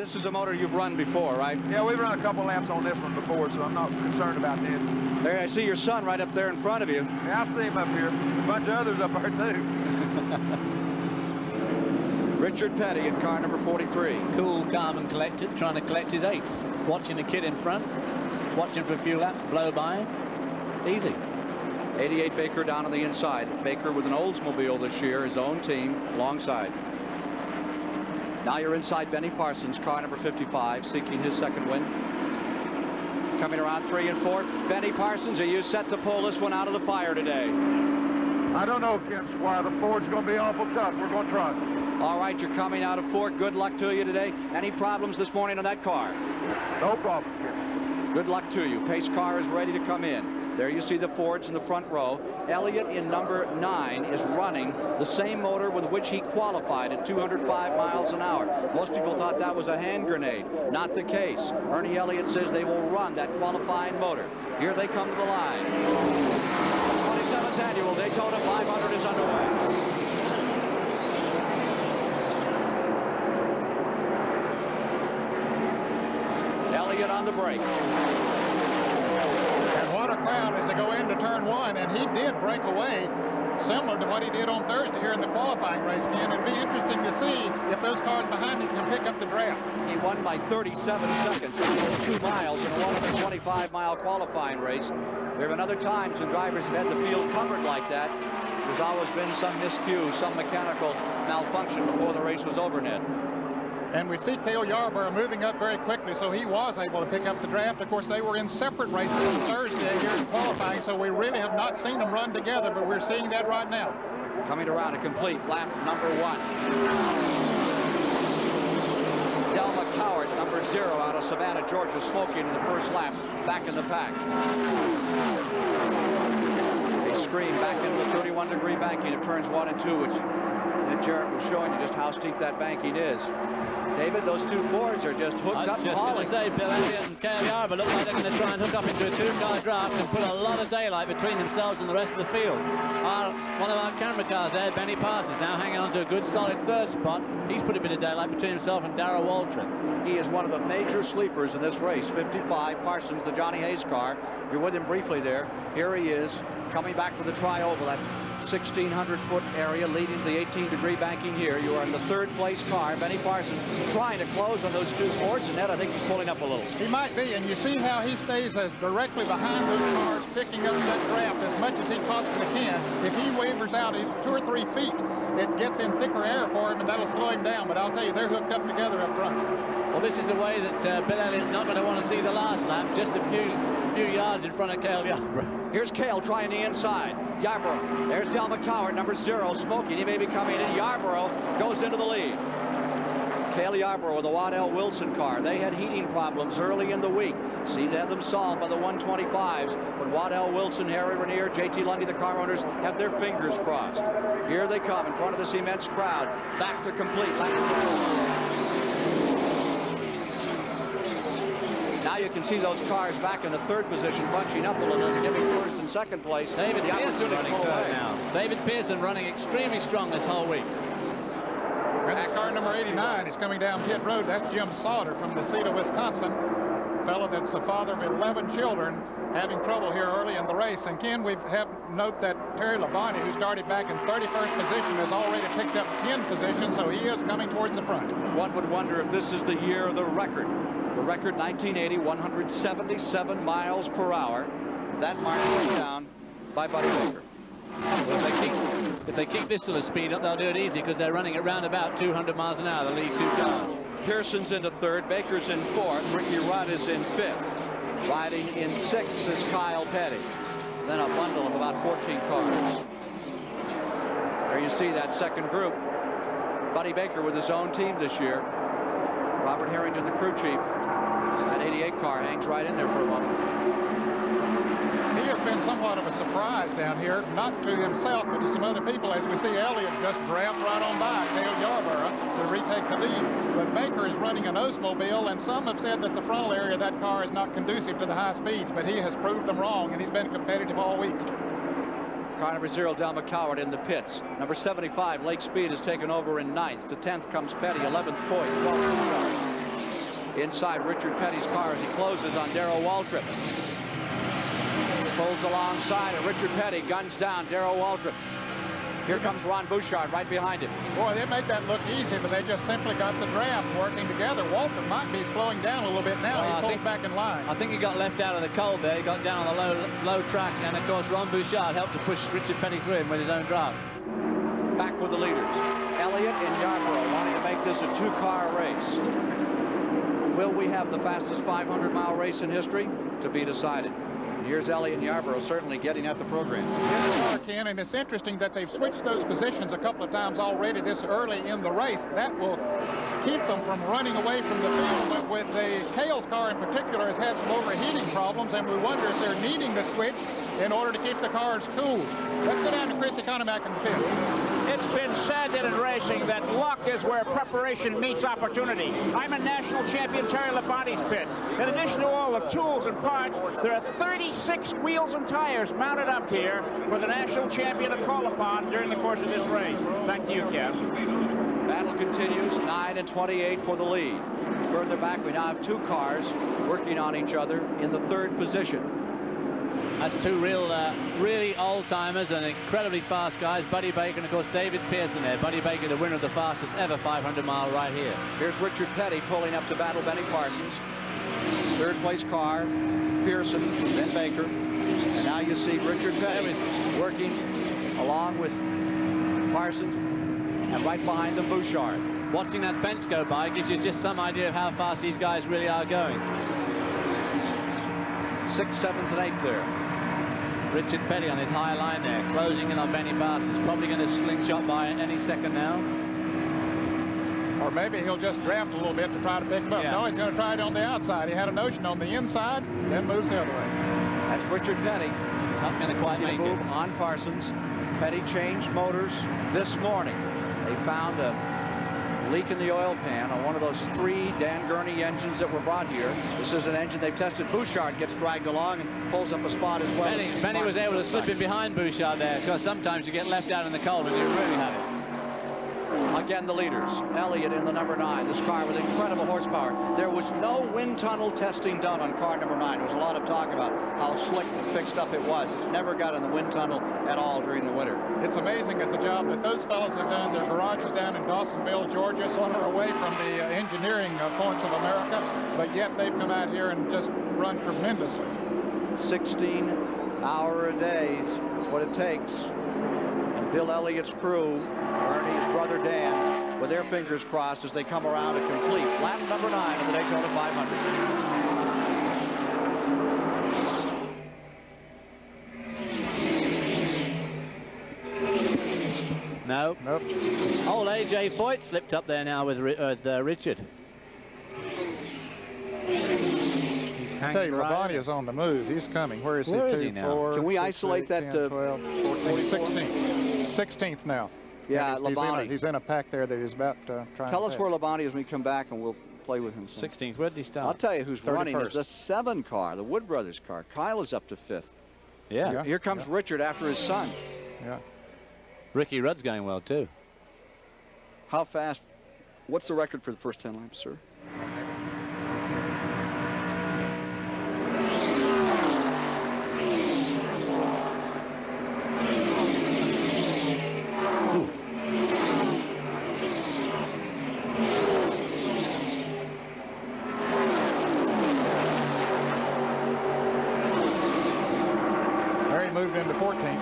this is a motor you've run before, right? Yeah, we've run a couple laps on this one before, so I'm not concerned about this. There, I see your son right up there in front of you. Yeah, I see him up here. A bunch of others up there, too. Richard Petty in car number 43. Cool, calm, and collected, trying to collect his 8th. Watching the kid in front, watching for a few laps, blow by. Easy. 88 Baker down on the inside. Baker with an Oldsmobile this year, his own team, alongside. Now you're inside Benny Parsons, car number 55, seeking his second win. Coming around 3 and 4. Benny Parsons, are you set to pull this one out of the fire today? I don't know, Ken Squire. The Ford's going to be awful tough. We're going to try. All right, you're coming out of 4. Good luck to you today. Any problems this morning on that car? No problem, Ken. Good luck to you. Pace car is ready to come in. There you see the Fords in the front row. Elliott in number 9 is running the same motor with which he qualified at 205 miles an hour. Most people thought that was a hand grenade. Not the case. Ernie Elliott says they will run that qualifying motor. Here they come to the line. The 27th annual Daytona 500 is underway. Elliott on the brake. What a crowd as they go into turn 1, and he did break away similar to what he did on Thursday here in the qualifying race, Ken. It'd be interesting to see if those cars behind him can pick up the draft. He won by 37 seconds, 2 miles in a 125-mile qualifying race. There have been other times when drivers have had the field covered like that. There's always been some miscue, some mechanical malfunction before the race was over, Ned. And we see Cale Yarborough moving up very quickly, so he was able to pick up the draft. Of course, they were in separate races on Thursday here in qualifying, so we really have not seen them run together, but we're seeing that right now. Coming around a complete lap number 1. Del McCowart, number 0, out of Savannah, Georgia, smoking in the first lap, back in the pack. They scream back into the 31-degree banking of turns 1 and 2, which Ned Jarrett was showing you just how steep that banking is. David, those 2 Fords are just hooked up. I was just going to say, Bill Elliott and Cale Yarborough look like they're going to try and hook up into a 2-car draft and put a lot of daylight between themselves and the rest of the field. One of our camera cars there, Benny Parsons, now hanging on to a good solid 3rd spot. He's put a bit of daylight between himself and Darrell Waltrip. He is one of the major sleepers in this race. 55, Parsons, the Johnny Hayes car. You're with him briefly there. Here he is, coming back for the tri-oval, that 1,600-foot area leading to the 18-degree banking here. You are in the 3rd place car. Benny Parsons trying to close on those 2 Fords, and Ned, I think he's pulling up a little. He might be, and you see how he stays as directly behind those cars, picking up that draft as much as he possibly can. If he wavers out 2 or 3 feet, it gets in thicker air for him, and that'll slow him down. But I'll tell you, they're hooked up together up front. Well, this is the way that Bill Elliott's not going to want to see the last lap, just a few yards in front of Cale Yarborough. Here's Cale trying the inside. Yarborough. There's Del McCowart, number 0, smoking. He may be coming in. Yarborough goes into the lead. Cale Yarborough with the Waddell Wilson car. They had heating problems early in the week. Seemed to have them solved by the 125s. But Waddell Wilson, Harry Ranier, J.T. Lundy, the car owners, have their fingers crossed. Here they come in front of this immense crowd. Back to complete. Lap number 4. Now you can see those cars back in the 3rd position, bunching up a little and giving 1st and 2nd place. David Pearson running 3rd now. David Pearson running extremely strong this whole week. And that's car number 89 is coming down pit road. That's Jim Sauter from Necedah, Wisconsin. Fellow that's the father of 11 children, having trouble here early in the race. And Ken, we have note that Terry Labonte, who started back in 31st position, has already picked up 10 positions, so he is coming towards the front. One would wonder if this is the year of the record. The record 1980, 177 miles per hour. That mark was down by Buddy Baker. Well, if they keep this sort of speed up, they'll do it easy because they're running at round about 200 miles an hour, the lead 2 cars. Pearson's into 3rd, Baker's in 4th, Ricky Rudd is in 5th. Riding in 6th is Kyle Petty. Then a bundle of about 14 cars. There you see that 2nd group. Buddy Baker with his own team this year. Robert Harrington, the crew chief. That 88 car hangs right in there for a moment. He has been somewhat of a surprise down here, not to himself, but to some other people, as we see Elliott just draft right on by Cale Yarborough to retake the lead. But Baker is running an Oldsmobile, and some have said that the frontal area of that car is not conducive to the high speeds, but he has proved them wrong, and he's been competitive all week. Car number 0, Del McCowart in the pits. Number 75, Lake Speed, is taken over in 9th. To 10th comes Petty, 11th, Foyt, 12th, inside Richard Petty's car as he closes on Darrell Waltrip. Pulls alongside, and Richard Petty guns down Darrell Waltrip. Here comes Ron Bouchard right behind him. Boy, they make that look easy, but they just simply got the draft working together. Waltrip might be slowing down a little bit now. Well, he pulls back in line. I think he got left out of the cold there. He got down on the low track, and of course Ron Bouchard helped to push Richard Petty through him with his own draft. Back with the leaders. Elliott and Yarborough wanting to make this a two-car race. Will we have the fastest 500-mile race in history? To be decided. Here's Elliott and Yarborough certainly getting at the program. Yes, they are, Ken, and it's interesting that they've switched those positions a couple of times already this early in the race. That will keep them from running away from the field. But with the Cale's car in particular has had some overheating problems, and we wonder if they're needing to switch in order to keep the cars cool. Let's go down to Chris Economack in the pits. It's been said that in racing that luck is where preparation meets opportunity. I'm in national champion Terry Labonte's pit. In addition to all the tools and parts, there are 36 wheels and tires mounted up here for the national champion to call upon during the course of this race. Back to you, Kev. Battle continues, 9 and 28 for the lead. Further back, we now have two cars working on each other in the third position. That's two really old-timers and incredibly fast guys. Buddy Baker and, of course, David Pearson there. Buddy Baker, the winner of the fastest ever 500-mile right here. Here's Richard Petty pulling up to battle Benny Parsons. Third place car, Pearson, then Baker. And now you see Richard Petty working along with Parsons and right behind them Bouchard. Watching that fence go by gives you just some idea of how fast these guys really are going. 6th, 7th, and 8th there. Richard Petty on his high line there, closing in on Benny Parsons. Probably going to slingshot by any second now. Or maybe he'll just draft a little bit to try to pick him up. Yeah. No, he's going to try it on the outside. He had a notion on the inside, then moves the other way. That's Richard Petty. Not going to quite make Move it. on Parsons. Petty changed motors this morning. They found a leak in the oil pan on one of those 3 Dan Gurney engines that were brought here. This is an engine they've tested. Bouchard gets dragged along and pulls up a spot as well. Benny was able to slip in behind Bouchard there, because sometimes you get left out in the cold and you really have it. Again, the leaders. Elliott in the number 9. This car with incredible horsepower. There was no wind tunnel testing done on car number 9. There was a lot of talk about how slick and fixed up it was. It never got in the wind tunnel at all during the winter. It's amazing at the job that those fellas have done. Their garage is down in Dawsonville, Georgia, so far away from the engineering points of America, but yet they've come out here and just run tremendously. 16-hour a day is what it takes. And Bill Elliott's crew, Ernie's brother Dan, with their fingers crossed as they come around to complete lap number 9 of the Daytona 500. No. Nope. Old A.J. Foyt slipped up there now with Richard. He's I tell you, Labonte is on the move. He's coming. Where is he? Where is 2, he now? 4, Can we 6, isolate 8, that 10, 12, 14, 16th. 16th now. Yeah, Labonte. He's in a pack there that he's about trying Tell to us pass. where Labonte is when we come back, and we'll play with him. 16th. Where did he start? I'll tell you who's 31st. running. It's the 7 car, the Wood Brothers car. Kyle is up to 5th. Yeah. Here comes Richard after his son. Yeah. Ricky Rudd's going well, too. How fast? What's the record for the first 10 laps, sir? There he moved into 14th.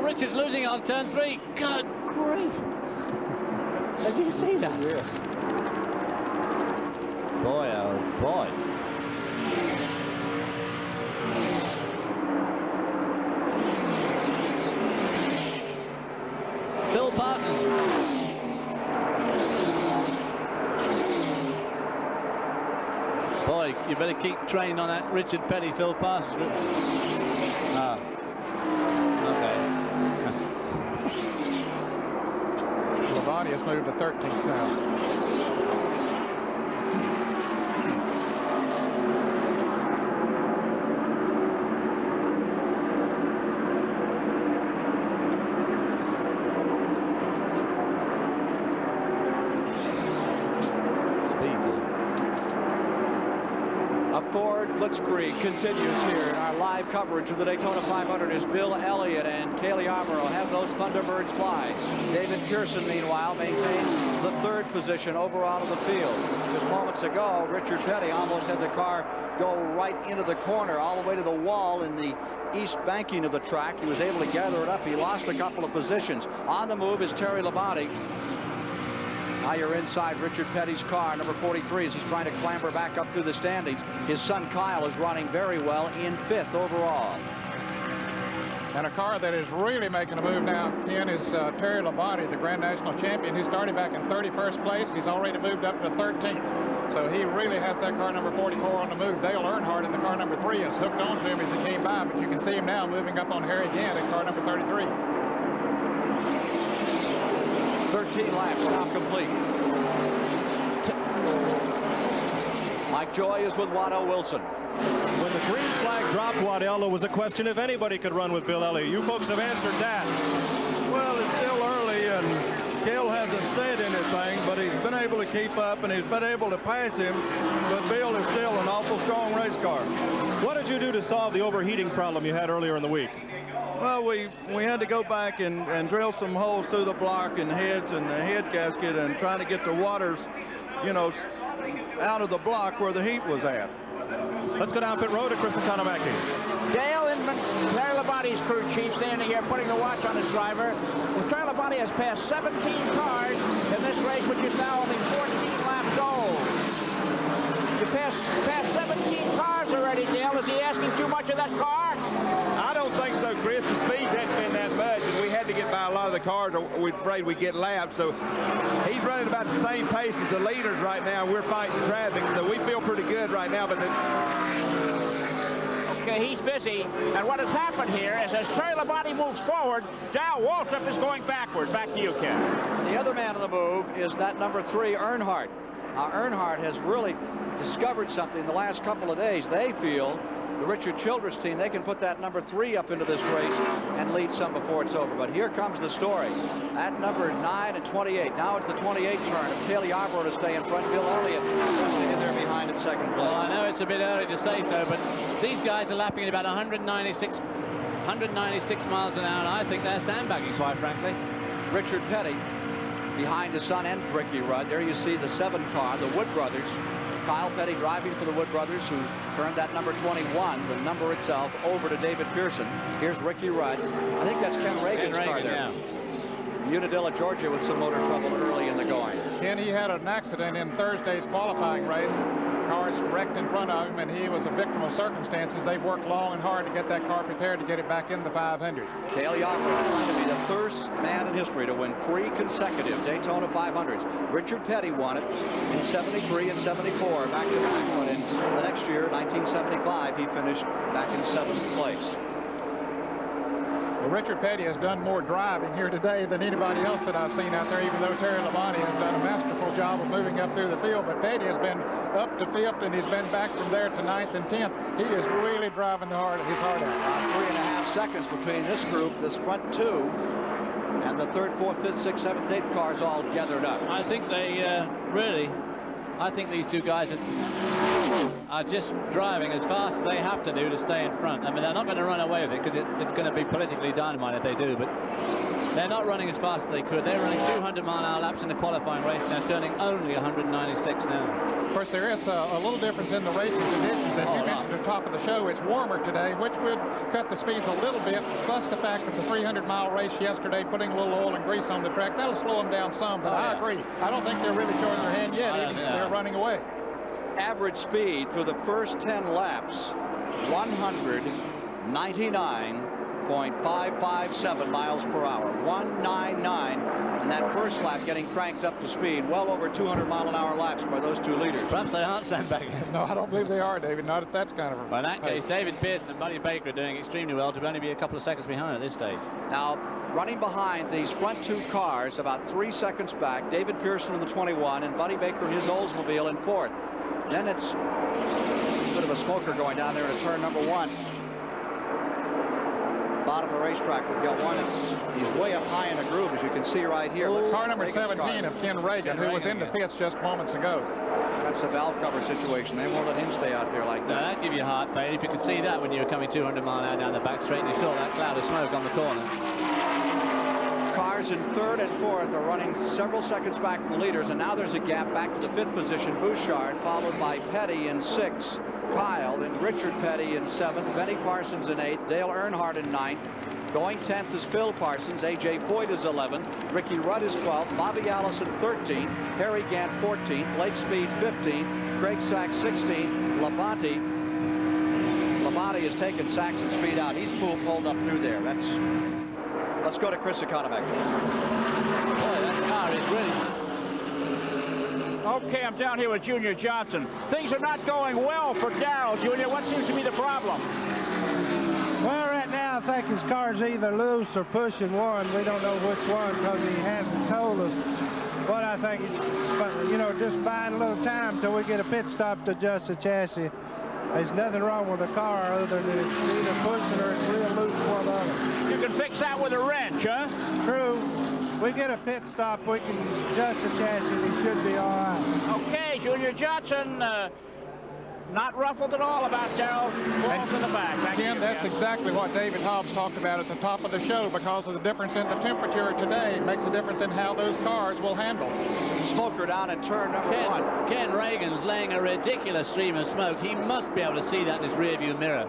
Richard's losing on turn 3. Good grief. Did you see that? Yes. Boy, oh boy. Phil Parsons. Boy, you better keep training on that Richard Petty, Phil Parsons. Labonte has moved to 13th now. Ford Blitzkrieg continues here in our live coverage of the Daytona 500 as Bill Elliott and Cale Yarborough have those Thunderbirds fly. David Pearson, meanwhile, maintains the third position overall of the field. Just moments ago, Richard Petty almost had the car go right into the corner, all the way to the wall in the east banking of the track. He was able to gather it up. He lost a couple of positions. On the move is Terry Labonte. Now you're inside Richard Petty's car, number 43, as he's trying to clamber back up through the standings. His son Kyle is running very well in 5th overall. And a car that is really making a move now, Ken, is Terry Labonte, the Grand National Champion. He started back in 31st place. He's already moved up to 13th. So he really has that car number 44 on the move. Dale Earnhardt in the car number 3 is hooked on to him as he came by, but you can see him now moving up on Harry Gant in car number 33. 13 laps now complete. Mike Joy is with Waddell Wilson. When the green flag dropped, Waddell, it was a question if anybody could run with Bill Elliott. You folks have answered that. Well, it's still early, and Cale hasn't said anything, but he's been able to keep up, and he's been able to pass him, but Bill is still an awful strong race car. What did you do to solve the overheating problem you had earlier in the week? Well, we had to go back and drill some holes through the block and heads and the head gasket and trying to get the waters, you know, out of the block where the heat was at. Let's go down pit road to Chris Economaki. Dale Inman, Terry Labonte's crew chief, standing here putting the watch on his driver. Terry Labonte has passed 17 cars in this race, which is now only 14 laps old. You passed 17 cars already, Dale. Is he asking too much of that car? I don't think so, Chris. The speed hasn't been that much, and we had to get by a lot of the cars, or we're afraid we'd get lapped. So he's running about the same pace as the leaders right now. We're fighting traffic, so we feel pretty good right now. But okay, he's busy. And what has happened here is as Terry Labonte moves forward, Dal Waltrip is going backwards. Back to you, Ken. And the other man on the move is that number 3, Earnhardt. Now, Earnhardt has really discovered something the last couple of days. They feel, the Richard Childress team, they can put that number 3 up into this race and lead some before it's over. But here comes the story. At number 9 and 28. Now it's the 28 turn of Cale Yarborough to stay in front. Bill Elliott resting in there behind in second place. Well, I know it's a bit early to say so, but these guys are lapping at about 196 miles an hour, and I think they're sandbagging, quite frankly. Richard Petty behind his son and Ricky Rudd. There you see the 7 car, the Wood brothers. Kyle Petty driving for the Wood brothers, who turned that number 21, the number itself, over to David Pearson. Here's Ricky Rudd. I think that's Ken Reagan's car there. Yeah. Unadilla, Georgia, with some motor trouble early in the going. Ken, he had an accident in Thursday's qualifying race. Cars wrecked in front of him, and he was a victim of circumstances. They've worked long and hard to get that car prepared to get it back in the 500. Cale Yarborough trying to be the first man in history to win 3 consecutive Daytona 500s. Richard Petty won it in 73 and 74, back to back. But in the next year, 1975, he finished back in 7th place. Well, Richard Petty has done more driving here today than anybody else that I've seen out there, even though Terry Labonte has done a masterful job of moving up through the field. But Petty has been up to 5th, and he's been back from there to 9th and 10th. He is really driving his heart out. About 3.5 seconds between this group, this front 2, and the 3rd, 4th, 5th, 6th, 7th, 8th cars all gathered up. I think they I think these two guys are just driving as fast as they have to do to stay in front. I mean, they're not going to run away with it because it's going to be politically dynamite if they do, but they're not running as fast as they could. They're running 200-mile-an-hour laps in the qualifying race, and they're turning only 196 now. Of course, there is a little difference in the racing conditions. As you mentioned at the top of the show, it's warmer today, which would cut the speeds a little bit, plus the fact of the 300-mile race yesterday, putting a little oil and grease on the track. That'll slow them down some, but I agree. I don't think they're really showing their hand yet, even if they're running away. Average speed through the first 10 laps, 199.557 miles per hour. 199, and that first lap getting cranked up to speed, well over 200-mile-an-hour laps by those 2 leaders. Perhaps they aren't sandbagging. No, I don't believe they are, David. Not at that kind of a Well, in that case, David Pearson and Buddy Baker are doing extremely well to only be a couple of seconds behind at this stage. Now, running behind these front 2 cars, about 3 seconds back, David Pearson in the 21 and Buddy Baker in his Oldsmobile in 4th. Then it's a bit of a smoker going down there to turn number 1. bottom of the racetrack. We've got one. He's way up high in the groove, as you can see right here. Car number 17 of Ken Reagan, who was in the pits just moments ago. That's a valve cover situation. They won't let him stay out there like that. Now, that'd give you heart failure if you could see that when you were coming 200 mile an hour down the back straight and you saw that cloud of smoke on the corner. Cars in third and fourth are running several seconds back from the leaders, and now there's a gap back to the fifth position. Bouchard, followed by Petty in sixth, Kyle and Richard Petty in seventh, Benny Parsons in eighth, Dale Earnhardt in ninth. Going 10th is Phil Parsons, A.J. Foyt is 11th, Ricky Rudd is 12th, Bobby Allison 13th, Harry Gant 14th, Lake Speed 15th, Greg Sachs 16th, Labonte has taken Sachs and Speed out. He's pulled up through there. Let's go to Chris Economac. Boy, that car is really... Okay, I'm down here with Junior Johnson. Things are not going well for Darrell, Junior. What seems to be the problem? Well, right now, I think his car's either loose or pushing one. We don't know which one because he hasn't told us. But I think, you know, just buying a little time till we get a pit stop to adjust the chassis. There's nothing wrong with the car other than it's either pushing or it's real loose, one of them. You can fix that with a wrench, huh? True. We get a pit stop, we can adjust the chassis, and he should be all right. Okay, Junior Johnson, not ruffled at all about Darrell's balls in the back. Ken, that's exactly what David Hobbs talked about at the top of the show. Because of the difference in the temperature today, it makes a difference in how those cars will handle. Smoker down at turn number one. Ken Reagan's laying a ridiculous stream of smoke. He must be able to see that in his rearview mirror.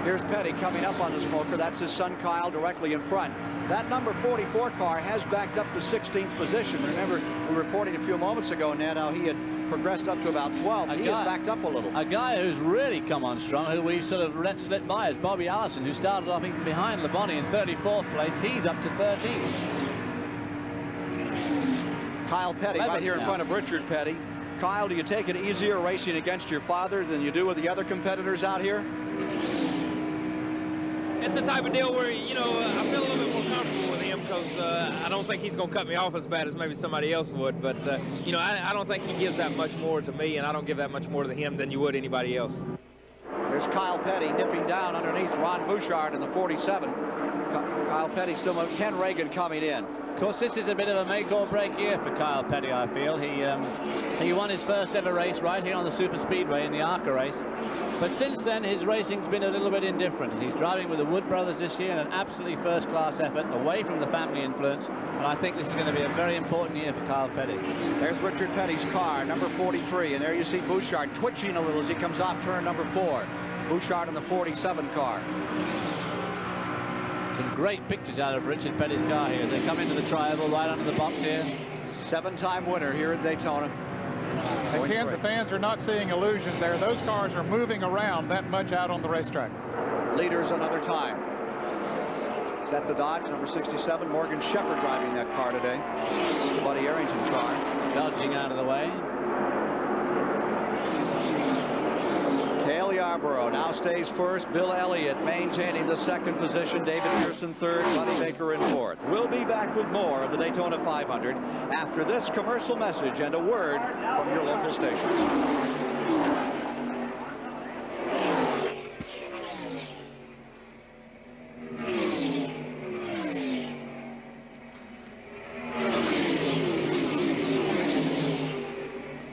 Here's Petty coming up on the Smoker. That's his son Kyle directly in front. That number 44 car has backed up to 16th position. Remember, we were reporting a few moments ago, Ned, how he had progressed up to about 12. He has backed up a little. A guy who's really come on strong, who we sort of let slip by, is Bobby Allison, who started off even behind Labonte in 34th place. He's up to 13th. Kyle Petty right here in front of Richard Petty. Kyle, do you take it easier racing against your father than you do with the other competitors out here? It's the type of deal where, you know, I feel a little bit more comfortable with him because I don't think he's going to cut me off as bad as maybe somebody else would. But, you know, I don't think he gives that much more to me, and I don't give that much more to him than you would anybody else. There's Kyle Petty nipping down underneath Ron Bouchard in the 47. Kyle Petty still moving. Ken Reagan coming in. Of course, this is a bit of a make or break year for Kyle Petty, I feel. He won his first ever race right here on the Super Speedway in the ARCA race. But since then, his racing's been a little bit indifferent. He's driving with the Wood brothers this year in an absolutely first-class effort, away from the family influence. And I think this is going to be a very important year for Kyle Petty. There's Richard Petty's car, number 43. And there you see Bouchard twitching a little as he comes off turn number 4. Bouchard in the 47 car. Some great pictures out of Richard Petty's car here as they come into the tri-oval right under the box here. 7-time winner here at Daytona. And Ken, the fans are not seeing illusions there. Those cars are moving around that much out on the racetrack. Leaders another time. Is that the Dodge, number 67? Morgan Shepherd driving that car today. Buddy Arrington's car. Dodging out of the way. Cale Yarborough now stays first. Bill Elliott maintaining the second position. David Pearson third. Buddy Baker in fourth. We'll be back with more of the Daytona 500 after this commercial message and a word from your local station.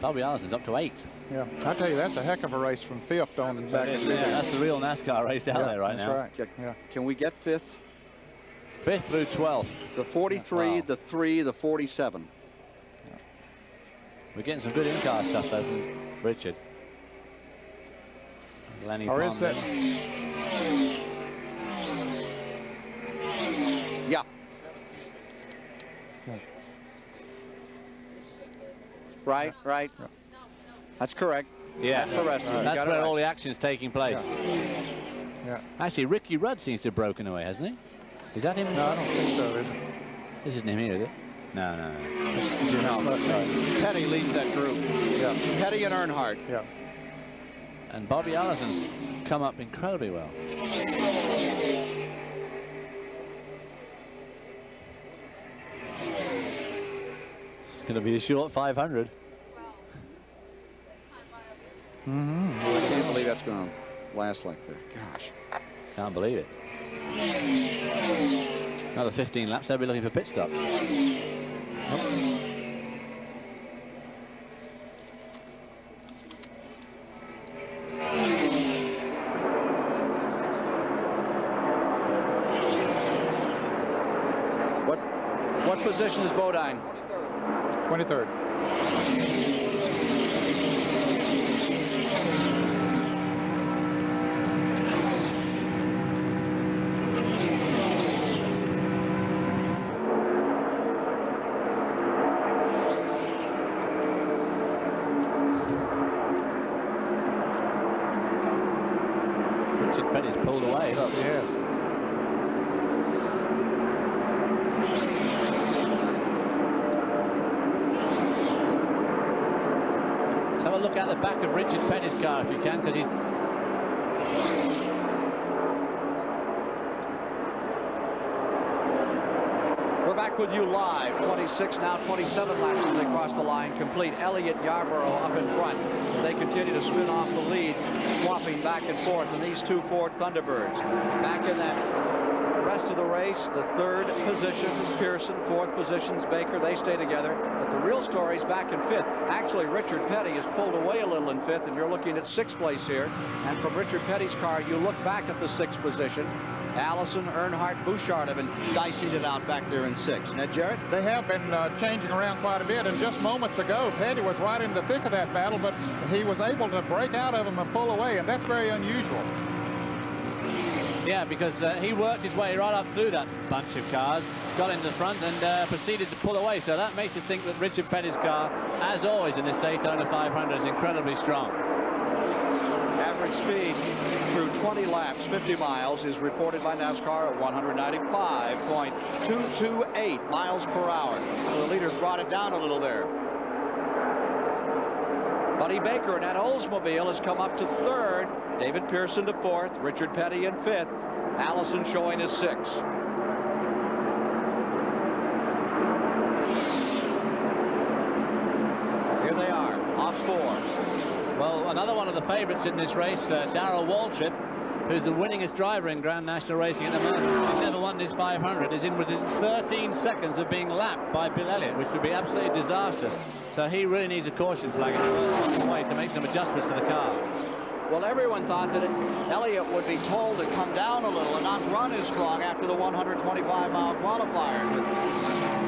Bobby Allison's up to 8th. Yeah, I tell you, that's a heck of a race from 5th on back. Yeah, that's the real NASCAR race out there right now. That's right. Yeah. Can we get 5th? 5th through 12th. The 43, wow. The 3, the 47. Yeah. We're getting some good in-car stuff though from Richard. Lenny or is that? Yeah. Right. Yeah. That's correct. Yeah, that's the rest of it. That's where all the action's taking place. Yeah. Actually, Ricky Rudd seems to have broken away, hasn't he? Is that him? No, I don't think so, is it? This isn't him here, is it? No. No. Petty leads that group. Yeah. Petty and Earnhardt. Yeah. And Bobby Allison's come up incredibly well. It's going to be a short 500. I can't believe that's going to last like that. Gosh. Can't believe it. Another 15 laps, they'll be looking for pit stops. What position is Bodine? 23rd. Richard Petty's pulled away. Yes, he is. Let's have a look at the back of Richard Petty's car if you can, because he's... We're back with you live. 26, now 27 laps as they cross the line complete. Elliott, Yarborough up in front. They continue to spin off the lead, swapping back and forth. And these two Ford Thunderbirds back in that rest of the race. The third position is Pearson. Fourth position's Baker. They stay together. But the real story is back in fifth. Actually, Richard Petty is pulled away a little in fifth, and you're looking at sixth place here. And from Richard Petty's car, you look back at the sixth position. Allison, Earnhardt, Bouchard have been dicing it out back there in sixth. Ned Jarrett? They have been changing around quite a bit, and just moments ago, Petty was right in the thick of that battle, but he was able to break out of him and pull away, and that's very unusual. Yeah, because he worked his way right up through that bunch of cars, got into the front and proceeded to pull away. So that makes you think that Richard Petty's car, as always in this Daytona 500, is incredibly strong. Average speed through 20 laps, 50 miles, is reported by NASCAR at 195.228 miles per hour. So the leaders brought it down a little there. Buddy Baker in that Oldsmobile has come up to third. David Pearson to fourth. Richard Petty in fifth. Allison showing his sixth. Here they are, off four. Well, another one of the favorites in this race, Darrell Waltrip, who's the winningest driver in Grand National Racing at the moment. He's never won this 500. Is in within 13 seconds of being lapped by Bill Elliott, which would be absolutely disastrous. So he really needs a caution flag in the way to make some adjustments to the car. Well, everyone thought that Elliott would be told to come down a little and not run as strong after the 125-mile qualifiers. But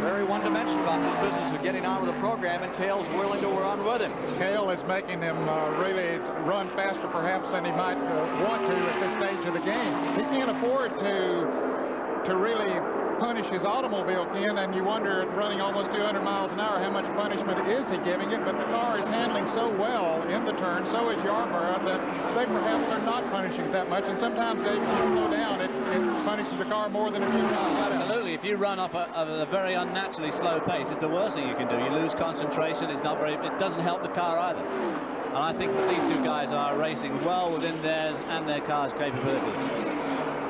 very one-dimensional about this business of getting on with the program, and Cale's willing to run with him. Cale is making him really run faster perhaps than he might want to at this stage of the game. He can't afford to really punish his automobile, Ken, and you wonder, running almost 200 miles an hour, how much punishment is he giving it? But the car is handling so well in the turn, so is Yarborough, that they perhaps are not punishing it that much. And sometimes, Dave, if you slow down, it punishes the car more than if you run. Absolutely. If you run up at a very unnaturally slow pace, it's the worst thing you can do. You lose concentration. It doesn't help the car either. And I think that these two guys are racing well within theirs and their car's capabilities.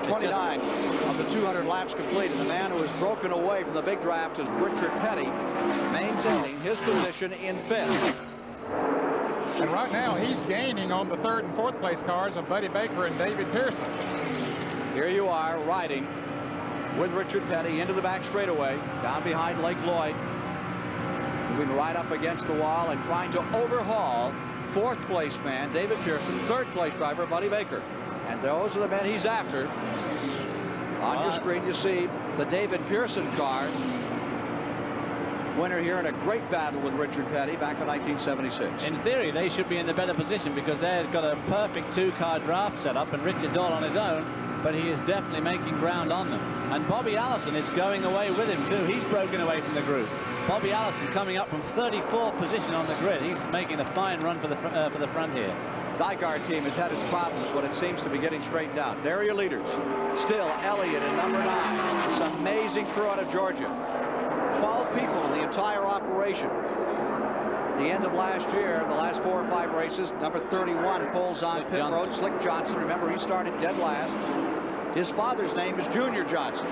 29 of the 200 laps complete, and the man who has broken away from the big draft is Richard Petty, maintaining his position in fifth. And right now he's gaining on the third and fourth place cars of Buddy Baker and David Pearson. Here you are riding with Richard Petty into the back straightaway, down behind Lake Lloyd, moving right up against the wall and trying to overhaul fourth place man David Pearson, third place driver Buddy Baker. And those are the men he's after. On your screen, you see the David Pearson car. Winner here in a great battle with Richard Petty back in 1976. In theory, they should be in the better position because they've got a perfect two-car draft set up, and Richard's all on his own, but he is definitely making ground on them. And Bobby Allison is going away with him, too. He's broken away from the group. Bobby Allison coming up from 34th position on the grid. He's making a fine run for the front here. Dygar team has had its problems, but it seems to be getting straightened out. There are your leaders. Still Elliott in number 9. This amazing crew out of Georgia. 12 people in the entire operation. At the end of last year, the last 4 or 5 races, number 31 pulls on pit road. Slick Johnson. Remember, he started dead last. His father's name is Junior Johnson.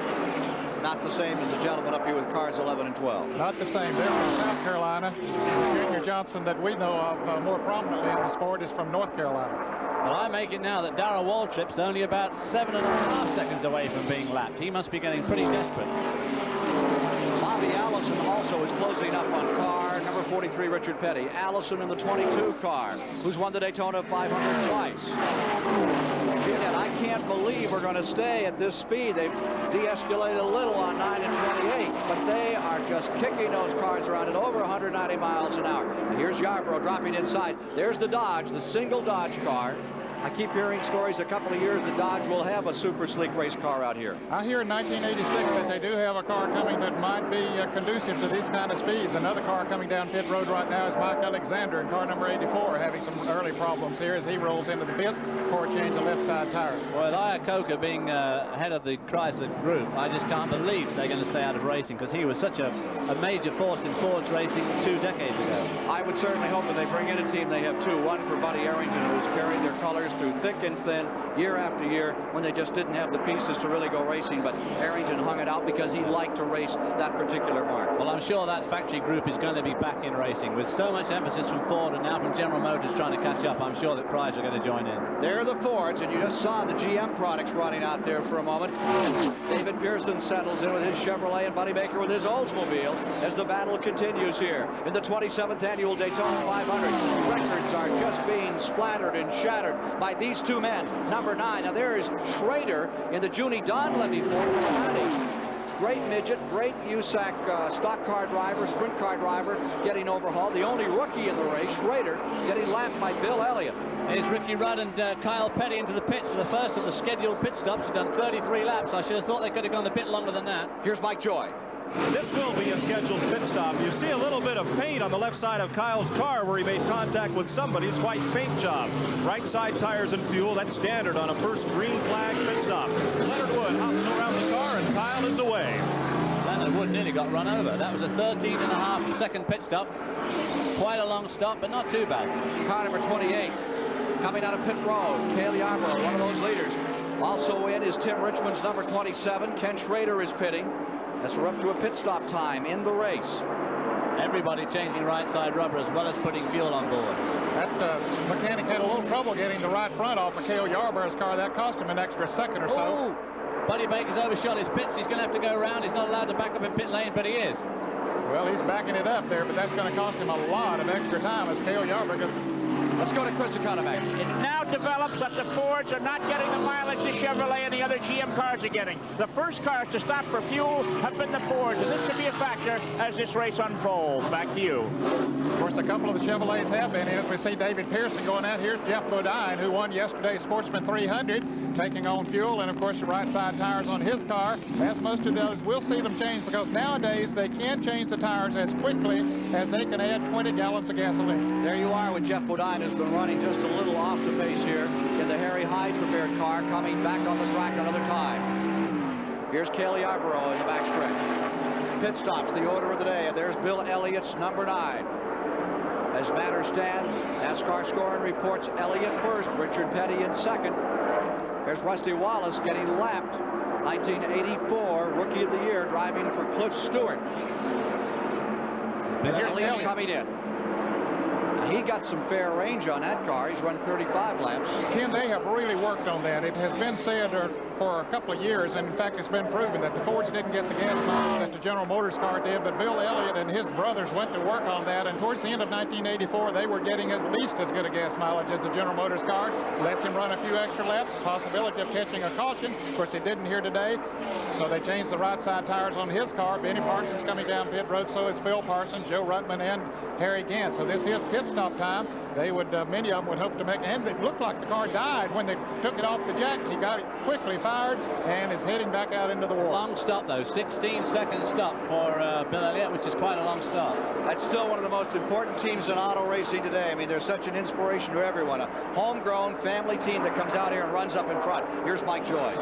Not the same as the gentleman up here with cars 11 and 12. Not the same. They're from South Carolina. The Junior Johnson that we know of more prominently in the sport is from North Carolina. Well, I make it now that Darrell Waltrip's only about 7.5 seconds away from being lapped. He must be getting pretty desperate. Bobby Allison also is closing up on car number 43, Richard Petty. Allison in the 22 car, who's won the Daytona 500 twice. And I can't believe we're going to stay at this speed. They've de-escalated a little on 9 and 28, but they are just kicking those cars around at over 190 miles an hour. Here's Yarborough dropping inside. There's the Dodge, the single Dodge car. I keep hearing stories a couple of years that Dodge will have a super sleek race car out here. I hear in 1986 that they do have a car coming that might be conducive to these kind of speeds. Another car coming down pit road right now is Mike Alexander in car number 84, having some early problems here as he rolls into the pits for a change of left side tires. Well, Iacocca being head of the Chrysler group, I just can't believe they're going to stay out of racing, because he was such a major force in Ford's racing 2 decades ago. I would certainly hope that they bring in a team. They have two. One for Buddy Arrington, who's carried their colors through thick and thin year after year when they just didn't have the pieces to really go racing, but Arrington hung it out because he liked to race that particular mark. Well, I'm sure that factory group is going to be back in racing with so much emphasis from Ford and now from General Motors trying to catch up. I'm sure that Chrysler are going to join in. They're the Fords, and you just saw the GM products running out there for a moment. David Pearson settles in with his Chevrolet and Buddy Baker with his Oldsmobile as the battle continues here in the 27th annual Daytona 500. Records are just being splattered and shattered by these two men. Number 9, now there is Schrader in the Junie Donlevy Ford. Great midget, great USAC stock car driver, sprint car driver getting overhauled. The only rookie in the race, Schrader, getting lapped by Bill Elliott. Here's Ricky Rudd and Kyle Petty into the pits for the first of the scheduled pit stops. They've done 33 laps. I should have thought they could have gone a bit longer than that. Here's Mike Joy. This will be a scheduled pit stop. You see a little bit of paint on the left side of Kyle's car where he made contact with somebody's white paint job. Right side tires and fuel, that's standard on a first green flag pit stop. Leonard Wood hops around the car and Kyle is away. Leonard Wood nearly got run over. That was a 13.5 second pit stop. Quite a long stop, but not too bad. Car number 28 coming out of pit road. Cale Yarborough, one of those leaders. Also in is Tim Richmond's number 27. Ken Schrader is pitting. As we're up to a pit stop time in the race. Everybody changing right side rubber as well as putting fuel on board. That mechanic had a little trouble getting the right front off of Cale Yarborough's car. That cost him an extra second or so. Oh, Buddy Baker's overshot his pits. He's going to have to go around. He's not allowed to back up in pit lane, but he is. Well, he's backing it up there, but that's going to cost him a lot of extra time as Cale Yarborough goes. Let's go to Chris Economac. It now develops that the Fords are not getting the mileage the Chevrolet and the other GM cars are getting. The first cars to stop for fuel have been the Fords, and this could be a factor as this race unfolds. Back to you. Of course, a couple of the Chevrolets have been in it. We see David Pearson going out. Here's Jeff Bodine, who won yesterday's Sportsman 300, taking on fuel, and of course the right side tires on his car. As most of those, we'll see them change because nowadays they can't change the tires as quickly as they can add 20 gallons of gasoline. There you are with Jeff Bodine, who's been running just a little off the pace here in the Harry Hyde prepared car, coming back on the track another time. Here's Cale Yarborough in the backstretch. Pit stops, the order of the day, and there's Bill Elliott's number 9. As matters stand, NASCAR scoring reports Elliott first, Richard Petty in second. There's Rusty Wallace getting lapped. 1984 Rookie of the Year, driving for Cliff Stewart. And here's Elliott coming in. He got some fair range on that car. He's run 35 laps. Ken, they have really worked on that. It has been said for a couple of years, and in fact it's been proven that the Fords didn't get the gas mileage that the General Motors car did, but Bill Elliott and his brothers went to work on that, and towards the end of 1984 they were getting at least as good a gas mileage as the General Motors car. Lets him run a few extra laps, possibility of catching a caution. Of course, he didn't here today, so they changed the right side tires on his car. Benny Parsons coming down pit road, so is Phil Parsons, Joe Ruttman, and Harry Gant. So this is pit stop time. They would, many of them would hope to make, and it looked like the car died when they took it off the jack. He got it quickly fired and is heading back out into the wall. Long stop, though, 16-second stop for Bill Elliott, which is quite a long stop. That's still one of the most important teams in auto racing today. I mean, they're such an inspiration to everyone. A homegrown family team that comes out here and runs up in front. Here's Mike Joy.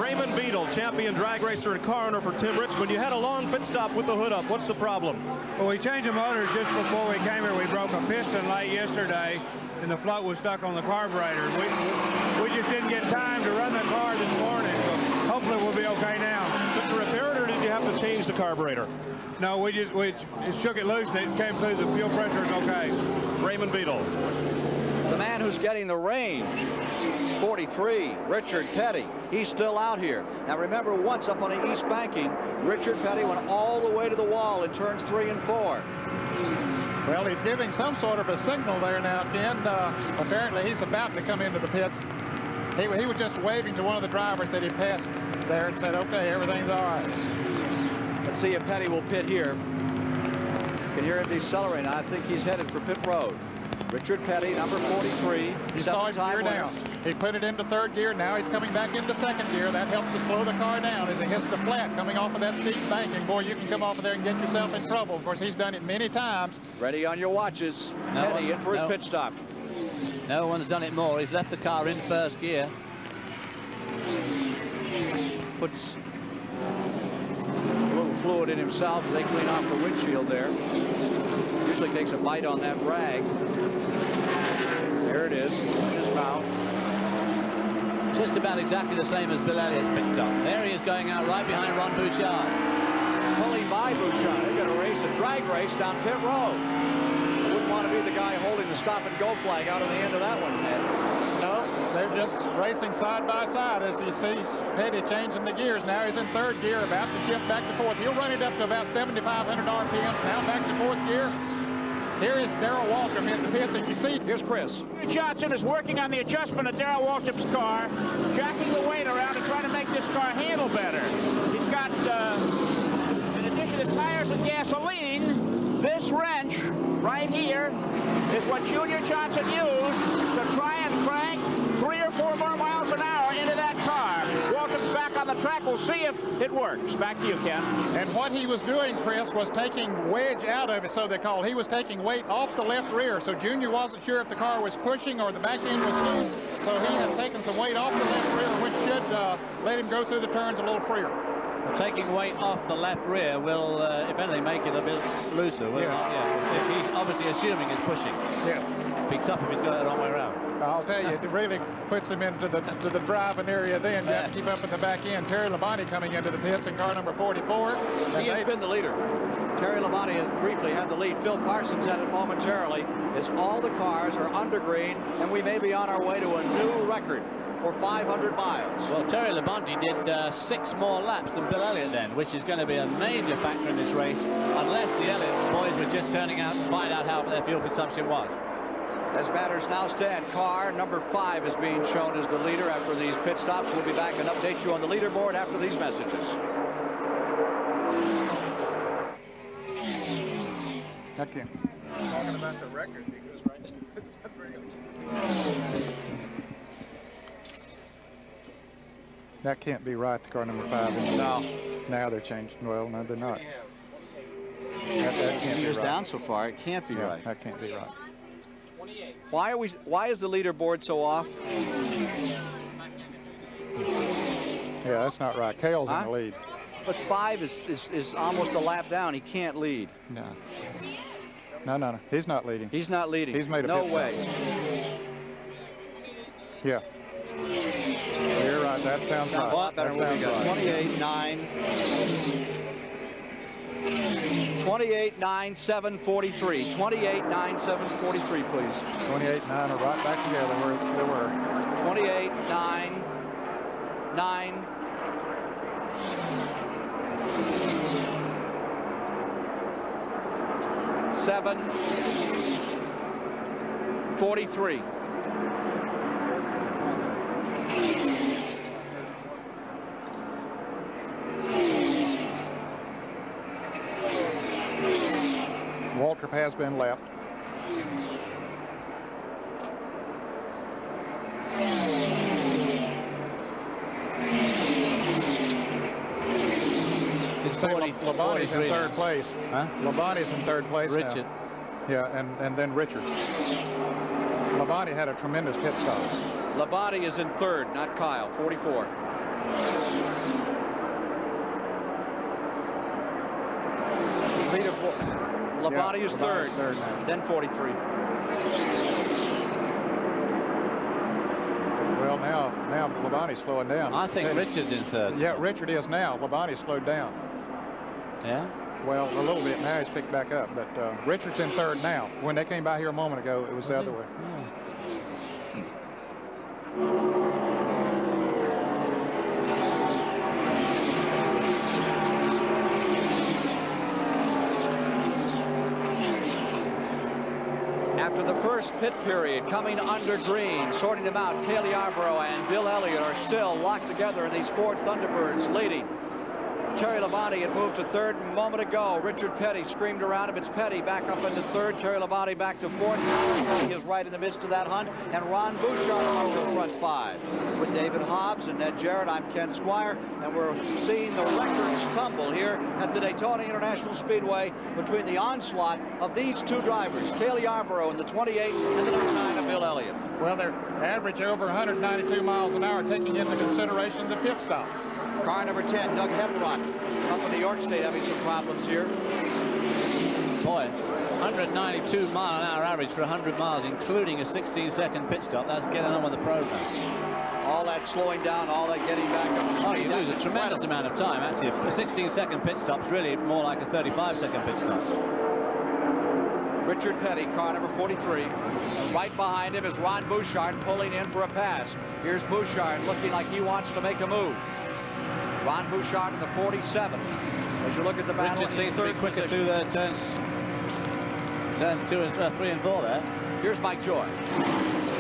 Raymond Beadle, champion drag racer and car owner for Tim Richmond. You had a long pit stop with the hood up. What's the problem? Well, we changed the motors just before we came here. We broke a piston late yesterday, and the float was stuck on the carburetor. We just didn't get time to run the car this morning, so hopefully we'll be okay now. Did you repair it, or did you have to change the carburetor? No, we just shook it loose and it came through. The fuel pressure is okay. Raymond Beadle. The man who's getting the range, 43, Richard Petty. He's still out here. Now remember, once up on the east banking, Richard Petty went all the way to the wall in turns 3 and 4. Well, he's giving some sort of a signal there now, Ken. Apparently, he's about to come into the pits. He was just waving to one of the drivers that he passed there and said, okay, everything's all right. Let's see if Petty will pit here. You can hear him decelerating. I think he's headed for pit road. Richard Petty, number 43. He saw his gear down. He put it into 3rd gear. Now he's coming back into 2nd gear. That helps to slow the car down as he hits the flat coming off of that steep banking. Boy, you can come off of there and get yourself in trouble. Of course, he's done it many times. Ready on your watches. Petty in for his pit stop. No one's done it more. He's left the car in 1st gear. Puts a little fluid in himself as they clean off the windshield there. Usually takes a bite on that rag. There it is, in his mouth. Just about exactly the same as Bill Elliott's pit stop. There he is going out right behind Ron Bouchard. Pulling by Bouchard. They're going to race a drag race down pit road. I wouldn't want to be the guy holding the stop and go flag out on the end of that one. No, they're just racing side by side as you see Petty changing the gears. Now he's in 3rd gear, about to shift back to 4th. He'll run it up to about 7,500 RPMs. Now back to 4th gear. Here is Darrell Waltrip in the pits, and you see, here's Chris. Johnson is working on the adjustment of Darrell Waltrip's car, jacking the weight around and trying to make this car handle better. He's got, in addition to tires and gasoline, this wrench right here is what Junior Johnson used to try and crank 3 or 4 more miles an hour into that car. Waltrip's back on the track. We'll see if it works. Back to you, Ken. And what he was doing, Chris, was taking wedge out of it, so they call. He was taking weight off the left rear, so Junior wasn't sure if the car was pushing or the back end was loose, so he has taken some weight off the left rear, which should let him go through the turns a little freer. Taking weight off the left rear will, if anything, make it a bit looser. Yes. Yeah. He's obviously assuming it's pushing. Yes. Be tough if he's got it the wrong way around. I'll tell you, it really puts him into the driving area then. You have to keep up in the back end. Terry Labonte coming into the pits in car number 44. He has been the leader. Terry Labonte has briefly had the lead. Phil Parsons had it momentarily as all the cars are under green, and we may be on our way to a new record for 500 miles. Well, Terry Labonte did 6 more laps than Bill Elliott then, which is going to be a major factor in this race, unless the Elliott boys were just turning out to find out how their fuel consumption was. As matters now stand, car number 5 is being shown as the leader after these pit stops. We'll be back and update you on the leaderboard after these messages. Okay. Talking about the record, he goes right there. That can't be right, the car number 5. No. Now they're changed. Well, no, they're not. That can't be right. Down so far, it can't be right. That can't be right. Why is the leaderboard so off? Yeah, that's not right. Cale's in the lead. But 5 is almost a lap down. He can't lead. No. He's not leading. He's not leading. He's made a no pit way. Stop. Yeah. You're right. That sounds right. A lot better than what we got. 28.9. 28.9.743. 28.9.743, please. 28.9 are right back together where they were. 28.9.9. 7:43. Waltrip has been lapped. Labonte's in 3rd place. Huh? Labonte's in 3rd place. Richard. Now. Yeah, and then Richard. Labonte had a tremendous pit stop. Labonte is in 3rd, not Kyle. 44. Labonte is 3rd, then 43. Well, now Labonte's slowing down. I think Richard's in 3rd. Yeah, Richard is now. Labonte's slowed down. Yeah? Well, a little bit. Now he's picked back up. But Richard's in 3rd now. When they came by here a moment ago, it was the other way. After the first pit period, coming under green, sorting them out, Cale Yarborough and Bill Elliott are still locked together in these Ford Thunderbirds leading. Terry Labonte had moved to third a moment ago. Richard Petty screamed around him. It's Petty back up into third. Terry Labonte back to fourth. He is right in the midst of that hunt. And Ron Bouchard among the front five. With David Hobbs and Ned Jarrett, I'm Ken Squire. And we're seeing the records tumble here at the Daytona International Speedway between the onslaught of these two drivers, Cale Yarborough in the 28 and the number 9 of Bill Elliott. Well, they're average over 192 miles an hour, taking into consideration the pit stop. Car number 10, Doug Hemrock, up in New York State, having some problems here. Boy, 192 mile an hour average for 100 miles, including a 16-second pit stop. That's getting on with the program. All that slowing down, all that getting back up to speed. Oh, you lose a tremendous amount of time. Actually, a 16-second pit stop's really more like a 35-second pit stop. Richard Petty, car number 43. Right behind him is Ron Bouchard pulling in for a pass. Here's Bouchard looking like he wants to make a move. Ron Bouchard in the 47. As you look at the battle, Richard seems to be quicker through the turns 2 and 3 and 4 there. Here's Mike Joy.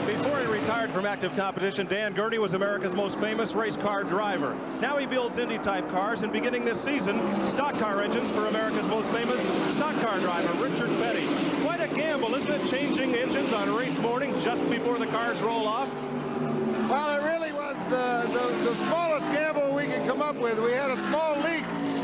Before he retired from active competition, Dan Gurney was America's most famous race car driver. Now he builds Indy-type cars, and beginning this season, stock car engines for America's most famous stock car driver, Richard Petty. Quite a gamble, isn't it, changing engines on race morning just before the cars roll off? Well, it really was the smallest gamble we could come up with. We had a small leak,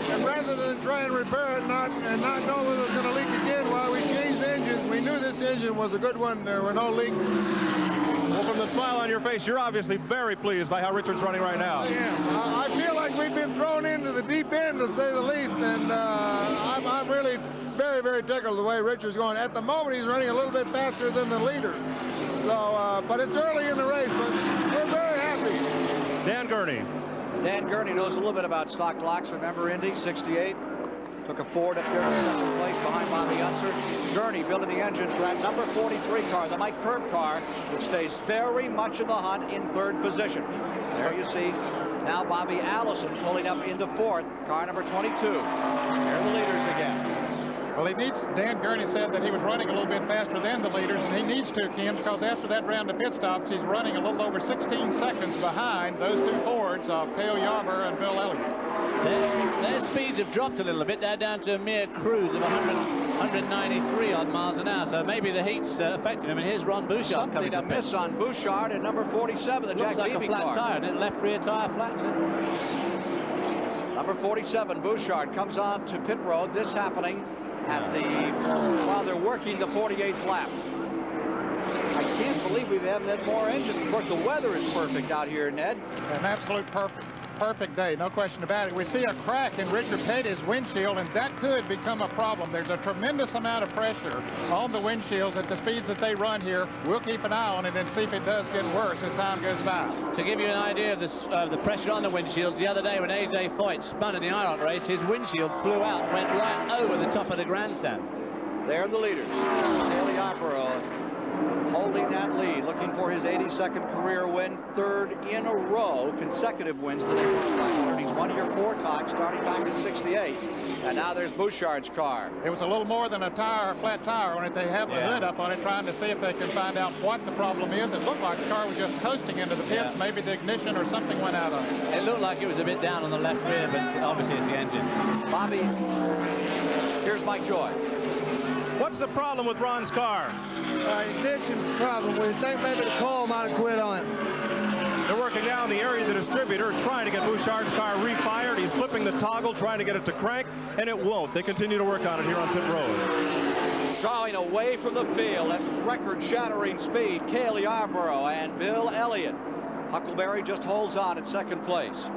and rather than try and repair it and not know whether it was going to leak again while we changed engines, we knew this engine was a good one. There were no leaks. Well, from the smile on your face, you're obviously very pleased by how Richard's running right now. I am. I feel like we've been thrown into the deep end, to say the least, and I'm really very, very tickled the way Richard's going. At the moment, he's running a little bit faster than the leader. So, but it's early in the race, but we're very happy. Dan Gurney. Dan Gurney knows a little bit about stock blocks. Remember Indy, 68? Took a Ford up there to second place behind Bobby Unser. Gurney building the engines for that number 43 car, the Mike Curb car, which stays very much in the hunt in third position. There you see now Bobby Allison pulling up into fourth, car number 22. There are the leaders again. Well, Dan Gurney said that he was running a little bit faster than the leaders, and he needs to, Ken, because after that round of pit stops, he's running a little over 16 seconds behind those two Fords of Cale Yarborough and Bill Elliott. Their speeds have dropped a little bit. They're down to a mere cruise of 193 odd miles an hour, so maybe the heat's affecting them. And here's Ron Bouchard Something to miss on Bouchard at number 47, the Jack Looks like Beebe a flat car. tire, and it left rear tire flat. Number 47, Bouchard, comes on to pit road. This happening at while they're working the 48th lap. I can't believe we haven't had more engines. Of course, the weather is perfect out here, Ned. An absolute perfect day, no question about it. We see a crack in Richard Petty's windshield, and that could become a problem. There's a tremendous amount of pressure on the windshields at the speeds that they run here. We'll keep an eye on it and see if it does get worse as time goes by. To give you an idea of the pressure on the windshields, the other day when A.J. Foyt spun in the IROC race, his windshield flew out and went right over the top of the grandstand. They're the leaders. Cale Yarborough holding that lead, looking for his 82nd career win, third in a row, consecutive wins the Daytona 500. He's won here 4 times, starting back in '68. And now there's Bouchard's car. It was a little more than a flat tire on it. They have the hood up on it, trying to see if they can find out what the problem is. It looked like the car was just coasting into the pits. Maybe the ignition or something went out on it. It looked like it was a bit down on the left rear, but obviously it's the engine. Bobby, here's Mike Joy. What's the problem with Ron's car? Ignition problem. We think maybe the coil might have quit on it. They're working down the area of the distributor, trying to get Bouchard's car refired. He's flipping the toggle, trying to get it to crank, and it won't. They continue to work on it here on pit road. Drawing away from the field at record-shattering speed, Cale Yarborough and Bill Elliott. Huckleberry just holds on at second place.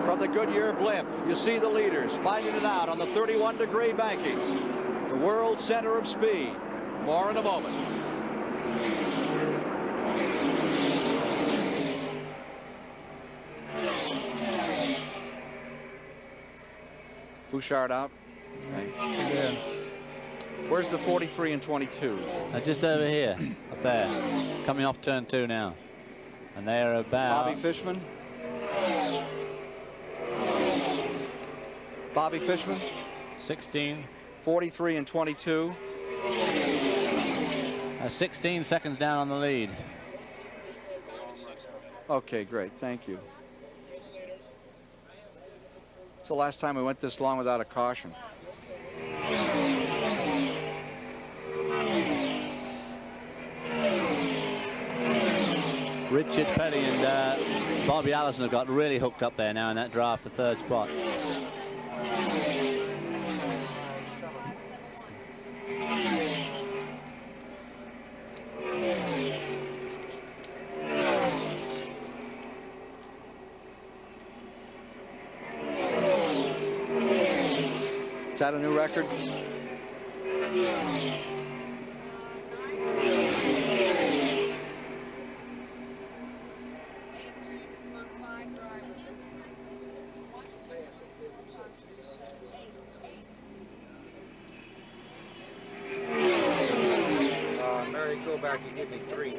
From the Goodyear blimp, you see the leaders fighting it out on the 31-degree banking. The world center of speed. More in a moment. Bouchard out. Okay. Where's the 43 and 22? Just over here, up there, coming off turn 2 now. And they are about... Bobby Fishman. Bobby Fishman. 16. 43 and 22. 16 seconds down on the lead. Okay, great. Thank you. It's the last time we went this long without a caution. Richard Petty and Bobby Allison have got really hooked up there now in that draft for 3rd spot. Is that a new record? Mary, go back and give me 3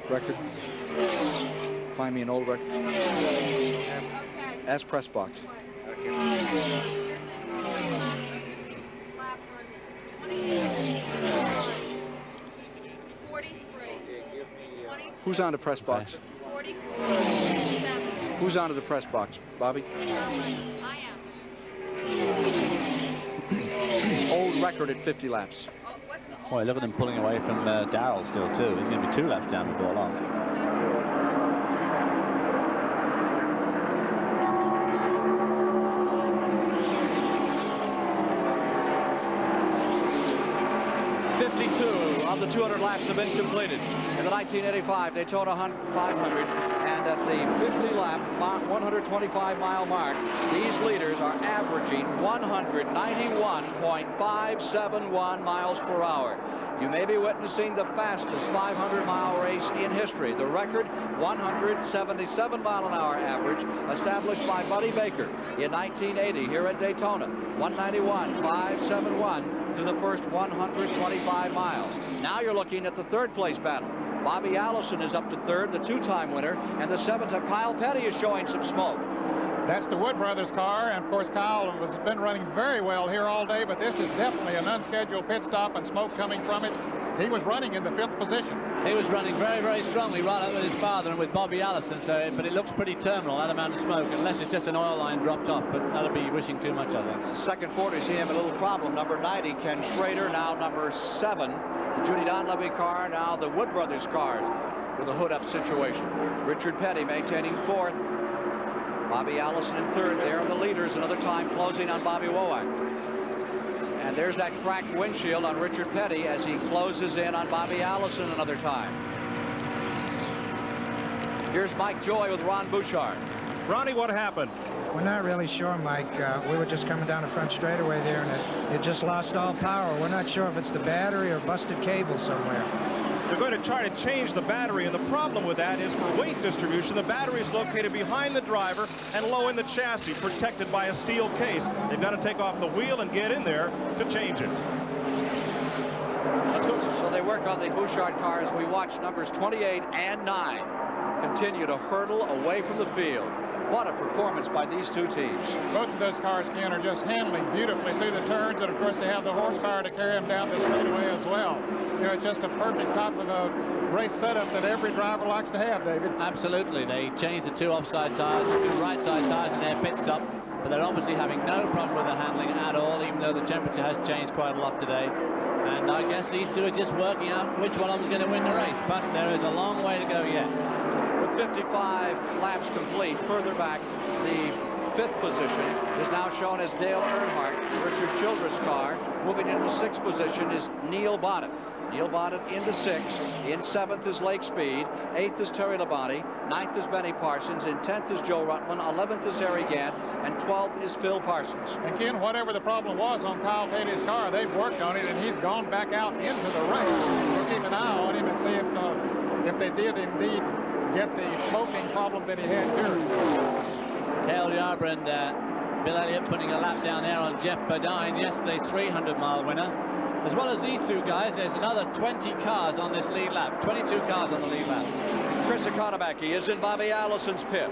Record. Find me an old record. Ask press box. Who's on the press box? 44, 7. Who's on to the press box? Bobby? I am. Old record at 50 laps. Boy, look at them pulling away from Darrell still too. He's going to be 2 laps down before long. Of the 200 laps have been completed in the 1985 Daytona 500, and at the 50 lap 125 mile mark, these leaders are averaging 191.571 miles per hour. You may be witnessing the fastest 500-mile race in history. The record, 177 mile an hour average, established by Buddy Baker in 1980 here at Daytona. 191.571 through the first 125 miles. Now you're looking at the 3rd place battle. Bobby Allison is up to 3rd, the 2-time winner, and the 7th. Kyle Petty is showing some smoke. That's the Wood Brothers car, and of course Kyle has been running very well here all day, but this is definitely an unscheduled pit stop and smoke coming from it. He was running in the 5th position. He was running very, very strongly right up with his father and with Bobby Allison, but it looks pretty terminal, that amount of smoke, unless it's just an oil line dropped off, but that'll be wishing too much, I think. Second 40, see him a little problem. Number 90, Ken Schrader, now number 7. The Judy Donlevy car, now the Wood Brothers cars with a hood-up situation. Richard Petty maintaining 4th. Bobby Allison in 3rd. They're the leaders. Another time closing on Bobby Womack. And there's that cracked windshield on Richard Petty as he closes in on Bobby Allison another time. Here's Mike Joy with Ron Bouchard. Ronnie, what happened? We're not really sure, Mike. We were just coming down the front straightaway there, and it just lost all power. We're not sure if it's the battery or busted cable somewhere. They're going to try to change the battery, and the problem with that is for weight distribution, the battery is located behind the driver and low in the chassis, protected by a steel case. They've got to take off the wheel and get in there to change it. Let's go. So they work on the Bouchard car as we watch numbers 28 and 9 continue to hurtle away from the field. What a performance by these two teams. Both of those cars, Ken, are just handling beautifully through the turns, and of course they have the horsepower to carry them down the straightaway as well. You know, it's just a perfect type of a race setup that every driver likes to have, David. Absolutely. They changed the 2 offside tires, the 2 right side tires in their pit stop, but they're obviously having no problem with the handling at all, even though the temperature has changed quite a lot today. And I guess these two are just working out which one of them is going to win the race, but there is a long way to go yet. With 55 laps complete, further back, the 5th position is now shown as Dale Earnhardt. Richard Childress' car. Moving into the 6th position is Neil Bonnet. Neil Bonnet into 6th. In 7th is Lake Speed. 8th is Terry Labonte. 9th is Benny Parsons. In 10th is Joe Rutland. 11th is Harry Gant. And 12th is Phil Parsons. And Ken, whatever the problem was on Kyle Petty's car, they've worked on it, and he's gone back out into the race. We'll keep an eye on him and see if they did indeed get the smoking problem that he had here. Cale Yarborough and Bill Elliott putting a lap down there on Jeff Bodine, yesterday's 300-mile winner. As well as these two guys, there's another 20 cars on this lead lap. 22 cars on the lead lap. Chris Economaki is in Bobby Allison's pit.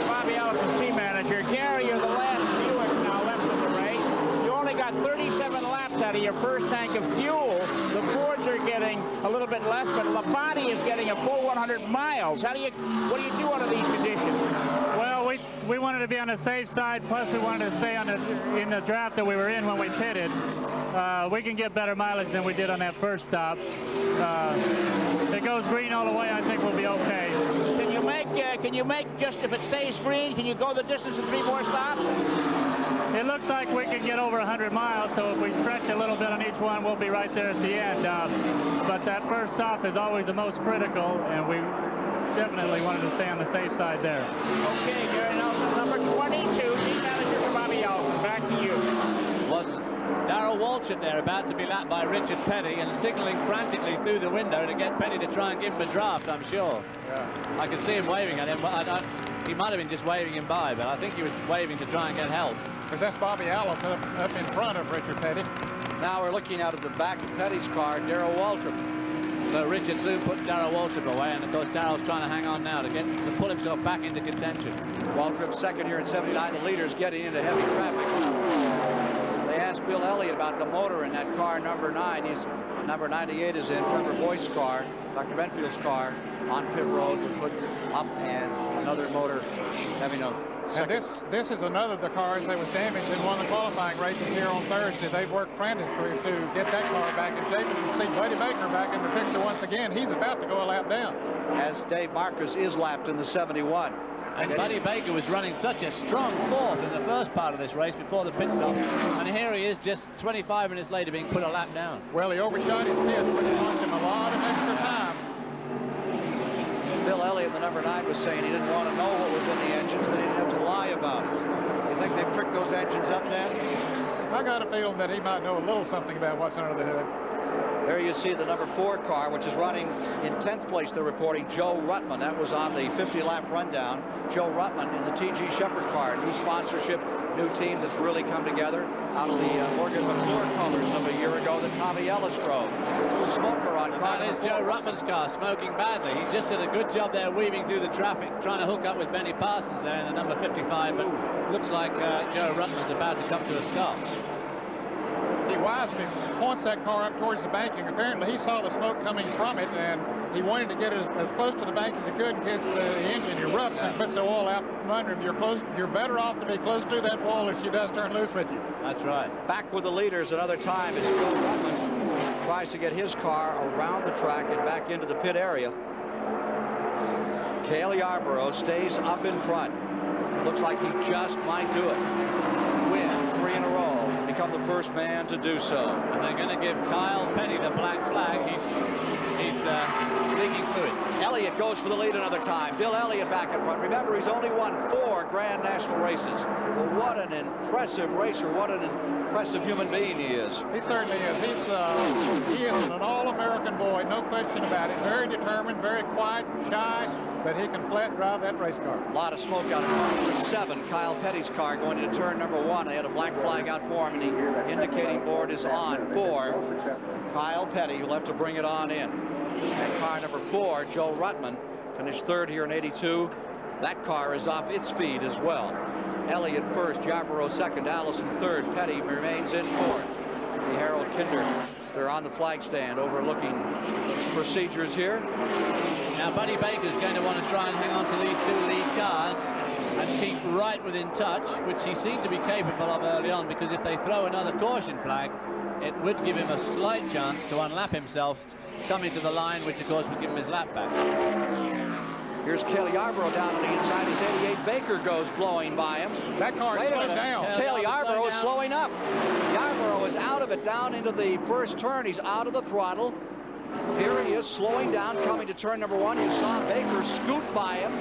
Bobby Allison, team manager. Gary, you're the last Buick now left in the race. You only got 37 laps out of your first tank of fuel. The Fords are getting a little bit less, but Labonte is getting a full 100 miles. What do you do under these conditions? Well, we wanted to be on the safe side, plus we wanted to stay in the draft that we were in when we pitted. We can get better mileage than we did on that first stop. If it goes green all the way, I think we'll be okay. Can you make just, if it stays green, can you go the distance in 3 more stops? It looks like we can get over 100 miles, so if we stretch a little bit on each one, we'll be right there at the end. But that first stop is always the most critical, and we definitely wanted to stay on the safe side there. Okay, Gary Nelson, number 22, team manager for Bobby Allison. Back to you. Wasn't Darrell Waltrip there about to be lapped by Richard Petty and signaling frantically through the window to get Petty to try and give him a draft, I'm sure. Yeah. I could see him waving at him, but he might have been just waving him by, but I think he was waving to try and get help. Because that's Bobby Allison up in front of Richard Petty. Now we're looking out of the back of Petty's car, Darrell Waltrip. So Richard soon put Darrell Waltrip away, and of course Darrell's trying to hang on now to pull himself back into contention. Waltrip second here in 79. The leaders getting into heavy traffic. They asked Bill Elliott about the motor in that car, number 9. Number 98 is in Trevor Boyce's car, Dr. Benfield's car, on pit road, was put up, and another motor having a and this is another of the cars that was damaged in one of the qualifying races here on Thursday. They've worked frantically to get that car back in shape. As you see Buddy Baker back in the picture once again. He's about to go a lap down. As Dave Marcus is lapped in the 71. And Buddy Baker was running such a strong fourth in the first part of this race before the pit stop. And here he is just 25 minutes later being put a lap down. Well, he overshot his pitch, which cost him a lot of extra time. Bill Elliott, the number 9, was saying he didn't want to know what was in the engines, that he didn't have to lie about it. You think they've tricked those engines up, Dan? I got a feeling that he might know a little something about what's under the hood. There you see the number 4 car, which is running in 10th place. They're reporting Joe Ruttman. That was on the 50-lap rundown. Joe Ruttman in the T.G. Shepard car. New sponsorship, new team that's really come together out of the Morgan McClure colors of a year ago that Tommy Ellis drove. Little smoker on car. That is Joe Ruttman's car, smoking badly. He just did a good job there weaving through the traffic, trying to hook up with Benny Parsons there in the number 55, but looks like Joe Ruttman's about to come to a stop. He wisely points that car up towards the banking. Apparently he saw the smoke coming from it, and he wanted to get it as close to the bank as he could in case the engine erupts and puts the oil out from under him. You're better off to be close to that wall if she does turn loose with you. That's right. Back with the leaders another time as Joe Ruttman tries to get his car around the track and back into the pit area. Cale Yarborough stays up in front. Looks like he just might do it. Win 3 in a row. Become the first man to do so. And they're going to give Kyle Petty the black flag. He's leaking fluid. Elliott goes for the lead another time. Bill Elliott back in front. Remember, he's only won 4 Grand National races. Well, what an impressive racer. What an impressive human being he is. He certainly is. He is an all-American boy, no question about it. Very determined, very quiet, shy, but he can flat drive that race car. A lot of smoke out of car number 7, Kyle Petty's car, going into turn number 1. They had a black flag out for him, and the indicating board is on for Kyle Petty, who'll have to bring it on in. And car number 4, Joe Ruttman, finished 3rd here in 82. That car is off its feed as well. Elliott first, Yarborough second, Allison third, Petty remains in 4th. The Harold Kinder, they're on the flag stand overlooking procedures here. Now Buddy Baker's going to want to try and hang on to these 2 lead cars and keep right within touch, which he seemed to be capable of early on, because if they throw another caution flag, it would give him a slight chance to unlap himself, coming to the line, which of course would give him his lap back. Here's Cale Yarborough down on the inside as 88 Baker goes blowing by him. That car is slowed down. Cale Yarborough is slowing up. Yarborough is out of it, down into the first turn. He's out of the throttle. Here he is slowing down, coming to turn number 1. You saw Baker scoot by him.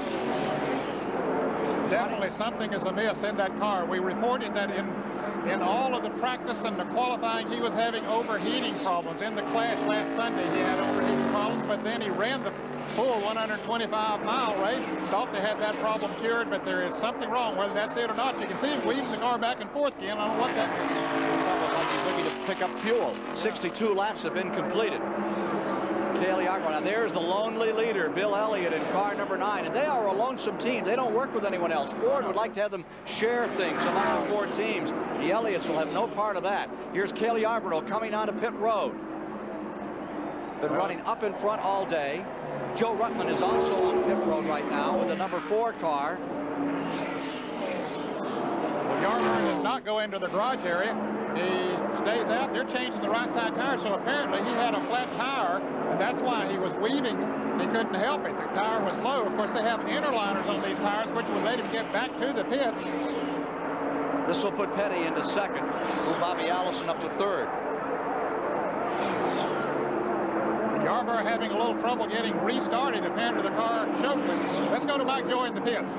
Definitely something is amiss in that car. We reported that in all of the practice and the qualifying, he was having overheating problems. In the clash last Sunday, he had overheating problems, but then he ran the full 125-mile race. Thought they had that problem cured, but there is something wrong, whether that's it or not. You can see him weaving the car back and forth again. I don't know what that means. It's almost like he's looking to pick up fuel. 62 laps have been completed. Cale Yarborough. Now there's the lonely leader, Bill Elliott, in car number 9. And they are a lonesome team. They don't work with anyone else. Ford would like to have them share things among the 4 teams. The Elliots will have no part of that. Here's Cale Yarborough coming onto pit road. Been running up in front all day. Joe Ruttman is also on pit road right now with the number 4 car. Well, Yarborough does not go into the garage area. He stays out. They're changing the right side tire, so apparently he had a flat tire, and that's why he was weaving. He couldn't help it. The tire was low. Of course, they have interliners on these tires, which would let him get back to the pits. This will put Petty into second. Move Bobby Allison up to third. Yarborough having a little trouble getting restarted. Apparently the car choked. Let's go to Mike Joy in the pits.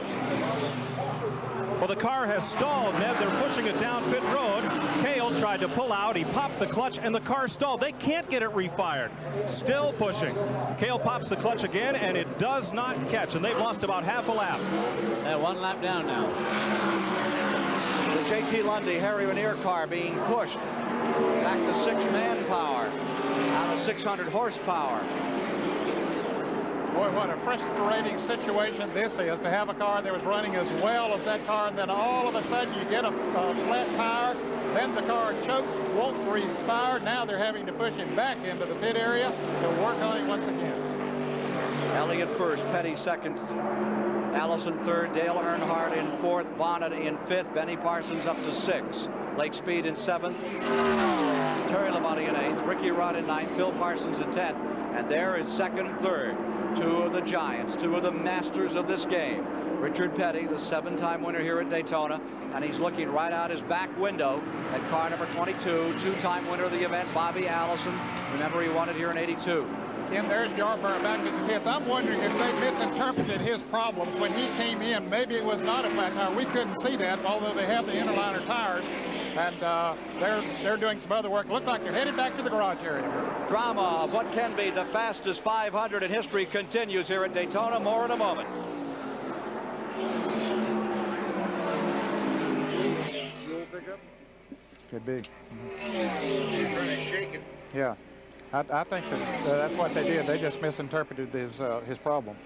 Well, the car has stalled, Ned. They're pushing it down pit road. Cale tried to pull out. He popped the clutch, and the car stalled. They can't get it refired. Still pushing. Cale pops the clutch again, and it does not catch, and they've lost about half a lap. They're 1 lap down now. The J.T. Lundy, Harry Ranier car being pushed back to 6-man power out of 600 horsepower. Boy, what a frustrating situation this is, to have a car that was running as well as that car, and then all of a sudden you get a flat tire, then the car chokes, won't freeze fire. Now they're having to push it back into the pit area to work on it once again. Elliott first, Petty second, Allison third, Dale Earnhardt in fourth, Bonnet in fifth, Benny Parsons up to 6, Lake Speed in 7th, Terry Labonte in 8th, Ricky Rudd in 9th, Phil Parsons in 10th, and there is second and third. 2 of the giants, 2 of the masters of this game. Richard Petty, the 7-time winner here at Daytona, and he's looking right out his back window at car number 22, 2-time winner of the event, Bobby Allison. Remember, he won it here in 82. Tim, there's Yarborough back in the pits. I'm wondering if they misinterpreted his problems when he came in. Maybe it was not a flat tire. We couldn't see that, although they have the interliner tires. And they're doing some other work. Look like they're headed back to the garage area. Drama of what can be the fastest 500 in history continues here at Daytona. More in a moment. Fuel pickup? Could be. He's trying to shake it. Yeah. I think that's what they did. They just misinterpreted his problem.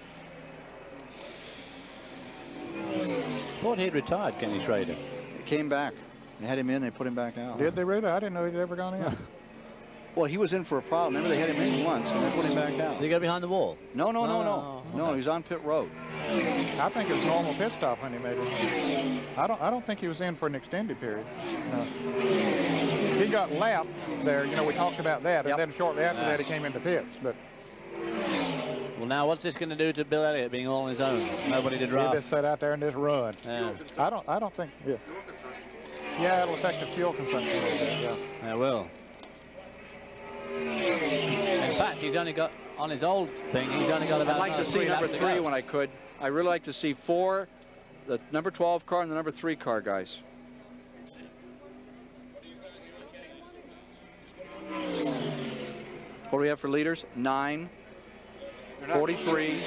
Thought he'd retired, Kenny Schrader. He came back. They had him in, they put him back out. Did they really? I didn't know he'd ever gone in. Well, he was in for a problem. Remember, they had him in once, and they put him back out. Did he go behind the wall? No. Okay. No, he's on pit road. I think it was normal pit stop when he made it. I don't think he was in for an extended period. No. He got lapped there. You know, we talked about that, and then shortly after that, he came into pits. But well, now what's this going to do to Bill Elliott being all on his own? Nobody to drive. He just sat out there and just run. Yeah. I don't think. Yeah. Yeah, it'll affect the fuel consumption a little bit. Yeah. It will. In fact, he's only got, on his old thing, he's only got about I'd like to see number 3 when I could. I really like to see 4, the number 12 car and the number 3 car, guys. What do we have for leaders? 9, 43,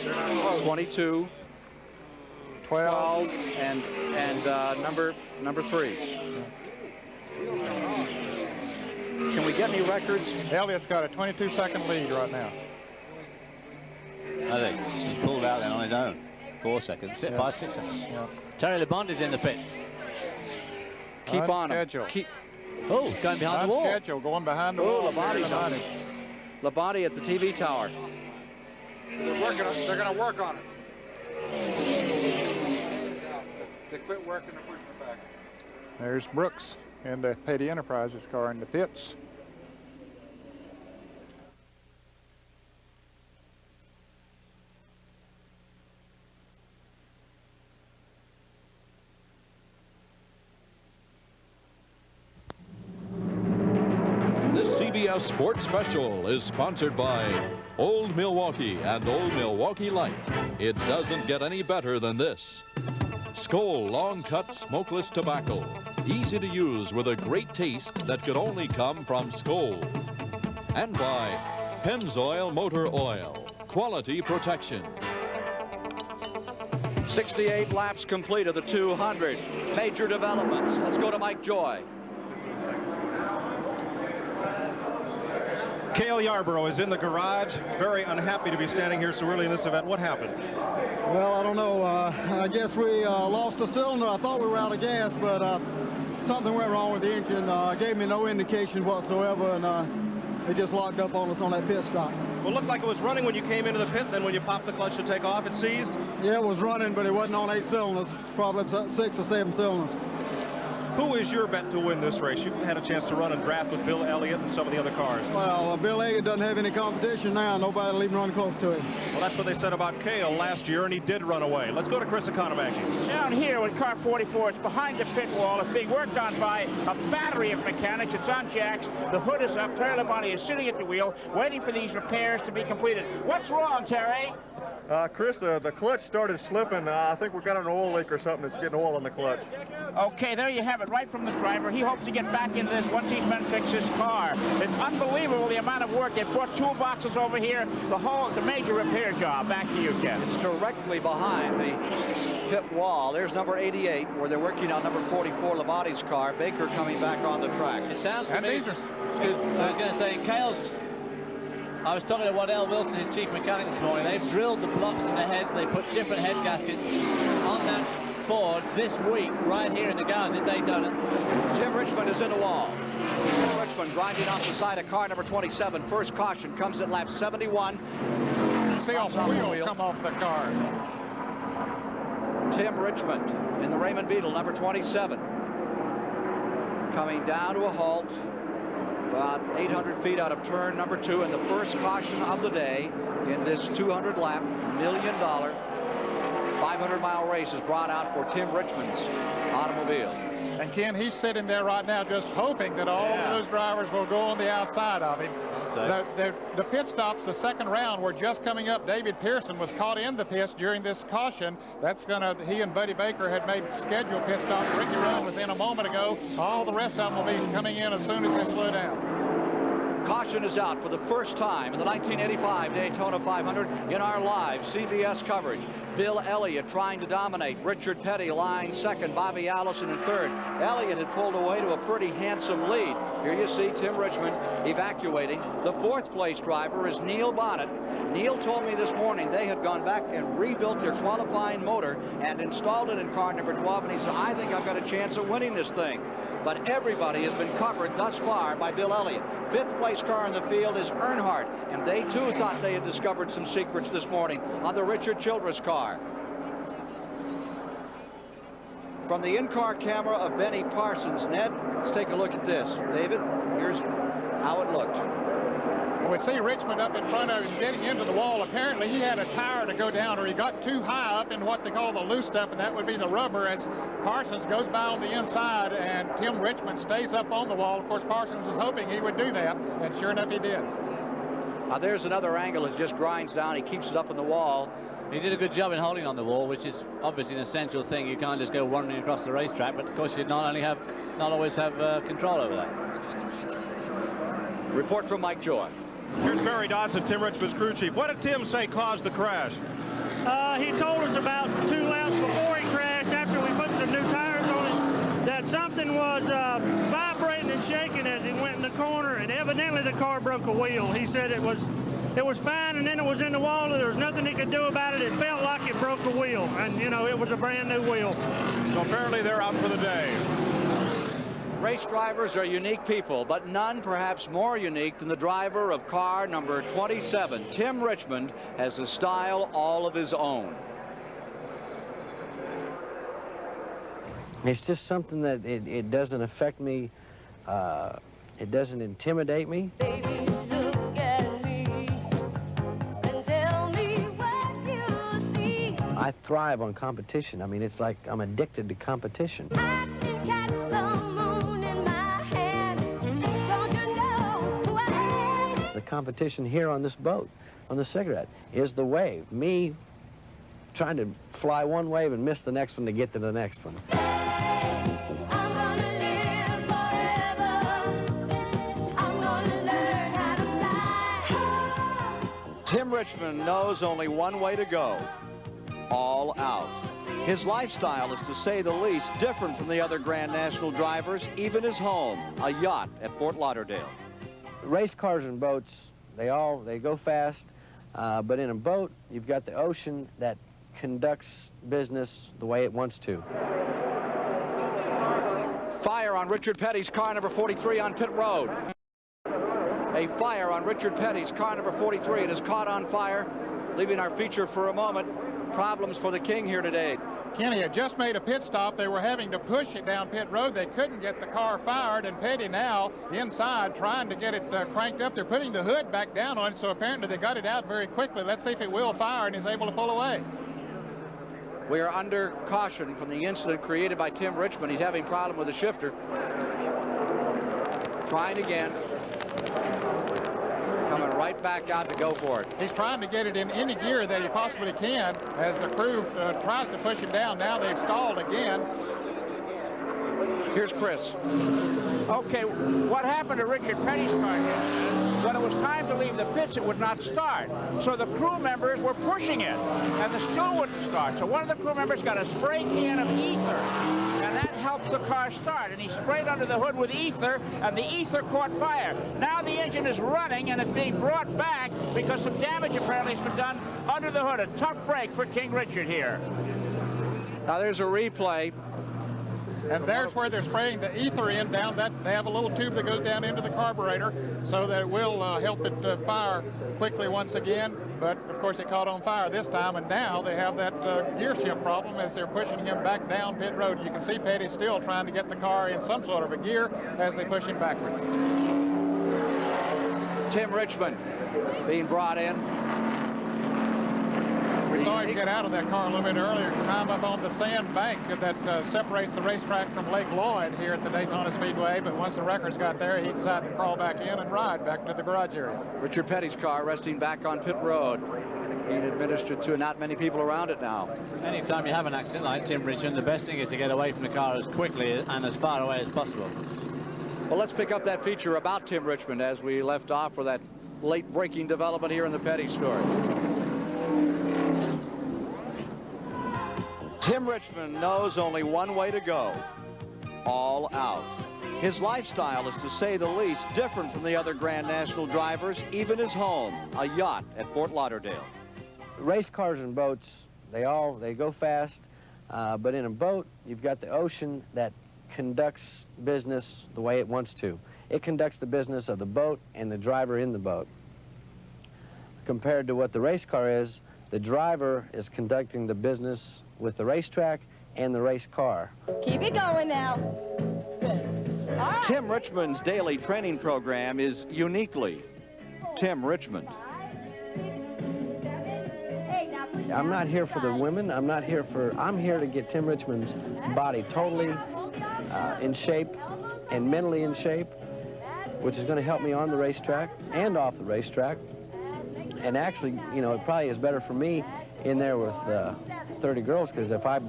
22, 12, and number 3. Can we get any records? Elliott's got a 22-second lead right now. I think he's pulled out then on his own. 4 seconds, 5, 6 seconds. Yeah. Terry Labonte is in the pits. Keep on him. Oh, going behind the wall. Schedule, going behind the wall. Labonte's on it. Labonte at the TV tower. They're going to work on it. They quit working to push it back. There's Brooks in the Petty Enterprises car in the pits. This CBS Sports Special is sponsored by Old Milwaukee and Old Milwaukee Light. It doesn't get any better than this. Skoal Long Cut Smokeless Tobacco. Easy to use with a great taste that could only come from Skoal. And by Pennzoil Motor Oil. Quality protection. 68 laps complete of the 200. Major developments. Let's go to Mike Joy. Cale Yarborough is in the garage, very unhappy to be standing here so early in this event. What happened? Well, I don't know. I guess we lost a cylinder. I thought we were out of gas, but something went wrong with the engine. Gave me no indication whatsoever, and it just locked up on us on that pit stop. Well, it looked like it was running when you came into the pit. Then when you popped the clutch to take off, it seized? Yeah, it was running, but it wasn't on 8 cylinders. Probably 6 or 7 cylinders. Who is your bet to win this race? You've had a chance to run and draft with Bill Elliott and some of the other cars. Well, Bill Elliott doesn't have any competition now. Nobody will even run close to him. Well, that's what they said about Cale last year, and he did run away. Let's go to Chris Economaki. Down here with car 44, it's behind the pit wall. It's being worked on by a battery of mechanics. It's on jacks. The hood is up. Terry Labonte is sitting at the wheel, waiting for these repairs to be completed. What's wrong, Terry? Chris, the clutch started slipping. I think we've got an oil leak or something that's getting oil in the clutch. Okay, there you have it, right from the driver. He hopes to get back into this once these men fix his car. It's unbelievable the amount of work. They brought toolboxes over here. The major repair job. Back to you, Ken. It's directly behind the pit wall. There's number 88, where they're working on number 44, Labonte's car. Baker coming back on the track. It sounds to me, I was going to say, Cale's, I was talking to Waddell Wilson, his chief mechanic, this morning. They've drilled the blocks in the heads. They put different head gaskets on that Ford this week, right here in the garage at Daytona. Tim Richmond is in the wall. Tim Richmond grinding off the side of car number 27. First caution comes at lap 71. See off the wheel come off the car. Tim Richmond in the Raymond Beetle, number 27. Coming down to a halt. About 800 feet out of turn number 2, and the first caution of the day in this 200-lap, $1 million, 500-mile race is brought out for Tim Richmond's automobile. And Ken, he's sitting there right now just hoping that all of those drivers will go on the outside of him. The pit stops, the second round, were just coming up. David Pearson was caught in the pits during this caution. He and Buddy Baker had made scheduled pit stops. Ricky Rowan was in a moment ago. All the rest of them will be coming in as soon as they slow down. Caution is out for the first time in the 1985 Daytona 500 in our live CBS coverage. Bill Elliott trying to dominate. Richard Petty lying second. Bobby Allison in third. Elliott had pulled away to a pretty handsome lead. Here you see Tim Richmond evacuating. The fourth place driver is Neil Bonnet. Neil told me this morning they had gone back and rebuilt their qualifying motor and installed it in car number 12, and he said, I think I've got a chance of winning this thing. But everybody has been covered thus far by Bill Elliott. Fifth place car in the field is Earnhardt, and they too thought they had discovered some secrets this morning on the Richard Childress car. From the in-car camera of Benny Parsons, Ned, let's take a look at this. David, here's how it looked. We see Richmond up in front of him getting into the wall. Apparently he had a tire to go down, or he got too high up in what they call the loose stuff, and that would be the rubber, as Parsons goes by on the inside and Tim Richmond stays up on the wall. Of course, Parsons was hoping he would do that, and sure enough he did. There's another angle as just grinds down. He keeps it up on the wall. He did a good job in holding on the wall, which is obviously an essential thing. You can't just go running across the racetrack, but of course you not always have control over that. Report from Mike Joy. Here's Barry Dodson, Tim Richmond's crew chief. What did Tim say caused the crash? He told us about 2 laps before he crashed, after we put some new tires on it, that something was vibrating and shaking as he went in the corner, and evidently the car broke a wheel. He said it was fine, and then it was in the wall, and there was nothing he could do about it. It felt like it broke a wheel, and, you know, it was a brand new wheel. So apparently they're out for the day. Race drivers are unique people, but none perhaps more unique than the driver of car number 27. Tim Richmond has a style all of his own. It's just something that it doesn't affect me. It doesn't intimidate me. Baby, look at me and tell me what you see. I thrive on competition. I mean, it's like I'm addicted to competition. I can catch the moon in my hand. Don't you know who I am? The competition here on this boat, on the cigarette, is the wave. Me trying to fly one wave and miss the next one to get to the next one. Tim Richmond knows only one way to go, all out. His lifestyle is, to say the least, different from the other Grand National drivers, even his home, a yacht at Fort Lauderdale. Race cars and boats, they go fast, but in a boat, you've got the ocean that conducts business the way it wants to. Fire on Richard Petty's car number 43 on pit road. A fire on Richard Petty's car number 43. It is caught on fire, leaving our feature for a moment. Problems for the King here today. Kenny had just made a pit stop. They were having to push it down pit road. They couldn't get the car fired, and Petty now inside trying to get it cranked up. They're putting the hood back down on it, so apparently they got it out very quickly. Let's see if it will fire and is able to pull away. We are under caution from the incident created by Tim Richmond. He's having a problem with the shifter. Trying again. Coming right back out to go for it. He's trying to get it in any gear that he possibly can as the crew tries to push him down. Now they've stalled again. Here's Chris. Okay, what happened to Richard Petty's car here? When it was time to leave the pits, it would not start. So the crew members were pushing it, and it still wouldn't start. So one of the crew members got a spray can of ether, and that helped the car start. And he sprayed under the hood with ether, and the ether caught fire. Now the engine is running, and it's being brought back because some damage apparently has been done under the hood. A tough break for King Richard here. Now there's a replay. And there's where they're spraying the ether in down that. They have a little tube that goes down into the carburetor so that it will help it fire quickly once again. But of course it caught on fire this time, and now they have that gear shift problem as they're pushing him back down pit road. You can see Petty still trying to get the car in some sort of a gear as they push him backwards. Tim Richmond being brought in. We saw him get out of that car a little bit earlier, climb up on the sand bank that separates the racetrack from Lake Lloyd here at the Daytona Speedway. But once the wreckers got there, he decided to crawl back in and ride back to the garage area. Richard Petty's car resting back on pit road, being administered to not many people around it now. Anytime you have an accident like Tim Richmond, the best thing is to get away from the car as quickly and as far away as possible. Well, let's pick up that feature about Tim Richmond as we left off for that late breaking development here in the Petty story. Tim Richmond knows only one way to go, all out. His lifestyle is, to say the least, different from the other Grand National drivers, even his home, a yacht at Fort Lauderdale. Race cars and boats, they go fast, but in a boat, you've got the ocean that conducts business the way it wants to. It conducts the business of the boat and the driver in the boat. Compared to what the race car is, the driver is conducting the business with the racetrack and the race car. Keep it going now. Good. All right. Tim Richmond's daily training program is uniquely Tim Richmond. I'm not here for the women. I'm here to get Tim Richmond's body totally in shape and mentally in shape, which is going to help me on the racetrack and off the racetrack. And actually, you know, it probably is better for me in there with 30 girls, because if I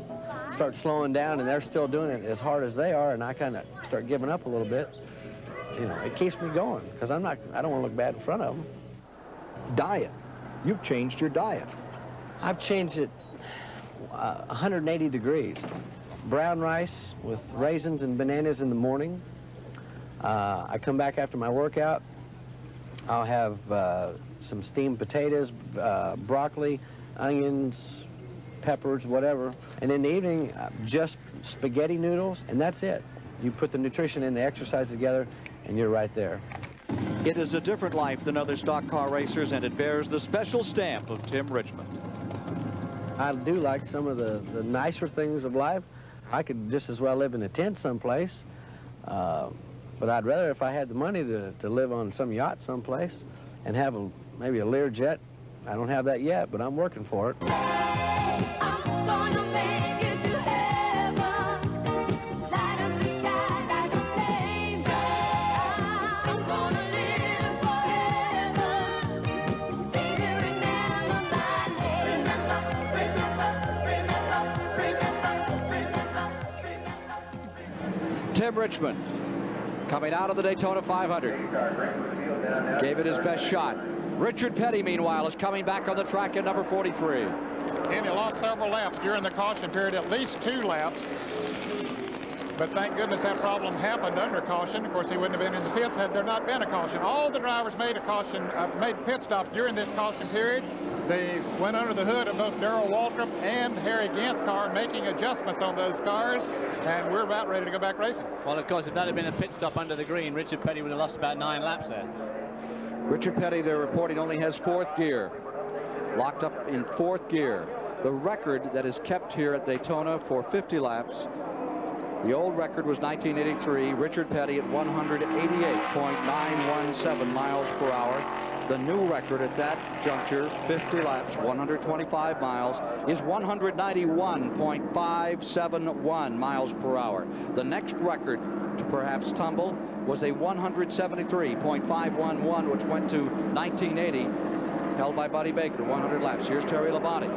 start slowing down and they're still doing it as hard as they are, and I kind of start giving up a little bit, you know, it keeps me going, because I don't want to look bad in front of them. Diet. You've changed your diet. I've changed it 180 degrees. Brown rice with raisins and bananas in the morning. I come back after my workout. I'll have some steamed potatoes, broccoli, onions, peppers, whatever. And in the evening, just spaghetti noodles, and that's it. You put the nutrition and the exercise together, and you're right there. It is a different life than other stock car racers, and it bears the special stamp of Tim Richmond. I do like some of the nicer things of life. I could just as well live in a tent someplace, but I'd rather, if I had the money, to live on some yacht someplace and have maybe a Learjet. I don't have that yet, but I'm working for it. I'm gonna make it to heaven. Light up the sky like a flame. I'm gonna live forever. Baby, remember my name. Remember Tim Richmond coming out of the Daytona 500. Gave it his best shot. Richard Petty, meanwhile, is coming back on the track in number 43. And he lost several laps during the caution period, at least 2 laps. But thank goodness that problem happened under caution. Of course, he wouldn't have been in the pits had there not been a caution. All the drivers made made pit stops during this caution period. They went under the hood of both Darrell Waltrip and Harry Gant's car, making adjustments on those cars, and we're about ready to go back racing. Well, of course, if that had been a pit stop under the green, Richard Petty would have lost about 9 laps there. Richard Petty, they're reporting, only has 4th gear. Locked up in 4th gear. The record that is kept here at Daytona for 50 laps, the old record was 1983. Richard Petty at 188.917 miles per hour. The new record at that juncture, 50 laps, 125 miles, is 191.571 miles per hour. The next record to perhaps tumble was a 173.511, which went to 1980, held by Buddy Baker, 100 laps. Here's Terry Labonte.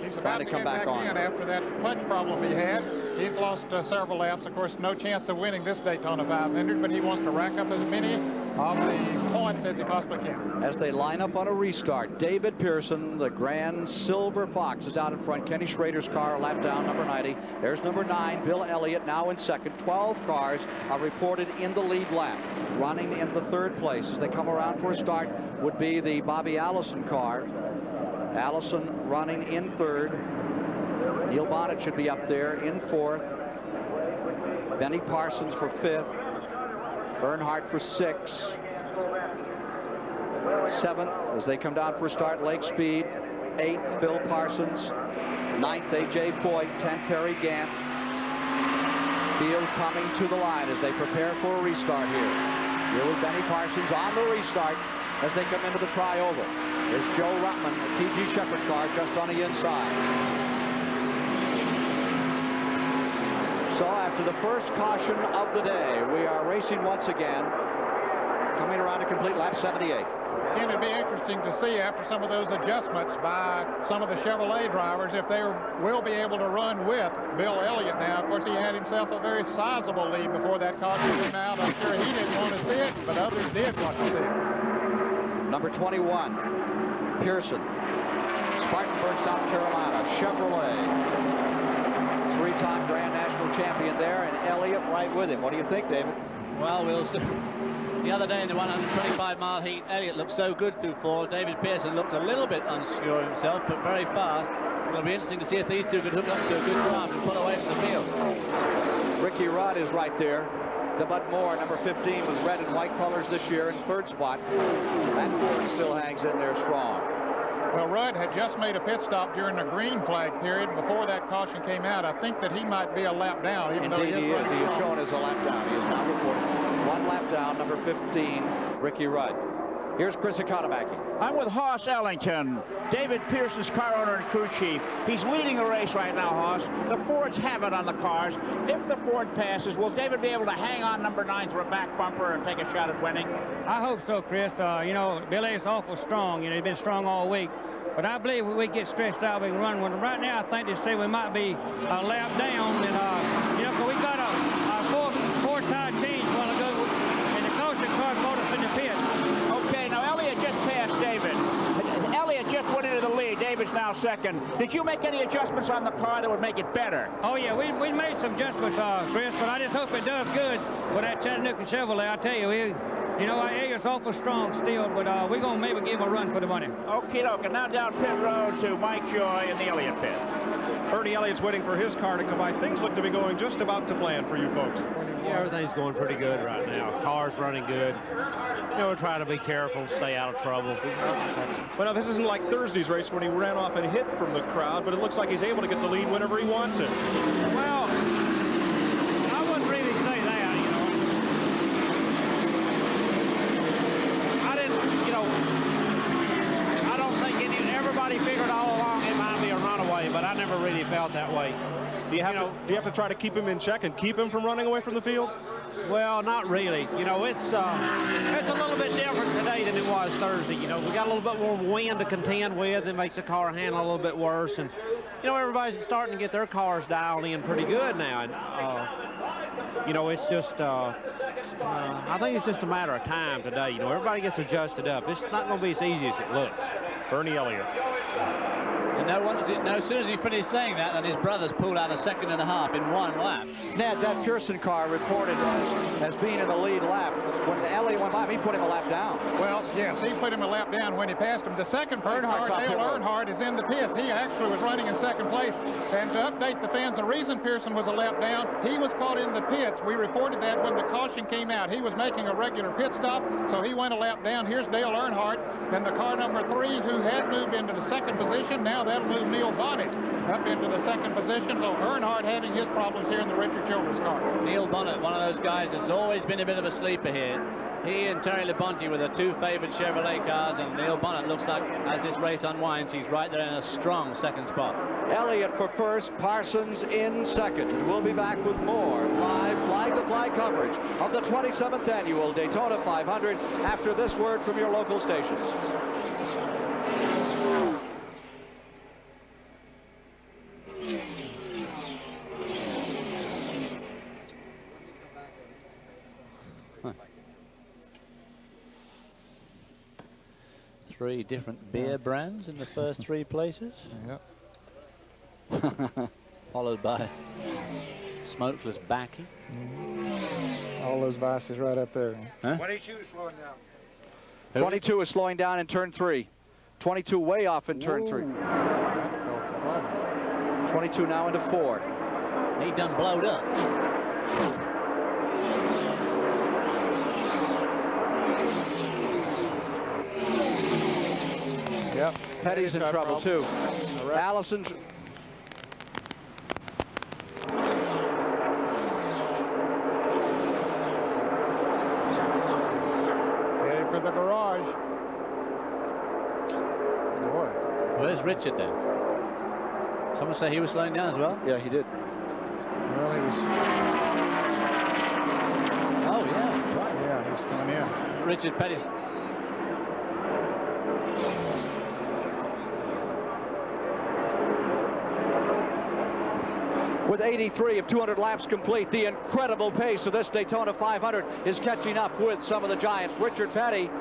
He's about to come back on after that clutch problem he had. He's lost several laps. Of course, no chance of winning this Daytona 500, but he wants to rack up as many of the points as he possibly can. As they line up on a restart, David Pearson, the Grand Silver Fox, is out in front. Kenny Schrader's car, a lap down, number 90. There's number 9, Bill Elliott, now in second. 12 cars are reported in the lead lap. Running in the 3rd place as they come around for a start would be the Bobby Allison car. Allison running in 3rd. Neil Bonnet should be up there in 4th. Benny Parsons for 5th. Earnhardt for 6th. 7th as they come down for a start, Lake Speed. 8th, Phil Parsons. 9th, A.J. Foyt. 10th, Terry Gant. Field coming to the line as they prepare for a restart here. Here with Benny Parsons on the restart as they come into the tri-oval. There's Joe Ruttman, a T.G. Shepherd car just on the inside. So after the first caution of the day, we are racing once again, coming around to complete lap 78. And it'd be interesting to see after some of those adjustments by some of the Chevrolet drivers if they will be able to run with Bill Elliott now. Of course, he had himself a very sizable lead before that caution came out. I'm sure he didn't want to see it, but others did want to see it. Number 21, Pearson, Spartanburg, South Carolina, Chevrolet. 3-time Grand National champion there, and Elliott right with him. What do you think, David? Well, we'll see. The other day in the 125-mile heat, Elliott looked so good through 4. David Pearson looked a little bit unsure himself, but very fast. It'll be interesting to see if these two could hook up to a good drive and pull away from the field. Ricky Rudd is right there. The Bud Moore, number 15, with red and white colors this year in 3rd spot. That Ford still hangs in there strong. Well, Rudd had just made a pit stop during the green flag period before that caution came out. I think that he might be a lap down, even though he is running strong. He is shown as a lap down. He is now reported 1 lap down, number 15, Ricky Rudd. Here's Chris Economaki. I'm with Hoss Ellington, David Pearson's car owner and crew chief. He's leading the race right now, Hoss. The Fords have it on the cars. If the Ford passes, will David be able to hang on number 9 for a back bumper and take a shot at winning? I hope so, Chris. You know, Billy is awful strong. You know, he's been strong all week. But I believe if we get stretched out, we can run one. Right now, I think they say we might be a lap down. And, you know, because we got a four-tire change a while ago, and the caution car caught us in the pit. Okay, now Elliott just passed David. Elliott just went into the lead. David's now second. Did you make any adjustments on the car that would make it better? Oh, yeah, we made some adjustments, Chris, but I just hope it does good with that Chattanooga Chevrolet. I tell you, you know, Elliott's awful strong still, but we're going to maybe give him a run for the money. Okie doke. And now down pit road to Mike Joy in the Elliott pit. Ernie Elliott's waiting for his car to come by. Things look to be going just about to plan for you folks. Yeah, everything's going pretty good right now. Car's running good. You know, we're trying to be careful, stay out of trouble. Well, now, this isn't like Thursday's race when he ran off and hit from the crowd, but it looks like he's able to get the lead whenever he wants it. Well, I wouldn't really say that, you know. I didn't, you know, I don't think everybody figured all along it might be a runaway, but I never really felt that way. Do you have to try to keep him in check and keep him from running away from the field? Well, not really. You know, it's a little bit different today than it was Thursday. You know, we got a little bit more wind to contend with. It makes the car handle a little bit worse. And you know, everybody's starting to get their cars dialed in pretty good now. And, you know, it's just, I think it's just a matter of time today. You know, everybody gets adjusted up. It's not going to be as easy as it looks. Bernie Elliott. And no sooner as he finished saying that, than his brothers pulled out a 2.5 seconds in one lap. Ned, that Pearson car reported as being in the lead lap. When Elliott went by, he put him a lap down. Well, yes, he put him a lap down when he passed him. The second place car, Dale Earnhardt, is in the pits. He actually was running in second place. And to update the fans, the reason Pearson was a lap down, he was caught in the pits. We reported that when the caution came out. He was making a regular pit stop, so he went a lap down. Here's Dale Earnhardt and the car number 3, who had moved into the second position. Now that'll move Neil Bonnet up into the second position. So Earnhardt having his problems here in the Richard Childress car. Neil Bonnet, one of those guys that's always been a bit of a sleeper here. He and Terry Labonte were the 2 favored Chevrolet cars, and Neil Bonnet looks like, as this race unwinds, he's right there in a strong second spot. Elliott for first, Parsons in second. We'll be back with more live flag-to-flag coverage of the 27th annual Daytona 500 after this word from your local stations. Three different beer brands in the first 3 places. Yep. Followed by smokeless baccy. All those vices right up there. Huh? 22 is slowing down. 22 is slowing down in turn 3. 22 way off in turn 3. 22 now into 4. He done blowed up. Yep, Petty's in trouble too. Allison's. Heading for the garage. Boy. Where's Richard then? Someone say he was slowing down as well? Yeah, he did. Well, he was. Oh, yeah. Right. Yeah, he's coming in. Richard Petty's. With 83 of 200 laps complete, the incredible pace of this Daytona 500 is catching up with some of the giants. Richard Petty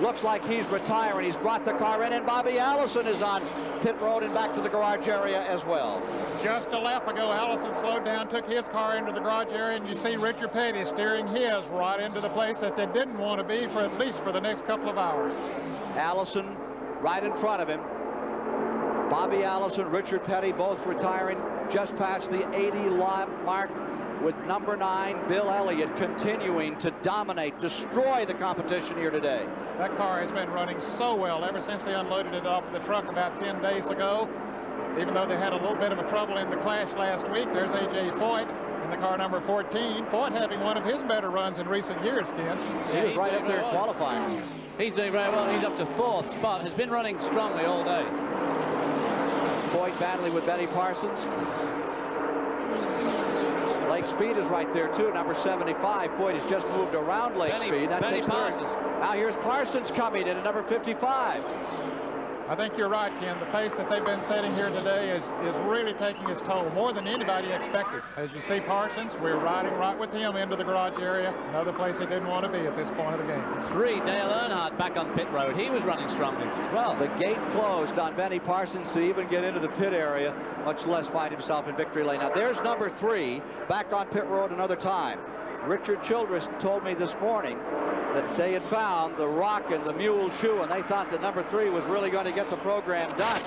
looks like he's retiring. He's brought the car in, and Bobby Allison is on pit road and back to the garage area as well. Just a lap ago, Allison slowed down, took his car into the garage area, and you see Richard Petty steering his right into the place that they didn't want to be for at least for the next couple of hours. Allison right in front of him. Bobby Allison, Richard Petty, both retiring just past the 80 lap mark, with number 9, Bill Elliott, continuing to dominate, destroy the competition here today. That car has been running so well ever since they unloaded it off of the truck about 10 days ago. Even though they had a little bit of a trouble in the clash last week, there's A.J. Foyt in the car number 14. Foyt having one of his better runs in recent years, Ken. He was right up there in qualifying. He's doing very well. He's up to 4th spot. Has been running strongly all day. Foyt battling with Benny Parsons. Lake Speed is right there too, number 75. Foyt has just moved around Lake Speed. That Benny takes Parsons. Now here's Parsons coming in at number 55. I think you're right, Ken. The pace that they've been setting here today is really taking its toll, more than anybody expected. As you see Parsons, we're riding right with him into the garage area, another place he didn't want to be at this point of the game. 3, Dale Earnhardt back on pit road. He was running strongly as well. The gate closed on Benny Parsons to even get into the pit area, much less find himself in victory lane. Now there's number 3 back on pit road another time. Richard Childress told me this morning that they had found the rock in the mule shoe, and they thought that number 3 was really going to get the program done.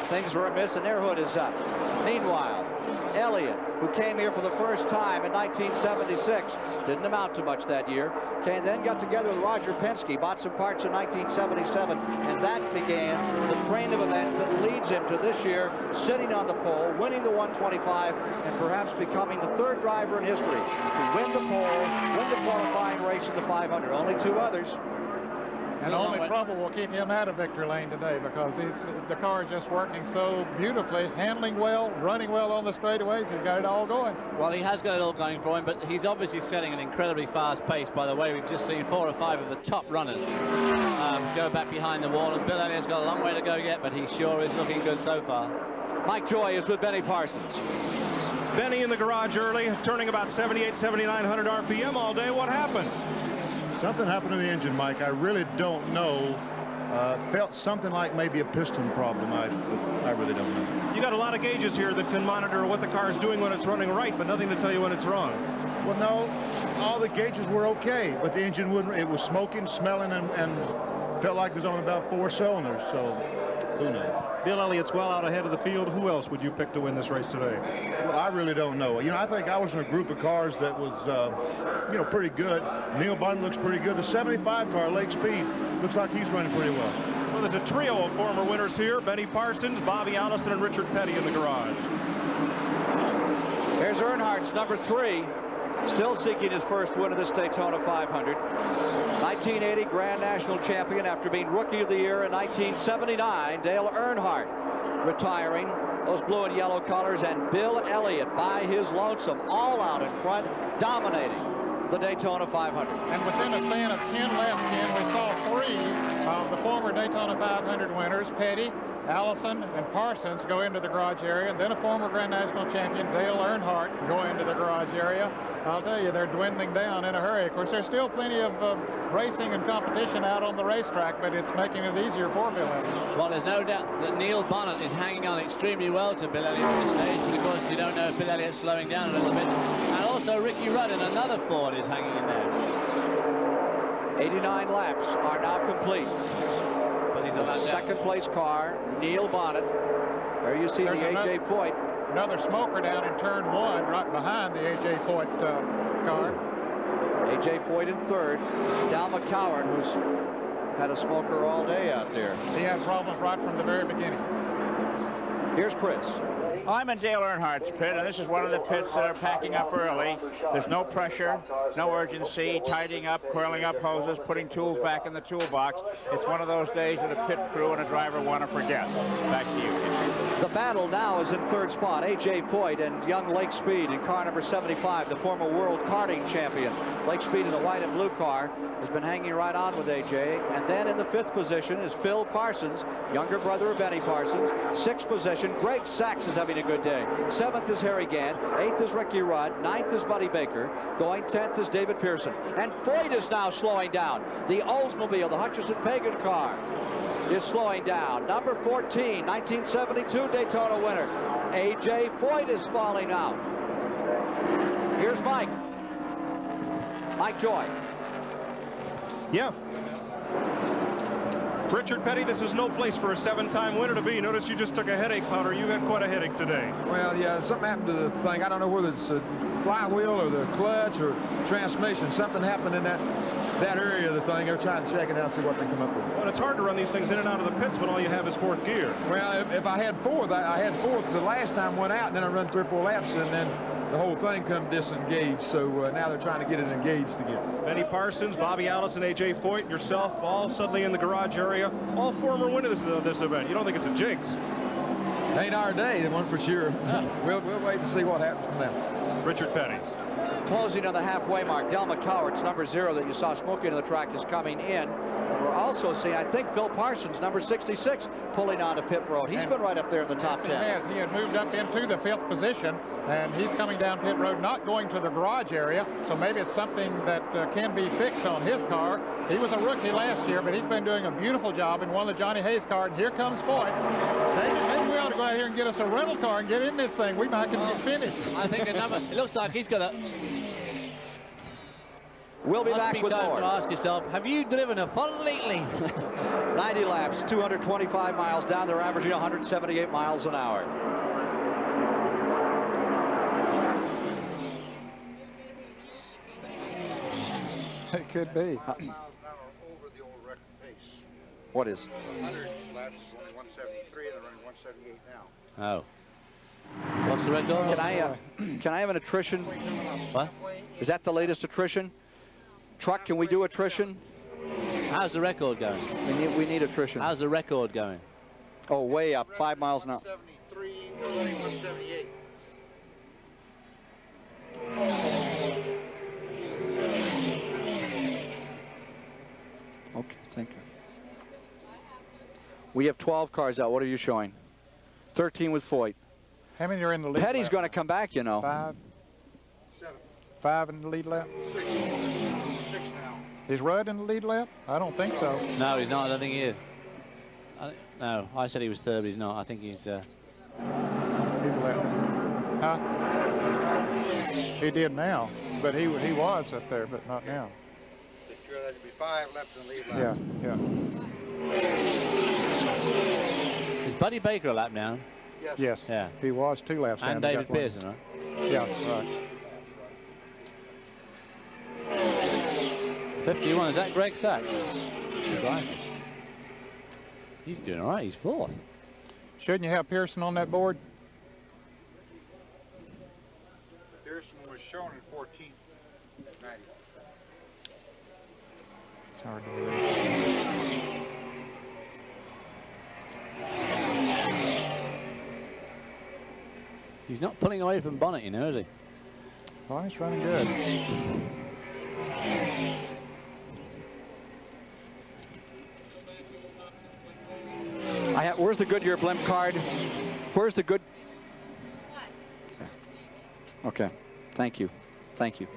Things were amiss, and their hood is up. Meanwhile, Elliott, who came here for the first time in 1976, didn't amount to much that year, then got together with Roger Penske, bought some parts in 1977, and that began the train of events that leads him to this year, sitting on the pole, winning the 125, and perhaps becoming the 3rd driver in history to win the pole, win the qualifying race in the 500. Only 2 others. And only trouble will keep him out of victory lane today, because the car is just working so beautifully, handling well, running well on the straightaways. He's got it all going. Well, he has got it all going for him, but he's obviously setting an incredibly fast pace. By the way, we've just seen 4 or 5 of the top runners go back behind the wall, and Bill Elliott's got a long way to go yet, but he sure is looking good so far. Mike Joy is with Benny Parsons. Benny in the garage early, turning about 78, 7,900 RPM all day. What happened? Something happened to the engine, Mike. I really don't know. Felt something like maybe a piston problem. I really don't know. You got a lot of gauges here that can monitor what the car is doing when it's running right, but nothing to tell you when it's wrong. Well, no, all the gauges were okay, but the engine wouldn't. It was smoking, smelling, and felt like it was on about 4 cylinders. So who knows? Bill Elliott's well out ahead of the field. Who else would you pick to win this race today? Well, I really don't know. You know, I think I was in a group of cars that was, you know, pretty good. Neil Bunn looks pretty good. The 75 car, Lake Speed, looks like he's running pretty well. Well, there's a trio of former winners here. Benny Parsons, Bobby Allison, and Richard Petty in the garage. There's Earnhardt's number 3. Still seeking his first win of this Daytona 500. 1980 Grand National Champion after being Rookie of the Year in 1979. Dale Earnhardt retiring those blue and yellow colors, and Bill Elliott by his lonesome, all out in front, dominating the Daytona 500. And within a span of 10 laps, Ken, we saw 3 of the former Daytona 500 winners, Petty, Allison, and Parsons, go into the garage area, and then a former Grand National Champion, Dale Earnhardt, go into the garage area. I'll tell you, they're dwindling down in a hurry. Of course, there's still plenty of racing and competition out on the racetrack, but it's making it easier for Bill Elliott. Well, there's no doubt that Neil Bonnet is hanging on extremely well to Bill Elliott at this stage, but of course you don't know if Bill Elliott's slowing down a little bit. And also Ricky Rudd in another Ford is hanging in there. 89 laps are now complete. But he's the second place car, Neil Bonnet. There you see There's the A.J. Foyt. Another smoker down in turn 1, right behind the A.J. Foyt car. A.J. Foyt in third. Dal McCoward, who's had a smoker all day out there. He had problems right from the very beginning. Here's Chris. I'm in Dale Earnhardt's pit, and this is one of the pits that are packing up early. There's no pressure, no urgency, tidying up, coiling up hoses, putting tools back in the toolbox. It's one of those days that a pit crew and a driver want to forget. Back to you, Ken. The battle now is in third spot. A.J. Foyt and young Lake Speed in car number 75, the former world karting champion. Lake Speed in the white and blue car has been hanging right on with A.J. And then in the 5th position is Phil Parsons, younger brother of Benny Parsons. 6th position, Greg Sachs is having a good day. 7th is Harry Gant. 8th is Ricky Rudd. 9th is Buddy Baker. Going 10th is David Pearson. And Foyt is now slowing down. The Oldsmobile, the Hutchison-Pagan car, is slowing down. Number 14, 1972 Daytona winner. A.J. Foyt is falling out. Here's Mike. Mike Joy. Yeah. Richard Petty, this is no place for a 7-time winner to be. Notice you just took a headache powder. You had quite a headache today. Well, yeah, something happened to the thing. I don't know whether it's a flywheel or the clutch or transmission. Something happened in that area of the thing. They're trying to check it out, see what they come up with. Well, it's hard to run these things in and out of the pits when all you have is 4th gear. Well, if I had 4th, I had 4th the last time, went out, and then I run 3 or 4 laps, and then the whole thing come disengaged. So now they're trying to get it engaged again. Benny Parsons, Bobby Allison, A.J. Foyt, and yourself all suddenly in the garage area. All former winners of this event. You don't think it's a jinx? Ain't our day, the one for sure. We'll wait and see what happens from them. Richard Petty. Closing on the halfway mark, Del McCoward's number 0 that you saw smoking on the track is coming in. We're also seeing, I think, Phil Parsons, number 66, pulling onto pit road. He's been right up there in the top 10. Yes, he had moved up into the 5th position, and he's coming down pit road, not going to the garage area, so maybe it's something that can be fixed on his car. He was a rookie last year, but he's been doing a beautiful job in one of the Johnny Hayes cars. And here comes Foyt. Maybe we ought to go out here and get us a rental car and get in this thing. We might can get finished. I think it looks like he's got a... We'll be back with more. To ask yourself, have you driven a Ford lately? 90 laps, 225 miles down. They're averaging 178 miles an hour. It could be. What is? 100 laps is only 173, and they're running 178 now. Oh. What's the record? Can I have an attrition? What? Is that the latest attrition? Truck, can we do attrition? How's the record going? We need attrition. How's the record going? Oh, way up, 5 miles an hour. 173, we're running 178. Okay, thank you. We have 12 cars out. What are you showing? 13 with Foyt. How many are in the lead? Petty's going to come back, you know. 5. 7. 5 in the lead lap. 6. 6 now. Is Rudd in the lead lap? I don't think so. No, he's not. I don't think he is. No, I said he was third, but he's not. I think he's... He's left. Huh? He did now, but he was up there, but not now. Sure, that'd be 5 left in the lead lap. Yeah. Is Buddy Baker a lap down? Yes. Yes. Yeah. He was 2 laps down. And David Pearson, right? Yeah, right. 51, is that Greg Sachs? He's doing all right, he's 4th. Shouldn't you have Pearson on that board? Pearson was shown in 14. 90. It's hard to believe. He's not pulling away from Bonnet, you know, is he? Bonnet's running good. Where's the Goodyear blimp card? Where's the good? Okay. Thank you. Thank you.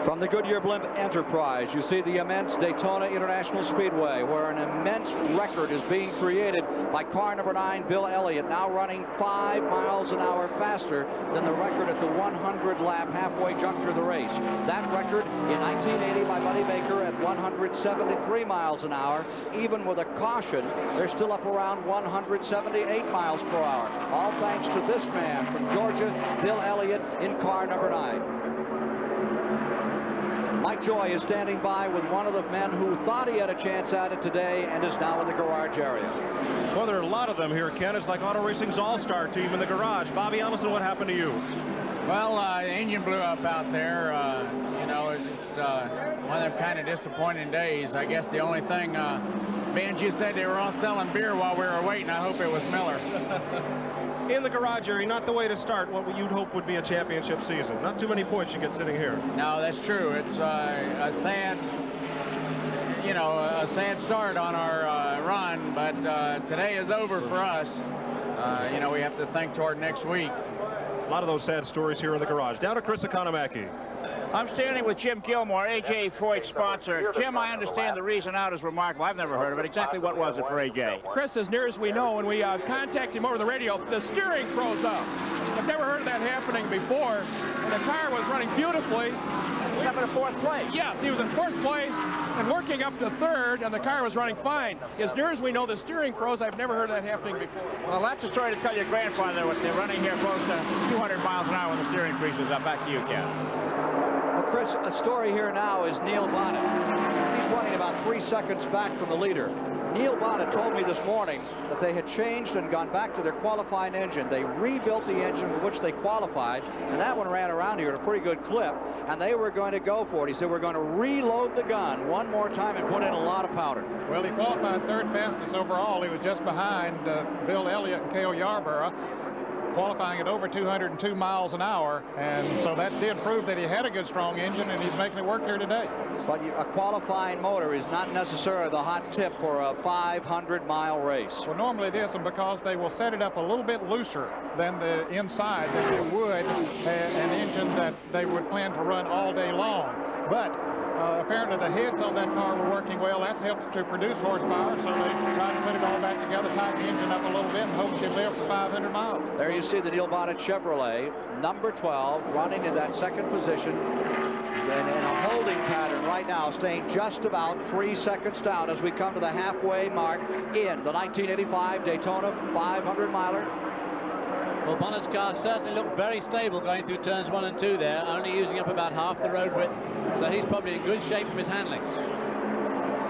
From the Goodyear Blimp Enterprise, you see the immense Daytona International Speedway, where an immense record is being created by car number 9, Bill Elliott, now running 5 miles an hour faster than the record at the 100-lap halfway jump through the race. That record in 1980 by Buddy Baker at 173 miles an hour. Even with a caution, they're still up around 178 miles per hour. All thanks to this man from Georgia, Bill Elliott, in car number 9. Mike Joy is standing by with one of the men who thought he had a chance at it today and is now in the garage area. Well, there are a lot of them here, Ken. It's like Auto Racing's all-star team in the garage. Bobby Allison, what happened to you? Well, the engine blew up out there. You know, it's one of them kind of disappointing days. I guess the only thing, Benji said they were all selling beer while we were waiting. I hope it was Miller. In the garage area, not the way to start what you'd hope would be a championship season. Not too many points you get sitting here. No, that's true. It's a sad, you know, a sad start on our run, but today is over for us. You know, we have to think toward next week. A lot of those sad stories here in the garage. Down to Chris Economaki. I'm standing with Jim Gilmore, A.J. Foyt's sponsor. Jim, I understand the reason out is remarkable. I've never heard of it. Exactly what was it for A.J.? Chris, as near as we know, when we contacted him over the radio, the steering froze up. I've never heard of that happening before, and the car was running beautifully. He's up in 4th place. Yes, he was in 4th place and working up to 3rd, and the car was running fine. As near as we know, the steering froze. I've never heard of that happening before. Well, that's a story to tell your grandfather. They're running here close to 200 miles an hour when the steering freezes up. Back to you, Ken. Well, Chris, a story here now is Neil Bonnet. He's running about 3 seconds back from the leader. Neil Bonnet told me this morning that they had changed and gone back to their qualifying engine. They rebuilt the engine with which they qualified, and that one ran around here at a pretty good clip, and they were going to go for it. He said, we're going to reload the gun one more time and put in a lot of powder. Well, he qualified 3rd fastest overall. He was just behind Bill Elliott and Cale Yarborough, qualifying at over 202 miles an hour, and so that did prove that he had a good, strong engine, and he's making it work here today. But a qualifying motor is not necessarily the hot tip for a 500-mile race. Well, normally it is, and because they will set it up a little bit looser than the inside than they would an engine that they would plan to run all day long. But apparently the heads on that car were working well. That helps to produce horsepower, so they tried to put it all back together, tighten the engine up a little bit, and hope she'd live for 500 miles. There you see the Neil Bonnet Chevrolet, number 12, running in that 2nd position. And in a holding pattern right now, staying just about 3 seconds down as we come to the halfway mark in the 1985 Daytona 500-miler. Well, Bonnet's car certainly looked very stable going through turns 1 and 2 there, only using up about half the road width. So he's probably in good shape from his handling.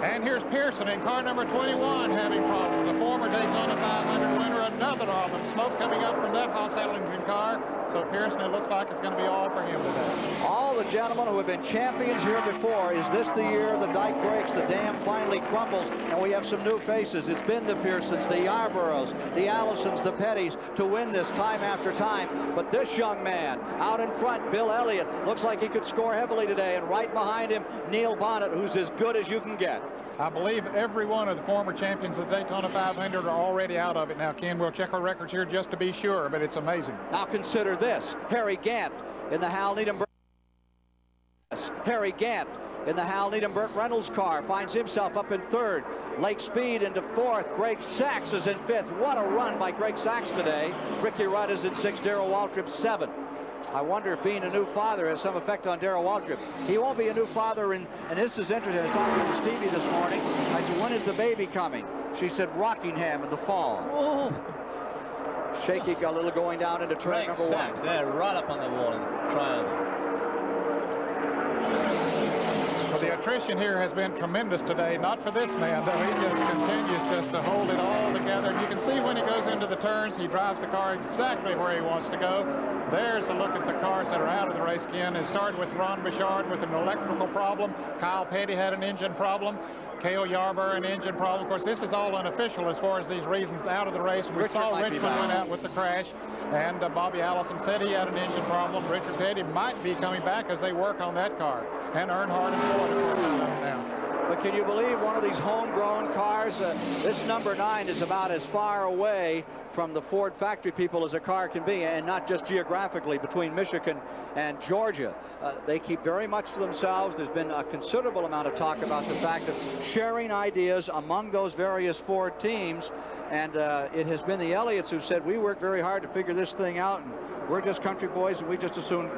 And here's Pearson in car number 21 having problems. A former Daytona 500 winner, another of them. Smoke coming up from that Haas engine car. So Pearson, it looks like it's going to be all for him today. All the gentlemen who have been champions here before, is this the year the dike breaks, the dam finally crumbles, and we have some new faces? It's been the Pearsons, the Yarboroughs, the Allisons, the Pettys to win this time after time. But this young man out in front, Bill Elliott, looks like he could score heavily today, and right behind him, Neil Bonnet, who's as good as you can get. I believe every one of the former champions of the Daytona 500 are already out of it now, Ken. We'll check our records here just to be sure, but it's amazing. Now consider this. Harry Gant in the Hal Needham. Harry Gant in the Hal Needham Burt Reynolds car finds himself up in third. Lake Speed into fourth. Greg Sachs is in fifth. What a run by Greg Sachs today. Ricky Rudd is in sixth. Darrell Waltrip seventh. I wonder if being a new father has some effect on Darrell Waltrip. He won't be a new father, and this is interesting. I was talking to Stevie this morning. I said, when is the baby coming? She said, Rockingham in the fall. Oh. Shaky got a little going down into turn number one. There, right up on the wall in triangle. Well, the attrition here has been tremendous today. Not for this man, though. He just continues just to hold it all together. And you can see when he goes into the turns, he drives the car exactly where he wants to go. There's a look at the cars that are out of the race, Ken. It started with Ron Bouchard with an electrical problem. Kyle Petty had an engine problem. Cale Yarborough an engine problem. Of course, this is all unofficial as far as these reasons out of the race. We saw Richmond went out with the crash, and Bobby Allison said he had an engine problem. Richard Petty might be coming back as they work on that car. And Earnhardt and Ford, of course, out of it now. But can you believe one of these homegrown cars? This number 9 is about as far away from the Ford factory people as a car can be, and not just geographically between Michigan and Georgia. They keep very much to themselves. There's been a considerable amount of talk about the fact of sharing ideas among those various Ford teams, and it has been the Elliots who said, we worked very hard to figure this thing out, and we're just country boys, and we just as soon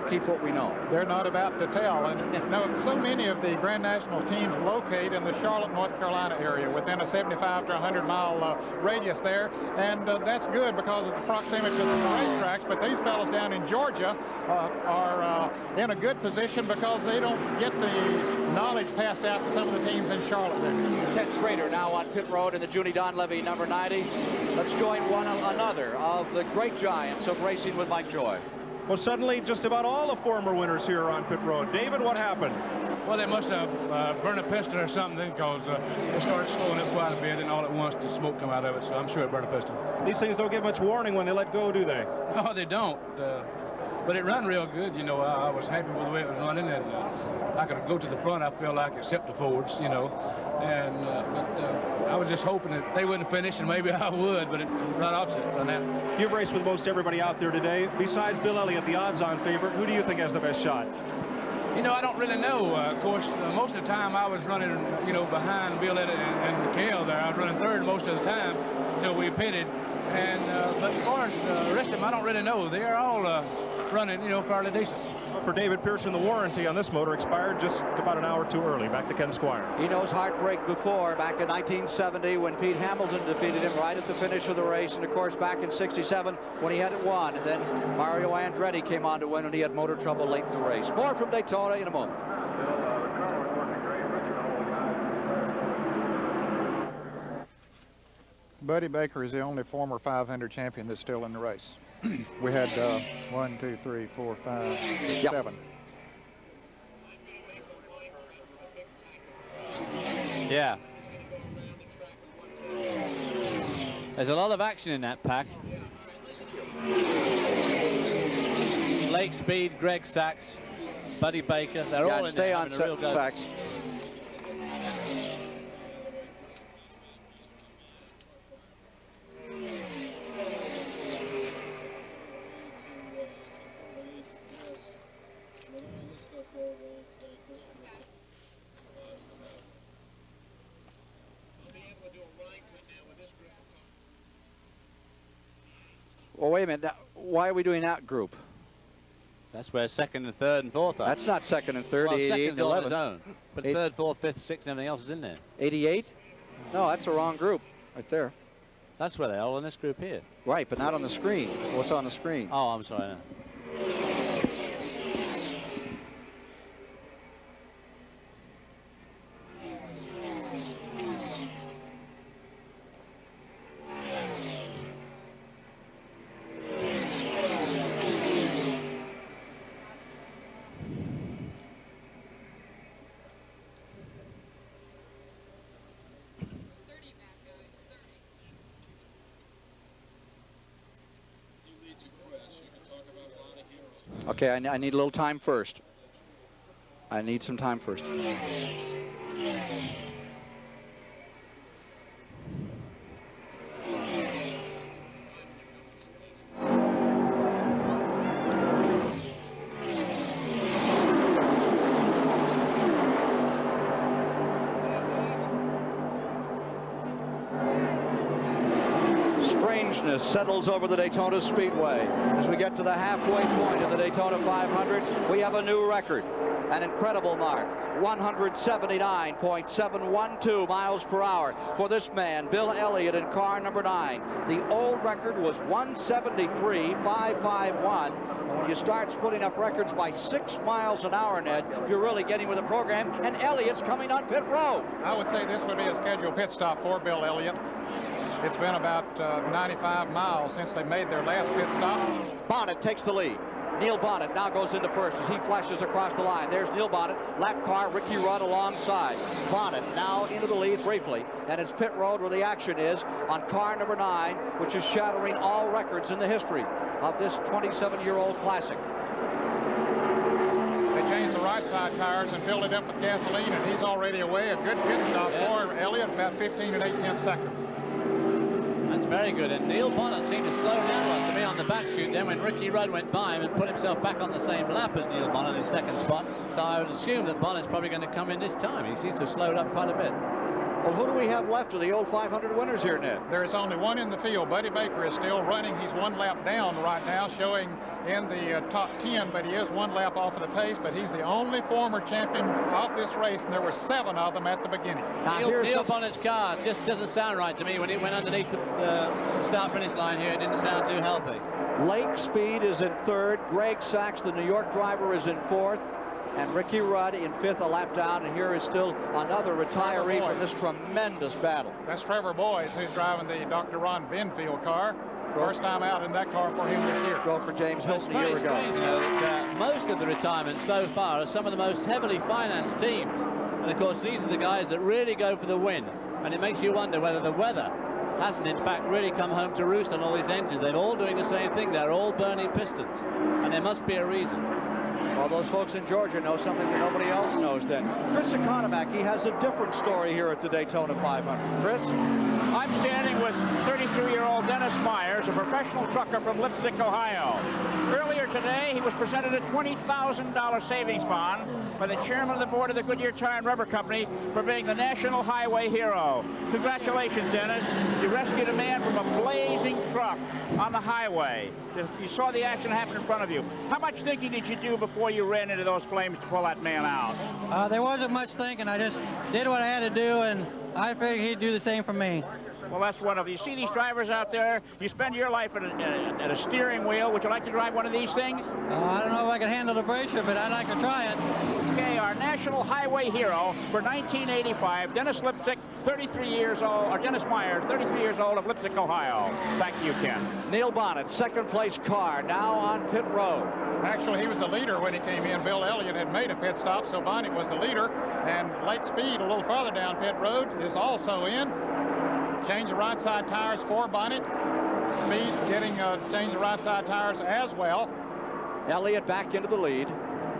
keep what we know. They're not about to tell. And you know, so many of the Grand National teams locate in the Charlotte, North Carolina area within a 75 to 100 mile radius there. And that's good because of the proximity to the racetracks. But these fellows down in Georgia are in a good position because they don't get the knowledge passed out to some of the teams in Charlotte there. Ted Schrader now on pit road in the Junie Donlevy number 90. Let's join one another of the great giants of racing with Mike Joy. Well, suddenly just about all the former winners here are on pit road. David, what happened? Well, they must have burned a piston or something, because they started slowing up quite a bit, and all at once the smoke come out of it, so I'm sure it burned a piston. These things don't give much warning when they let go, do they? No, they don't. But it ran real good, you know. I was happy with the way it was running, and I could go to the front, I feel like, except the forwards, you know. And but I was just hoping that they wouldn't finish, and maybe I would, but it right opposite on that. You've raced with most everybody out there today. Besides Bill Elliott, the odds-on favorite, who do you think has the best shot? You know, I don't really know. Of course, most of the time I was running, you know, behind Bill Elliott and Cale there. I was running third most of the time until we pitted. And but as far as the rest of them, I don't really know. They're all running, you know, fairly decent. For David Pearson, the warranty on this motor expired just about an hour too early. Back to Ken Squire. He knows heartbreak before, back in 1970 when Pete Hamilton defeated him right at the finish of the race, and of course back in '67 when he had it won, and then Mario Andretti came on to win when he had motor trouble late in the race. More from Daytona in a moment. Buddy Baker is the only former 500 champion that's still in the race. We had 1, 2, 3, 4, 5, 6, 7. Yeah. There's a lot of action in that pack. Lake Speed, Greg Sachs, Buddy Baker, they're all in stay there on having a real go. Sachs. Well, wait a minute. Now, why are we doing that group? That's where second and third and fourth are. That's not second and third. Well, 88 second's on 11. his own. But third, fourth, fifth, sixth, and everything else is in there. 88? No, that's the wrong group right there. That's where they are in this group here. Right, but not on the screen. What's on the screen? Oh, I'm sorry. No. Okay, I need a little time first. I need some time first. Strangeness settles over the Daytona Speedway. As we get to the halfway point of the Daytona 500, we have a new record. An incredible mark, 179.712 miles per hour for this man, Bill Elliott, in car number 9. The old record was 173.551. And when you start splitting up records by 6 miles an hour, Ned, you're really getting with the program. And Elliott's coming on pit road. I would say this would be a scheduled pit stop for Bill Elliott. It's been about 95 miles since they made their last pit stop. Bonnet takes the lead. Neil Bonnet now goes into first as he flashes across the line. There's Neil Bonnet, lap car, Ricky Rudd alongside. Bonnet now into the lead briefly, and it's pit road where the action is on car number 9, which is shattering all records in the history of this 27-year-old classic. They changed the right side tires and filled it up with gasoline, and he's already away. A good pit stop for Elliott, about 15 and 8/10 seconds. That's very good, and Neil Bonnet seemed to slow down to me on the back chute then when Ricky Rudd went by him and put himself back on the same lap as Neil Bonnet in second spot. So I would assume that Bonnet's probably going to come in this time. He seems to have slowed up quite a bit. Well, who do we have left of the old 500 winners here, Ned? There is only one in the field. Buddy Baker is still running. He's 1 lap down right now, showing in the top 10, but he is 1 lap off of the pace. But he's the only former champion of this race, and there were 7 of them at the beginning. Neil Bonnet's car just doesn't sound right to me. When it went underneath the start-finish line here, it didn't sound too healthy. Lake Speed is in 3rd. Greg Sachs, the New York driver, is in 4th. And Ricky Rudd in 5th, a lap down. And here is still another retiree from this tremendous battle. That's Trevor Boyes, who's driving the Dr. Ron Benfield car. First time out in that car for him this year. Drove for James Hilton a year ago. Strange, you know, that most of the retirements so far are some of the most heavily financed teams. And of course, these are the guys that really go for the win. And it makes you wonder whether the weather hasn't in fact really come home to roost on all these engines. They're all doing the same thing. They're all burning pistons. And there must be a reason. Well, those folks in Georgia know something that nobody else knows then. Chris Economack, he has a different story here at the Daytona 500. Chris? I'm standing with 33-year-old Dennis Myers, a professional trucker from Lipstick, Ohio. Earlier today, he was presented a $20,000 savings bond by the chairman of the board of the Goodyear Tire and Rubber Company for being the National Highway Hero. Congratulations, Dennis. You rescued a man from a blazing truck on the highway. You saw the action happen in front of you. How much thinking did you do before you ran into those flames to pull that man out? There wasn't much thinking. I just did what I had to do, and I figured he'd do the same for me. Well, that's wonderful. You see these drivers out there, you spend your life at a steering wheel. Would you like to drive one of these things? I don't know if I can handle the pressure, but I'd like to try it. Okay, our National Highway Hero for 1985, Dennis Lipstick, 33 years old, or Dennis Myers, 33 years old of Lipstick, Ohio. Back to you, Ken. Neil Bonnet, 2nd place car, now on pit road. Actually, he was the leader when he came in. Bill Elliott had made a pit stop, so Bonnet was the leader. And Lake Speed, a little further down pit road, is also in. Change the right side tires for Bonnet. Speed getting change the right side tires as well. Elliott back into the lead.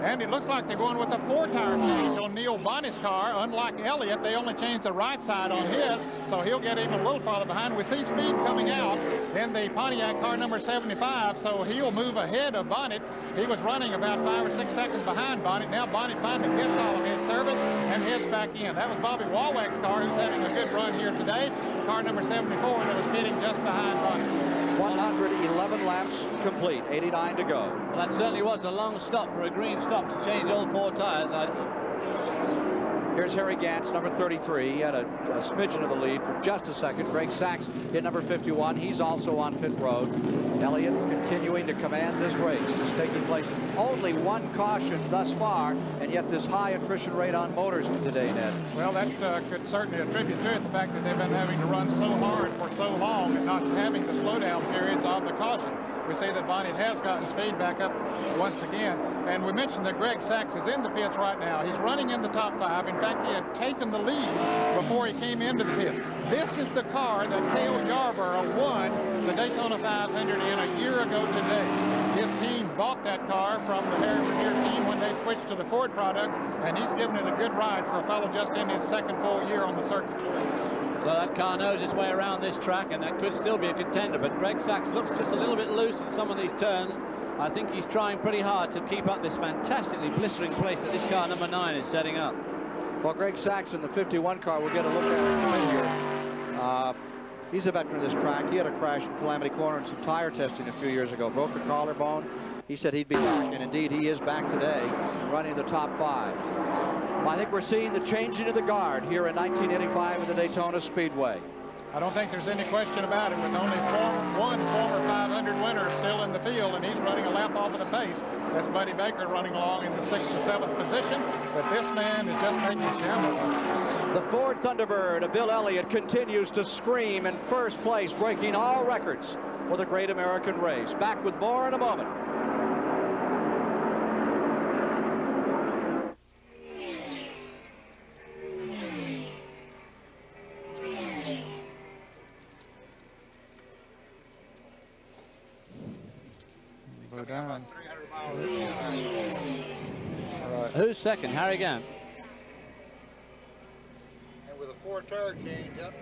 And it looks like they're going with a 4-tire change on Neil Bonnet's car. Unlike Elliott, they only changed the right side on his, so he'll get even a little farther behind. We see Speed coming out in the Pontiac car number 75, so he'll move ahead of Bonnet. He was running about 5 or 6 seconds behind Bonnet. Now Bonnet finally gets all of his service and heads back in. That was Bobby Walwack's car, who's having a good run here today. Car number 74 that was hitting just behind Bonnet. 111 laps complete, 89 to go. Well, that certainly was a long stop for a green stop to change all 4 tires. Here's Harry Gantz, number 33. He had a smidgen of the lead for just a second. Greg Sachs in number 51. He's also on pit road. Elliott continuing to command this race. Is taking place. Only 1 caution thus far, and yet this high attrition rate on motors today, Ned. Well, that could certainly attribute to it the fact that they've been having to run so hard for so long and not having the slowdown periods of the caution. We see that Bonnet has gotten speed back up once again. And we mentioned that Greg Sachs is in the pits right now. He's running in the top 5. In fact, fact, he had taken the lead before he came into the pits. This is the car that Cale Yarborough won the Daytona 500 in a year ago today. His team bought that car from the Harry Revere team when they switched to the Ford products, and he's given it a good ride for a fellow just in his second full year on the circuit. So that car knows its way around this track, and that could still be a contender, but Greg Sachs looks just a little bit loose in some of these turns. I think he's trying pretty hard to keep up this fantastically blistering pace that this car number 9 is setting up. Well, Greg Sachs in the 51 car, we'll get a look at it in a minute here. He's a veteran of this track. He had a crash in Calamity Corner and some tire testing a few years ago. Broke a collarbone. He said he'd be back, and indeed he is back today, running the top 5. Well, I think we're seeing the changing of the guard here in 1985 at the Daytona Speedway. I don't think there's any question about it, with only one former 500 winner still in the field, and he's running a lap off of the pace. That's Buddy Baker running along in the 6th to 7th position, but this man is just making shambles of it. The Ford Thunderbird of Bill Elliott continues to scream in first place, breaking all records for the great American race. Back with more in a moment. Down. Right. Who's second? Harry Gant. And with a 4 tire change up.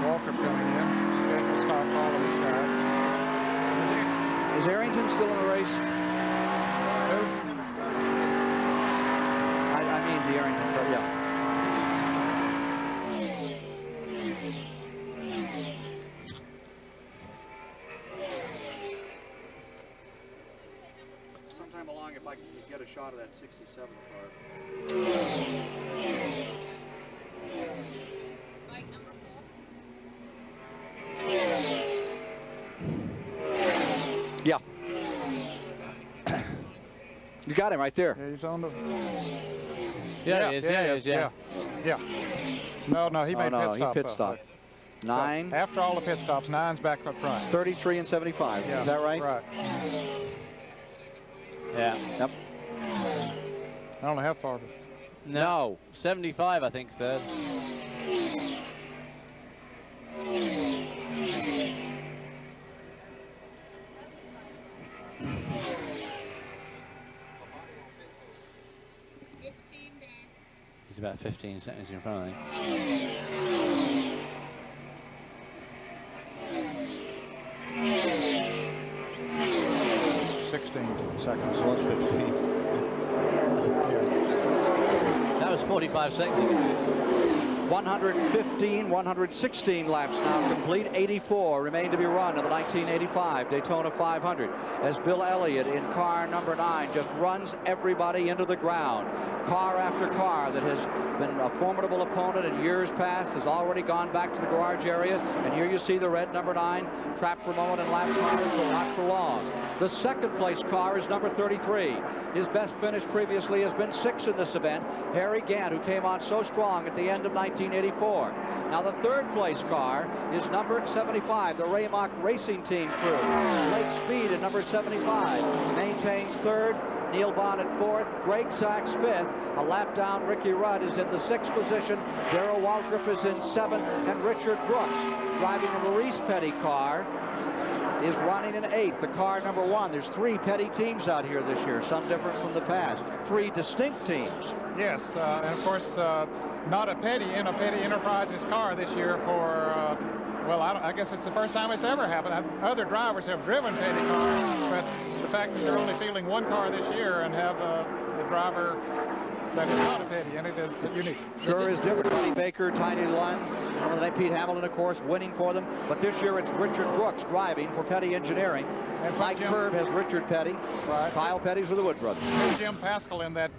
Walker coming in. Scheduled stop for all of these guys. Is Arrington still in the race? I mean the Arrington, but yeah. Sometime along, if I can get a shot of that 67 car. Yeah. You got him right there. Yeah, he's on the... Yeah, he is. Yeah. No, he made pit stop. 9. After all the pit stops, 9's back up front. 33 and 75. Yeah, is that right? Right. Yeah. Yep. I don't know how far. No. 75, I think, third. He's about 15 seconds in front of me. 16 seconds. Was 15. That was 45 seconds. 116 laps now complete. 84 remain to be run in the 1985 Daytona 500 as Bill Elliott in car number 9 just runs everybody into the ground. Car after car that has been a formidable opponent in years past has already gone back to the garage area, and here you see the red number 9 trapped for a moment in lap tires, but not for long. The second place car is number 33. His best finish previously has been 6th in this event, Harry Gant, who came on so strong at the end of 1984. Now the third place car is number 75, the Raymock Racing Team crew. Lake Speed at number 75 maintains third. Neil Bond at 4th, Greg Sachs 5th. A lap down, Ricky Rudd is in the 6th position. Darrell Waltrip is in 7th, and Richard Brooks, driving the Maurice Petty car, is running in 8th. The car number 1. There's 3 Petty teams out here this year, some different from the past. 3 distinct teams. Yes, and of course, not a Petty in a Petty Enterprises car this year for, well, I guess it's the first time it's ever happened. Other drivers have driven Petty cars, but the fact that they're only fielding 1 car this year and have a driver that is not a Petty, and it is unique. Sure is different. Buddy Baker, Tiny Lund, remember that Pete Hamilton, of course, winning for them. But this year it's Richard Brooks driving for Petty Engineering. And Mike Curb has Richard Petty. Right. Kyle Petty's with the Wood Brothers. Jim Pascal in that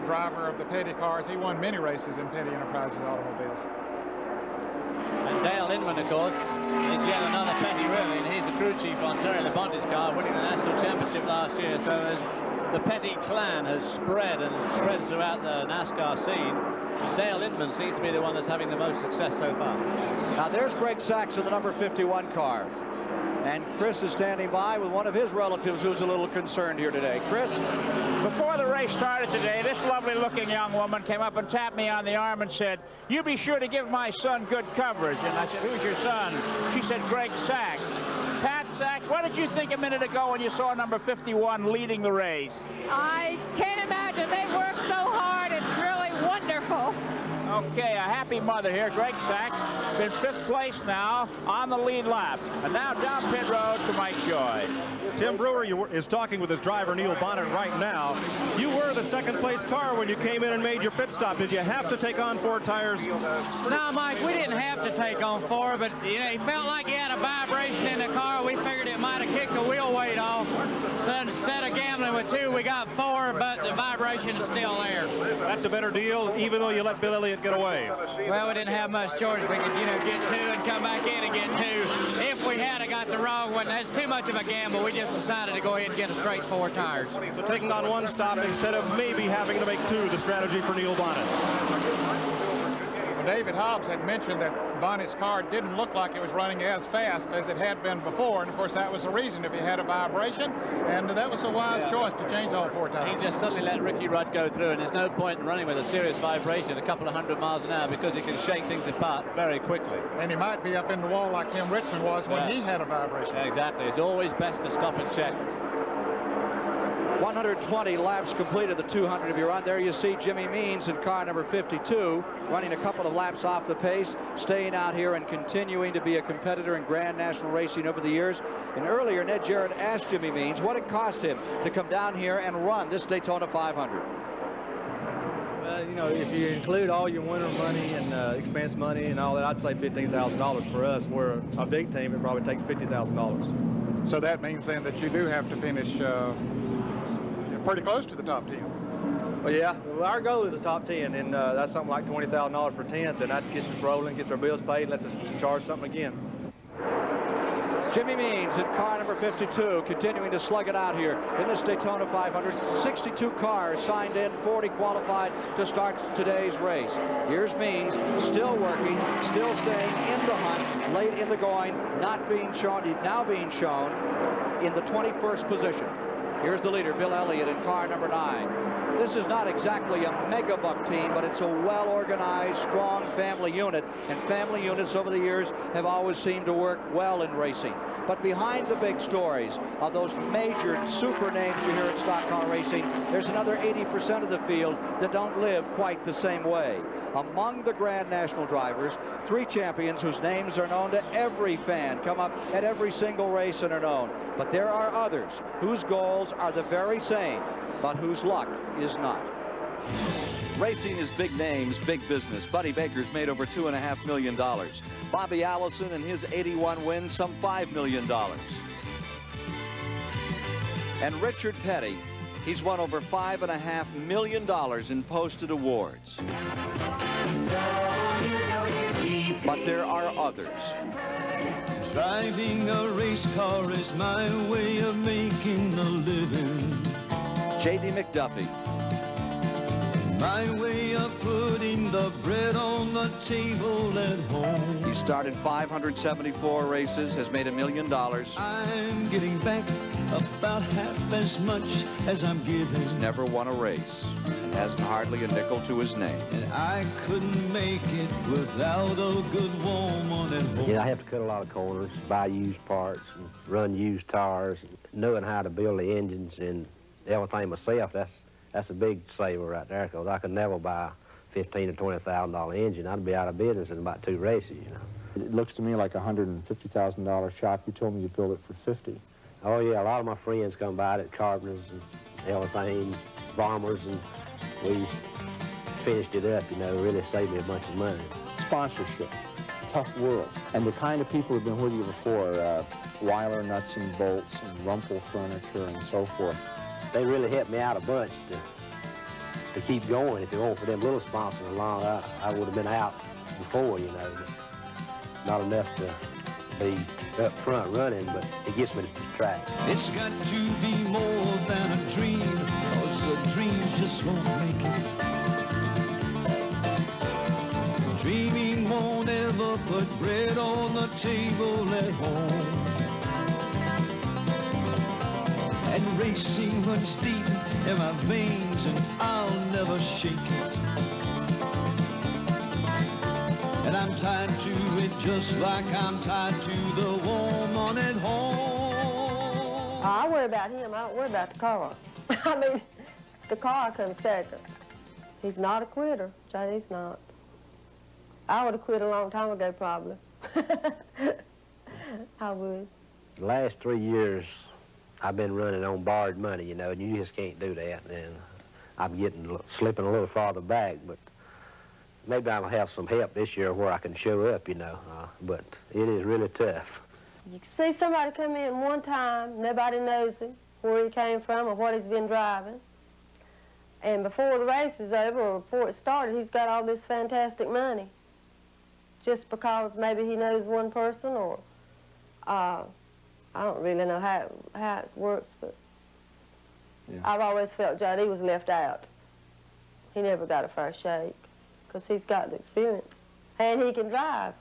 driver of the Petty cars. He won many races in Petty Enterprises automobiles. And Dale Inman, of course, is yet another Petty really, and he's the crew chief on Terry Labonte's car, winning the national championship last year. So there's the Petty clan has spread throughout the NASCAR scene. Dale Inman seems to be the one that's having the most success so far. Now there's Greg Sachs in the number 51 car. And Chris is standing by with one of his relatives who's a little concerned here today. Chris? Before the race started today, this lovely-looking young woman came up and tapped me on the arm and said, "You be sure to give my son good coverage." And I said, "Who's your son?" She said, "Greg Sachs." Pat Sachs, what did you think a minute ago when you saw number 51 leading the race? I can't imagine. They work so hard. It's really wonderful. Okay, a happy mother here. Greg Sachs in 5th place now on the lead lap. And now down pit road to Mike Joy. Tim Brewer is talking with his driver, Neil Bonnet, right now. You were the 2nd place car when you came in and made your pit stop. Did you have to take on 4 tires? No, Mike, we didn't have to take on 4, but you know, he felt like he had a vibration in the car. We figured it might have kicked the wheel weight off. So instead of gambling with 2, we got 4, but the vibration is still there. That's a better deal, even though you let Bill Elliott get away. Well, we didn't have much choice. We could, you know, get 2 and come back in and get 2. If we had got the wrong one, that's too much of a gamble. We just decided to go ahead and get a straight 4 tires. So taking on 1 stop instead of maybe having to make 2, the strategy for Neil Bonnet. David Hobbs had mentioned that Bonnet's car didn't look like it was running as fast as it had been before, and of course that was the reason if he had a vibration, and that was a wise choice to change all 4 tires. He just suddenly let Ricky Rudd go through, and there's no point in running with a serious vibration a couple of 100 miles an hour because he can shake things apart very quickly. And he might be up in the wall like Tim Richmond was when he had a vibration. Yeah, exactly. It's always best to stop and check. 120 laps completed, the 200 if you're on. There you see Jimmy Means in car number 52, running a couple of laps off the pace, staying out here and continuing to be a competitor in Grand National racing over the years. And earlier, Ned Jarrett asked Jimmy Means what it cost him to come down here and run this Daytona 500. Well, you know, if you include all your winter money and expense money and all that, I'd say $15,000 for us. We're a big team, it probably takes $50,000. So that means then that you do have to finish pretty close to the top 10. Well, yeah, our goal is the top 10, and that's something like $20,000 for 10th, and that gets us rolling, gets our bills paid, lets us charge something again. Jimmy Means in car number 52, continuing to slug it out here in this Daytona 500. 62 cars signed in, 40 qualified to start today's race. Here's Means, still working, still staying in the hunt, late in the going, not being shown, now being shown in the 21st position. Here's the leader, Bill Elliott, in car number 9. This is not exactly a megabuck team, but it's a well-organized, strong family unit. And family units over the years have always seemed to work well in racing. But behind the big stories of those major super names you hear at stock car racing, there's another 80% of the field that don't live quite the same way. Among the Grand National drivers, 3 champions whose names are known to every fan, come up at every single race and are known. But there are others whose goals are the very same, but whose luck is not. Racing is big names, big business. Buddy Baker's made over $2.5 million. Bobby Allison and his 81 wins, some $5 million. And Richard Petty, he's won over $5.5 million in posted awards. But there are others. Driving a race car is my way of making a living. J.D. McDuffie. My way of putting the bread on the table at home. He started 574 races, has made $1 million. I'm getting back about half as much as I'm giving. He's never won a race and hasn't hardly a nickel to his name. And I couldn't make it without a good woman at home. Yeah, I have to cut a lot of corners, buy used parts, and run used tires, knowing how to build the engines and everything myself. That's a big saver right there, because I could never buy a $15,000 to $20,000 engine. I'd be out of business in about 2 races, you know. It looks to me like a $150,000 shop. You told me you built it for 50. Oh yeah, a lot of my friends come by it, carpenters and everything, farmers, and we finished it up, you know, really saved me a bunch of money. Sponsorship, tough world. And the kind of people who've been with you before, Weiler Nuts and Bolts and Rumpel Furniture and so forth. They really helped me out a bunch to keep going. If it weren't for them little sponsors along, I would have been out before, you know. Not enough to be up front running, but it gets me to the track. It's got to be more than a dream. put bread on the table at home. And racing runs deep in my veins, and I'll never shake it. And I'm tied to it just like I'm tied to the woman at home. I worry about him. I don't worry about the car. I mean, the car comes second. He's not a quitter. JD's not. I would have quit a long time ago, probably. I would. The last 3 years, I've been running on borrowed money, you know, and you just can't do that. And I'm slipping a little farther back, but maybe I'll have some help this year where I can show up, you know, but it is really tough. You can see somebody come in one time, nobody knows him, where he came from or what he's been driving. And before the race is over or before it started, he's got all this fantastic money. Just because maybe he knows one person or, I don't really know how it works, but yeah. I've always felt JD was left out. He never got a fair shake because he's got the experience and he can drive.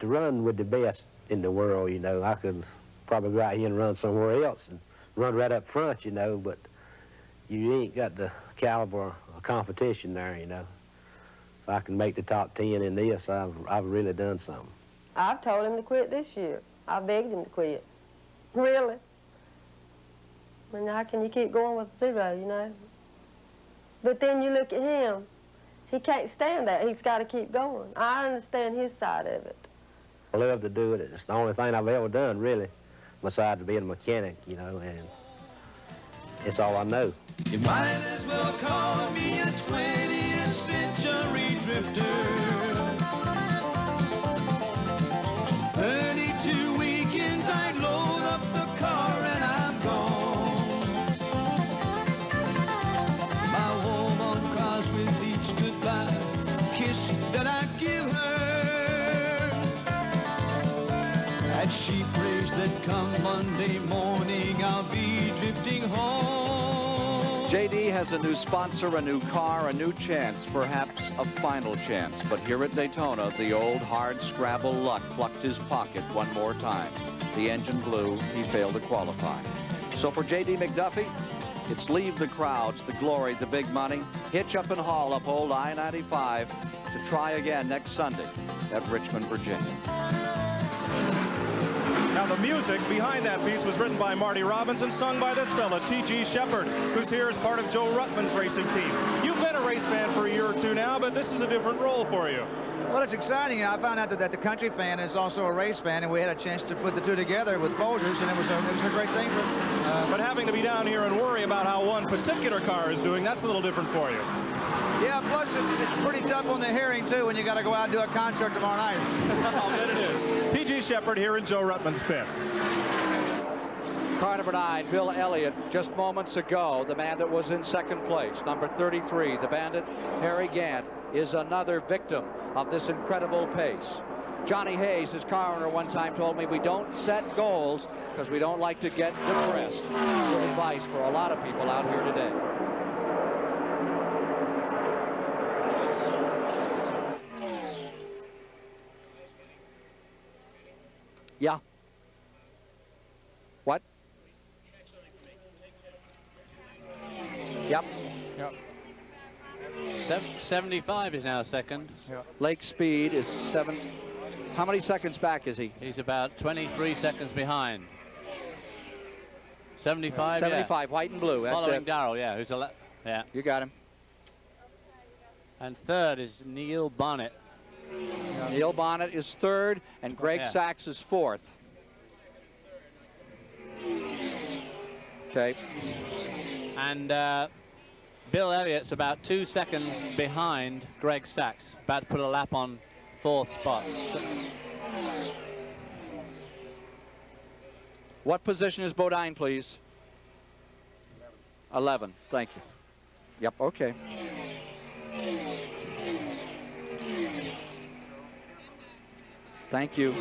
To run with the best in the world, you know, I could probably go out here and run somewhere else and run right up front, you know, but you ain't got the caliber of competition there, you know. If I can make the top 10 in this, I've really done something. I've told him to quit this year. I begged him to quit. Really. I mean, how can you keep going with 0, you know? But then you look at him. He can't stand that. He's got to keep going. I understand his side of it. I love to do it. It's the only thing I've ever done, really, besides being a mechanic, you know, and it's all I know. You might as well call me a 20th century drifter. 32 weekends I load up the car and I'm gone. My woman cries with each goodbye kiss that I give her. And she prays that come Monday morning I'll be drifting home. JD has a new sponsor, a new car, a new chance, perhaps a final chance. But here at Daytona, the old hard scrabble luck plucked his pocket one more time. The engine blew, he failed to qualify. So for JD McDuffie, it's leave the crowds, the glory, the big money, hitch up and haul up old I-95 to try again next Sunday at Richmond, Virginia. Now, the music behind that piece was written by Marty Robbins and sung by this fella, T.G. Shepard, who's here as part of Joe Ruttman's racing team. You've been a race fan for a year or two now, but this is a different role for you. Well, it's exciting. I found out that the country fan is also a race fan, and we had a chance to put the two together with Folgers, and it was a great thing for us. But having to be down here and worry about how one particular car is doing, that's a little different for you. Yeah, plus it's pretty tough on the hearing, too, when you got to go out and do a concert tomorrow night. I'll bet it is. T.G. Shepard here in Joe Ruttman's pit. Car number 9, Bill Elliott, just moments ago, the man that was in second place. Number 33, the Bandit, Harry Gant, is another victim of this incredible pace. Johnny Hayes, his car owner, one time told me we don't set goals because we don't like to get depressed. Good advice for a lot of people out here today. Yeah. What? Yep. Yep. 75 is now second. Yep. Lake Speed is 7. How many seconds back is he? He's about 23 seconds behind. 75. 75. Yeah. White and blue. That's following it. Darrell. Yeah. Who's a yeah. You got him. And third is Neil Bonnet. Neil Bonnet is third, and Greg Sachs is fourth. Okay. And Bill Elliott's about 2 seconds behind Greg Sachs, about to put a lap on fourth spot. So what position is Bodine, please? 11. Thank you. Yep, okay. Thank you.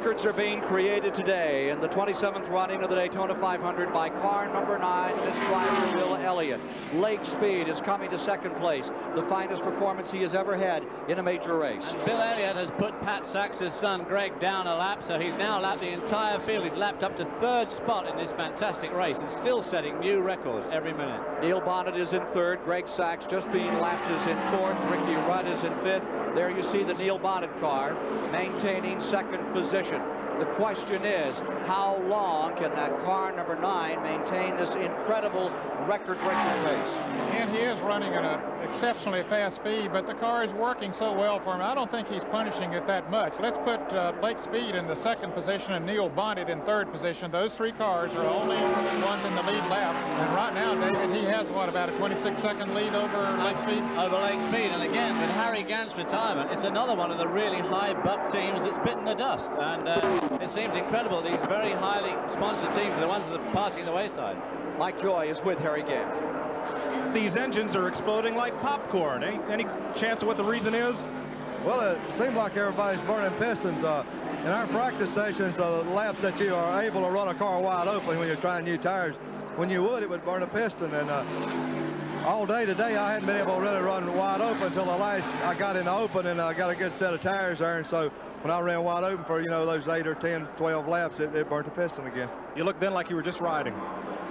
Records are being created today in the 27th running of the Daytona 500 by car number 9 and its driver, Bill Elliott. Lake Speed is coming to second place, the finest performance he has ever had in a major race. And Bill Elliott has put Pat Sachs's son, Greg, down a lap, so he's now lapped the entire field. He's lapped up to third spot in this fantastic race and still setting new records every minute. Neil Bonnet is in third. Greg Sachs, just being lapped, is in fourth. Ricky Rudd is in fifth. There you see the Neil Bonnet car maintaining second position. The question is, how long can that car number 9 maintain this incredible record-breaking pace? And he is running at an exceptionally fast speed, but the car is working so well for him. I don't think he's punishing it that much. Let's put Lake Speed in the second position and Neil Bonnet in third position. Those three cars are only ones in the lead lap. And right now, David, he has, what, about a 26-second lead over Lake Speed? Over Lake Speed. And again, with Harry Gant's retirement, it's another one of the really high buck teams that's bitten the dust. And it seems incredible, these very highly sponsored teams are the ones that are passing the wayside. Mike Joy is with Harry Gant. These engines are exploding like popcorn. Any chance of what the reason is? Well, it seems like everybody's burning pistons. In our practice sessions, the laps that you are able to run a car wide open when you're trying new tires, when you would, it would burn a piston. And all day today, I hadn't been able to really run wide open until the last, I got in the open and I got a good set of tires there. And so when I ran wide open for, you know, those 8 or 10, 12 laps, it burnt the piston again. You looked then like you were just riding.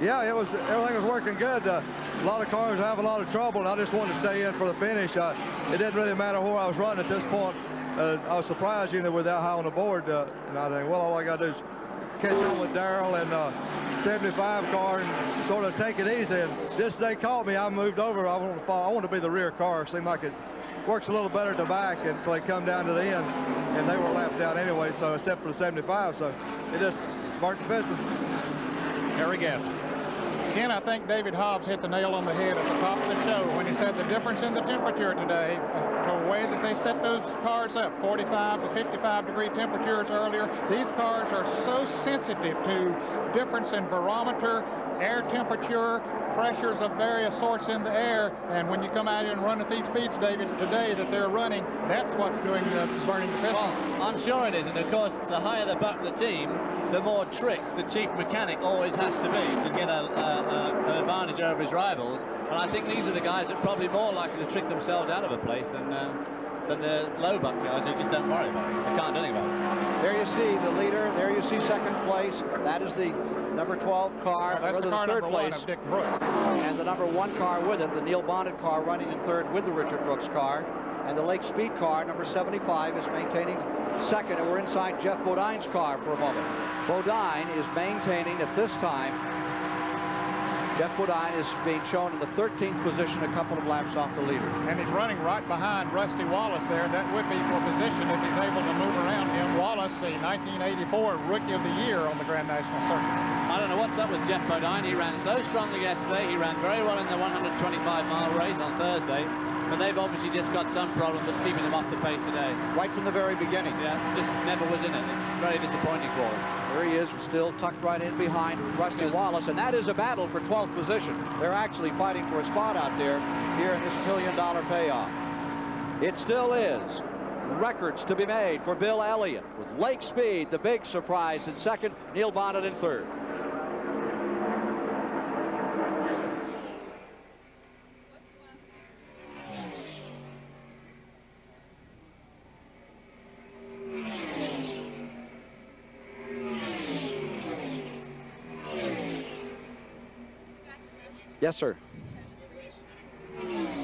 Yeah, everything was working good. A lot of cars have a lot of trouble, and I just wanted to stay in for the finish. It didn't really matter where I was running at this point. I was surprised, you know, with that high on the board. And I think, well, all I got to do is catch on with Darrell and 75 car and sort of take it easy. And just as they caught me, I moved over. I want to be the rear car. It seemed like it works a little better at the back until they come down to the end. And they were lapped out anyway, so except for the 75. So it just burnt the piston. Harry Gant. Again, I think David Hobbs hit the nail on the head at the top of the show when he said the difference in the temperature today is the way that they set those cars up, 45 to 55 degree temperatures earlier. These cars are so sensitive to difference in barometer, air temperature, pressures of various sorts in the air, and when you come out here and run at these speeds, David, today that they're running, that's what's doing burning the pistons. Well, I'm sure it is, and of course, the higher the buck the team, the more trick the chief mechanic always has to be to get an advantage over his rivals. And I think these are the guys that are probably more likely to trick themselves out of a place than the low buck guys who just don't worry about it. They can't do anything about it. There you see the leader. There you see second place. That is the number 12 car. That's the car third number place 1 of Dick Brooks. And the number 1 car with it, the Neil Bonnet car, running in third with the Richard Brooks car. And the Lake Speed car, number 75, is maintaining second. And we're inside Jeff Bodine's car for a moment. Bodine is maintaining at this time. Jeff Bodine is being shown in the 13th position, a couple of laps off the leaders. And he's running right behind Rusty Wallace there. That would be for position if he's able to move around him. Wallace, the 1984 Rookie of the Year on the Grand National Circuit. I don't know what's up with Jeff Bodine. He ran so strongly yesterday. He ran very well in the 125-mile race on Thursday. But they've obviously just got some problem that's keeping him off the pace today. Right from the very beginning. Yeah, just never was in it. It's very disappointing for him. There he is, still tucked right in behind Rusty Wallace, and that is a battle for 12th position. They're actually fighting for a spot out there here in this $1 million payoff. It still is. Records to be made for Bill Elliott, with Lake Speed, the big surprise, in second, Neil Bonnet in third. Yes, sir.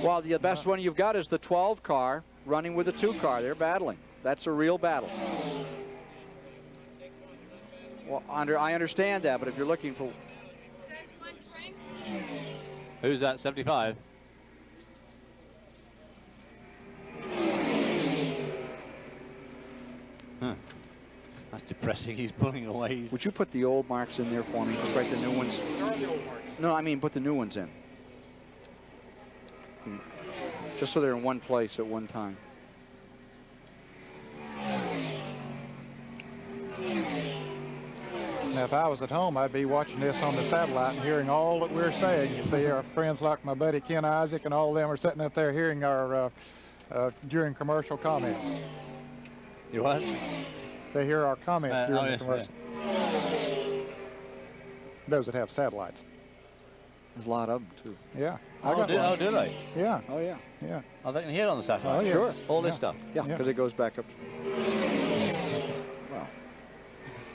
Well, the best one you've got is the 12 car running with the 2 car. They're battling. That's a real battle. Well, I understand that, but if you're looking for... Who's that, 75? Huh. That's depressing. He's pulling away. Would you put the old marks in there for me? Just write the new ones. There are the old marks. No, I mean put the new ones in. Just so they're in one place at one time. Now, if I was at home, I'd be watching this on the satellite and hearing all that we're saying. You see our friends like my buddy Ken Isaac and all of them are sitting up there hearing our during commercial comments. You what? They hear our comments during the yes, commercial. Those that have satellites. There's a lot of them, too. Yeah. Oh, do they? Yeah. Oh, yeah. Yeah. Oh, they can hear it on the satellite. Oh, yes. Sure. All this stuff. Yeah, because it goes back up. Well,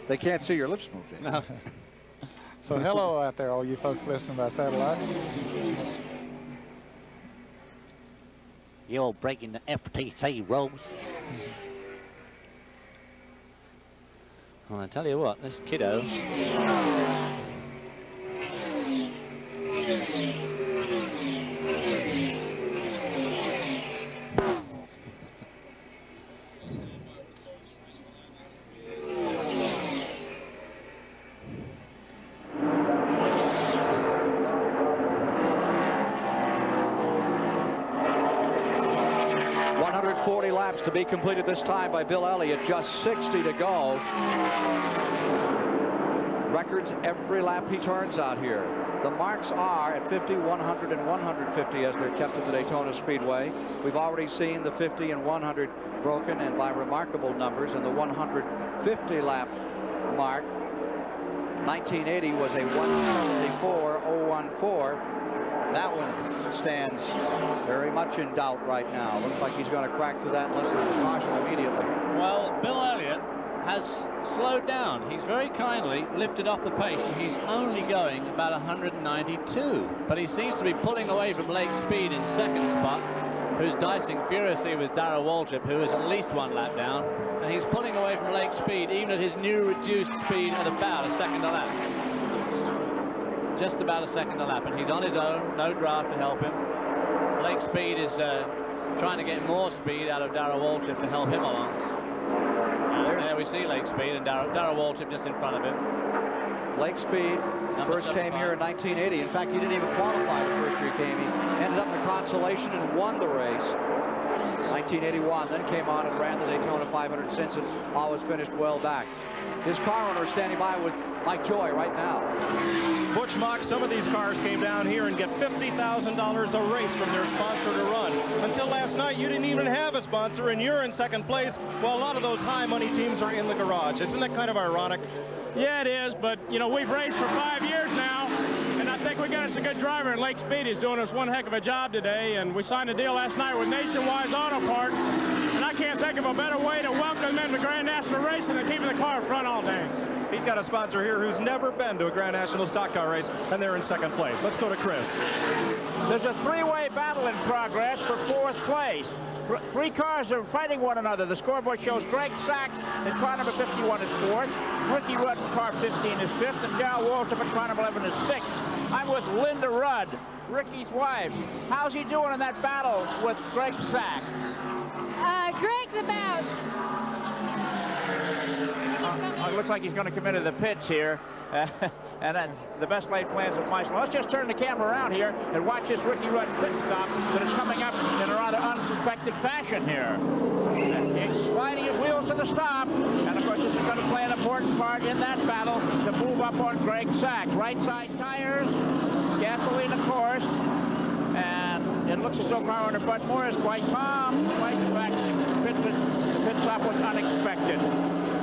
they can't see your lips move. No. So hello out there, all you folks listening by satellite. You're breaking the FTC rules. Well, I tell you what, this kiddo. 40 laps to be completed this time by Bill Elliott, just 60 to go. Records every lap he turns out here. The marks are at 50, 100, and 150 as they're kept at the Daytona Speedway. We've already seen the 50 and 100 broken, and by remarkable numbers, and the 150 lap mark. 1980 was a 174.014. That one stands very much in doubt right now. Looks like he's going to crack through that unless there's a caution immediately. Well, Bill Elliott has slowed down. He's very kindly lifted off the pace, and he's only going about 192. But he seems to be pulling away from Lake Speed in second spot, who's dicing furiously with Darrell Waltrip, who is at least one lap down. And he's pulling away from Lake Speed, even at his new reduced speed, at about a second a lap. Just about a second a lap, and he's on his own, no draft to help him. Lake Speed is trying to get more speed out of Darrell Waltrip to help him along. And there we see Lake Speed and Darrell Waltrip just in front of him. Lake Speed first came here in 1980. In fact, he didn't even qualify the first year he came. He ended up in consolation and won the race. 1981, then came on and ran the Daytona 500 since, and always finished well back. His car owner is standing by with Mike Joy right now. Butch Mock, some of these cars came down here and get $50,000 a race from their sponsor to run. Until last night, you didn't even have a sponsor, and you're in second place, while a lot of those high money teams are in the garage. Isn't that kind of ironic? Yeah, it is, but, you know, we've raced for 5 years now, and I think we got us a good driver in Lake Speed. He's doing us one heck of a job today, and we signed a deal last night with Nationwide Auto Parts, and I can't think of a better way to welcome them to Grand National Racing than keeping the car in front all day. He's got a sponsor here who's never been to a Grand National stock car race, and they're in second place. Let's go to Chris. There's a three-way battle in progress for fourth place. Three cars are fighting one another. The scoreboard shows Greg Sachs in car number 51 is fourth. Ricky Rudd in car 15 is fifth, and Darrell Waltrip in car number 11 is sixth. I'm with Linda Rudd, Ricky's wife. How's he doing in that battle with Greg Sachs? Greg's about... It looks like he's going to come into the pits here. And the best laid plans of Meister. Let's just turn the camera around here and watch this Ricky Rudd pit stop that is coming up in a rather unsuspected fashion here. And he's sliding his wheels to the stop. And, of course, this is going to play an important part in that battle to move up on Greg Sachs. Right side tires, gasoline, of course. And it looks as though car owner Bud Moore is quite calm, despite the fact the pit stop was unexpected.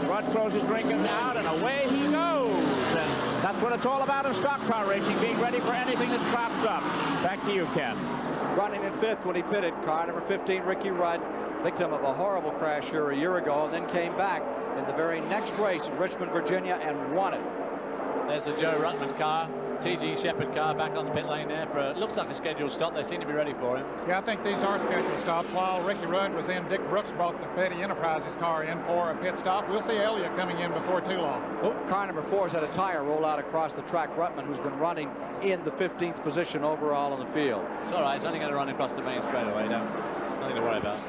Rudd throws his drink out, and away he goes. And that's what it's all about in stock car racing, being ready for anything that crops up. Back to you, Ken. Running in fifth when he pitted, car number 15, Ricky Rudd, victim of a horrible crash here a year ago, and then came back in the very next race in Richmond, Virginia, and won it. There's the Joe Ruttman car. T.G. Shepard car back on the pit lane there for looks like a scheduled stop. They seem to be ready for him. Yeah, I think these are scheduled stops. While Ricky Rudd was in, Dick Brooks brought the Petty Enterprises car in for a pit stop. We'll see Elliott coming in before too long. Oh, car number 4's had a tire roll out across the track. Ruttman, who's been running in the 15th position overall in the field. It's all right. It's only going to run across the main straightaway. Nothing to worry about.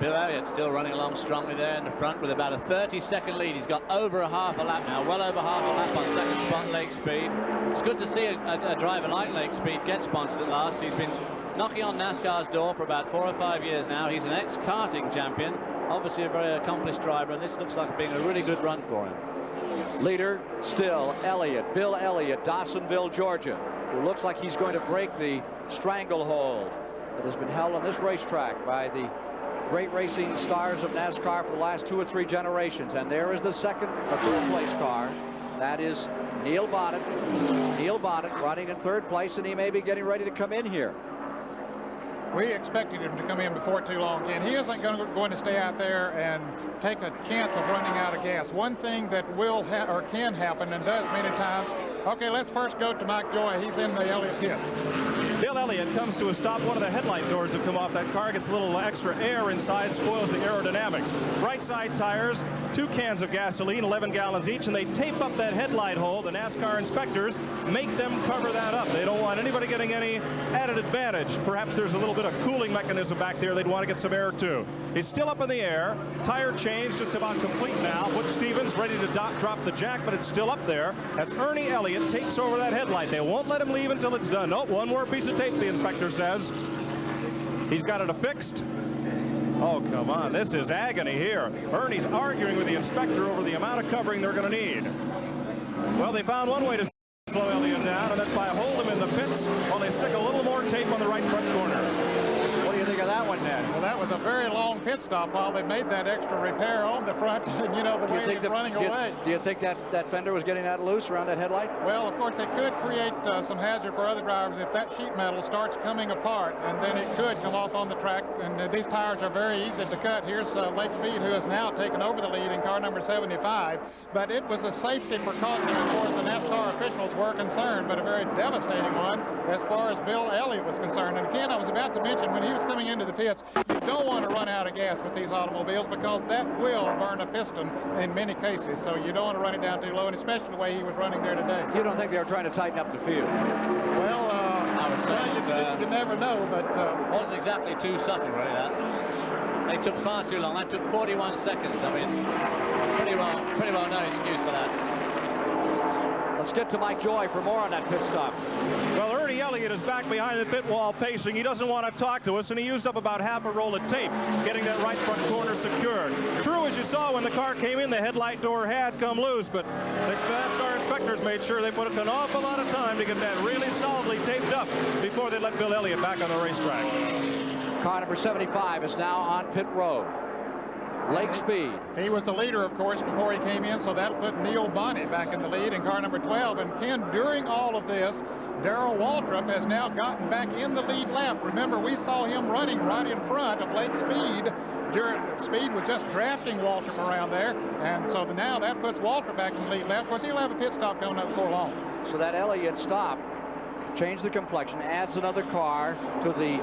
Bill Elliott still running along strongly there in the front with about a 30-second lead. He's got over a half a lap now, well over half a lap on second spot Lake Speed. It's good to see a driver like Lake Speed get sponsored at last. He's been knocking on NASCAR's door for about 4 or 5 years now. He's an ex-karting champion, obviously a very accomplished driver, and this looks like being a really good run for him. Leader still Elliott, Bill Elliott, Dawsonville, Georgia, who looks like he's going to break the stranglehold that has been held on this racetrack by the great racing stars of NASCAR for the last 2 or 3 generations. And there is the second or third place car. That is Neil Bonnet. Neil Bonnet running in 3rd place, and he may be getting ready to come in here. We expected him to come in before too long, and he isn't going to stay out there and take a chance of running out of gas. One thing that will or can happen, and does many times. Okay, let's first go to Mike Joy. He's in the Elliott pits. Bill Elliott comes to a stop. One of the headlight doors have come off that car. Gets a little extra air inside, spoils the aerodynamics. Right side tires, 2 cans of gasoline, 11 gallons each, and they tape up that headlight hole. The NASCAR inspectors make them cover that up. They don't want anybody getting any added advantage. Perhaps there's a little bit of cooling mechanism back there. They'd want to get some air too. He's still up in the air. Tire change just about complete now. Butch Stevens ready to drop the jack, but it's still up there as Ernie Elliott tapes over that headlight. They won't let him leave until it's done. Nope, one more piece of tape, the inspector says. He's got it affixed. Oh, come on. This is agony here. Ernie's arguing with the inspector over the amount of covering they're going to need. Well, they found one way to slow Elliott down, and that's by holding him in the pits while they stick a little more tape on the right front corner. What do you think of that one, Ned? Well, that was a very long pit stop while they made that extra repair on the front, and you know, the way he's running away. Do you think that fender was getting that loose around that headlight? Well, of course, it could create some hazard for other drivers if that sheet metal starts coming apart, and then it could come off on the track, and these tires are very easy to cut. Here's Lake Speed, who has now taken over the lead in car number 75, but it was a safety precaution as far as the NASCAR officials were concerned, but a very devastating one as far as Bill Elliott was concerned. And again, I was about to mention, when he was coming into the pits, you don't want to run out of gas with these automobiles because that will burn a piston in many cases. So you don't want to run it down too low, and especially the way he was running there today. You don't think they were trying to tighten up the field? Well, I would say you never know, but wasn't exactly too subtle, really. That they took far too long. That took 41 seconds. I mean, pretty well no excuse for that. Let's get to Mike Joy for more on that pit stop. Well, Ernie Elliott is back behind the pit wall pacing. He doesn't want to talk to us, and he used up about half a roll of tape getting that right front corner secured. True, as you saw when the car came in, the headlight door had come loose, but the NASCAR inspectors made sure they put an awful lot of time to get that really solidly taped up before they let Bill Elliott back on the racetrack. Car number 75 is now on pit road. Lake Speed. He was the leader, of course, before he came in, so that'll put Neil Bonnet back in the lead in car number 12. And Ken, during all of this, Darrell Waltrip has now gotten back in the lead lap. Remember, we saw him running right in front of Lake Speed. Speed was just drafting Waltrip around there, and so now that puts Waltrip back in the lead lap. Of course, he'll have a pit stop coming up before long. So that Elliott stop changed the complexion, adds another car to the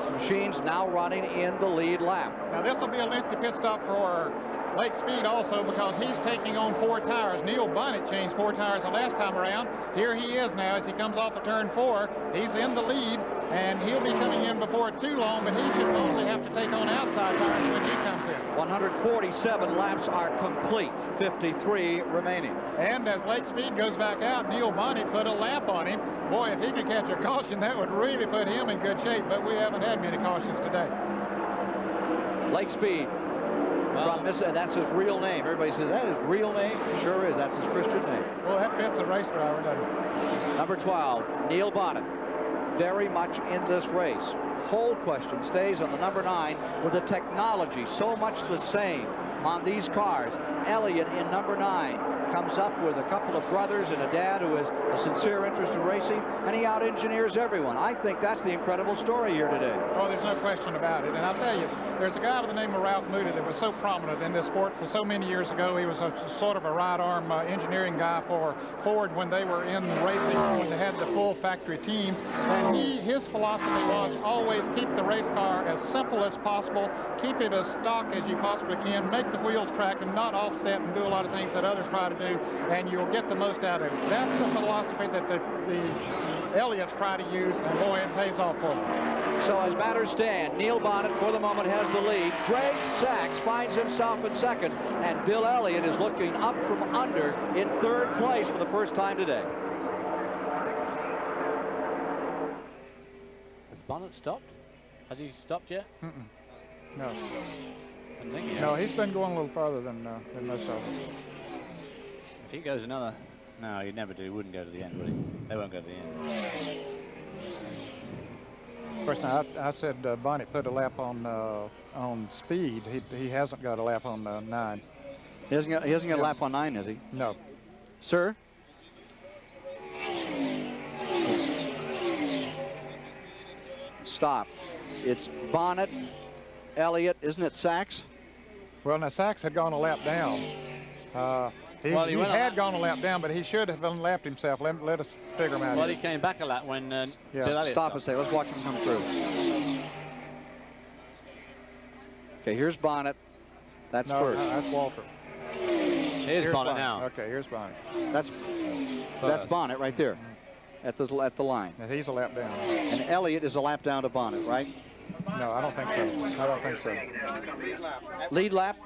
machines now running in the lead lap. Now this will be a lengthy pit stop for Lake Speed also, because he's taking on 4 tires. Neil Bonnet changed 4 tires the last time around. Here he is now as he comes off of turn 4. He's in the lead, and he'll be coming in before too long, but he should only have to take on outside tires when he comes in. 147 laps are complete, 53 remaining. And as Lake Speed goes back out, Neil Bonnet put a lap on him. Boy, if he could catch a caution, that would really put him in good shape, but we haven't had many cautions today. Lake Speed. Well, that's his real name. Everybody says, that is his real name? Sure is. That's his Christian name. Well, that fits a race driver, doesn't it? Number 12, Neil Bonnet. Very much in this race. Whole question stays on the number 9 with the technology so much the same on these cars. Elliott in number 9 comes up with a couple of brothers and a dad who has a sincere interest in racing, and he out-engineers everyone. I think that's the incredible story here today. Oh, there's no question about it. And I'll tell you, there's a guy by the name of Ralph Moody that was so prominent in this sport for so many years ago. He was a sort of a right-arm engineering guy for Ford when they were in racing, when they had the full factory teams. And his philosophy was always keep the race car as simple as possible, keep it as stock as you possibly can, make the wheels track and not offset and do a lot of things that others try to do, and you'll get the most out of it. That's the philosophy that the Elliott's try to use, and boy, it pays off for them. So as matters stand, Neil Bonnet for the moment has the lead. Greg Sachs finds himself in second, and Bill Elliott is looking up from under in 3rd place for the first time today. Has Bonnet stopped? Has he stopped yet? No. No, he's been going a little farther than most of them. If he goes another... No, he'd never do. He wouldn't go to the end, would he? They won't go to the end. course, now I said Bonnet put a lap on speed. He hasn't got a lap on 9. He hasn't got a lap on 9, has he? No. Sir? Stop. It's Bonnet, Elliott, isn't it Sachs? Well, now Sachs had gone a lap down. He had gone a lap down, but he should have unlapped himself. Let us figure him out. Well, here. he came back a lap when Stop a second. Let's watch him come through. Okay, here's Bonnet. That's first. No, that's Walter. Here's Bonnet now. Okay, here's Bonnet. That's Bonnet right there at the line. Yeah, he's a lap down. And Elliott is a lap down to Bonnet, right? No, I don't think so. I don't think so. Lead lap.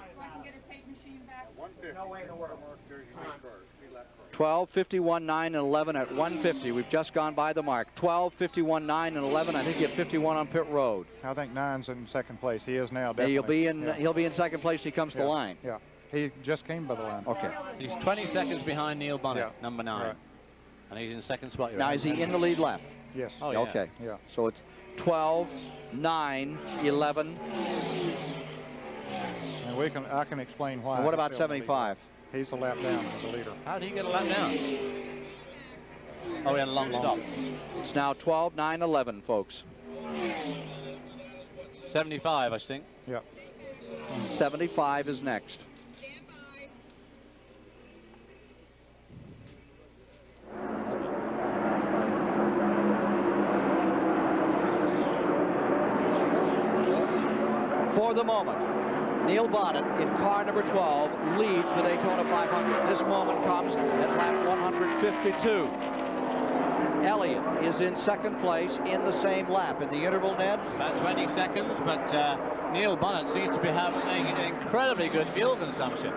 12, 51, 9, and 11 at 150. We've just gone by the mark. 12, 51, 9, and 11. I think he had 51 on pit road. I think 9's in second place. He is now. Definitely. Yeah. He'll be in second place when he comes to the line. Yeah. He just came by the line. Okay. He's 20 seconds behind Neil Bonnet, number 9. Right. And he's in second spot. Now, is he in the lead lap? Yes. Oh, yeah. Okay. Yeah. So it's 12, 9, 11. And I can explain why. And what about 75? He's a lap down to the leader. How did he get a lap down? Oh, he had a long stop. It's now 12, 9, 11, folks. 75, I think. Yeah. 75 is next. For the moment, Neil Bonnet in car number 12 leads the Daytona 500. This moment comes at lap 152. Elliott is in second place in the same lap. In the interval, Ned? About 20 seconds, but Neil Bonnet seems to be having an incredibly good fuel consumption.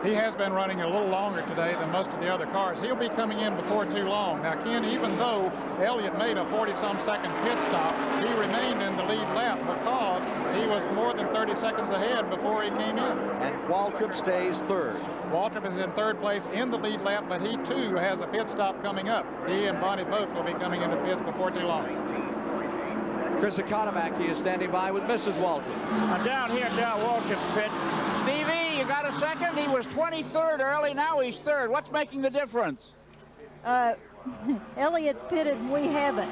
He has been running a little longer today than most of the other cars. He'll be coming in before too long. Now, Ken, even though Elliott made a 40-some second pit stop, he remained in the lead lap because he was more than 30 seconds ahead before he came in. And Waltrip stays third. Waltrip is in third place in the lead lap, but he too has a pit stop coming up. He and Bonnie both will be coming into pits before too long. Chris Economaki is standing by with Mrs. Waltrip. Down here, down Waltrip's pit. Stevie, you got a second? He was 23rd early, now he's third. What's making the difference? Elliott's pitted and we haven't.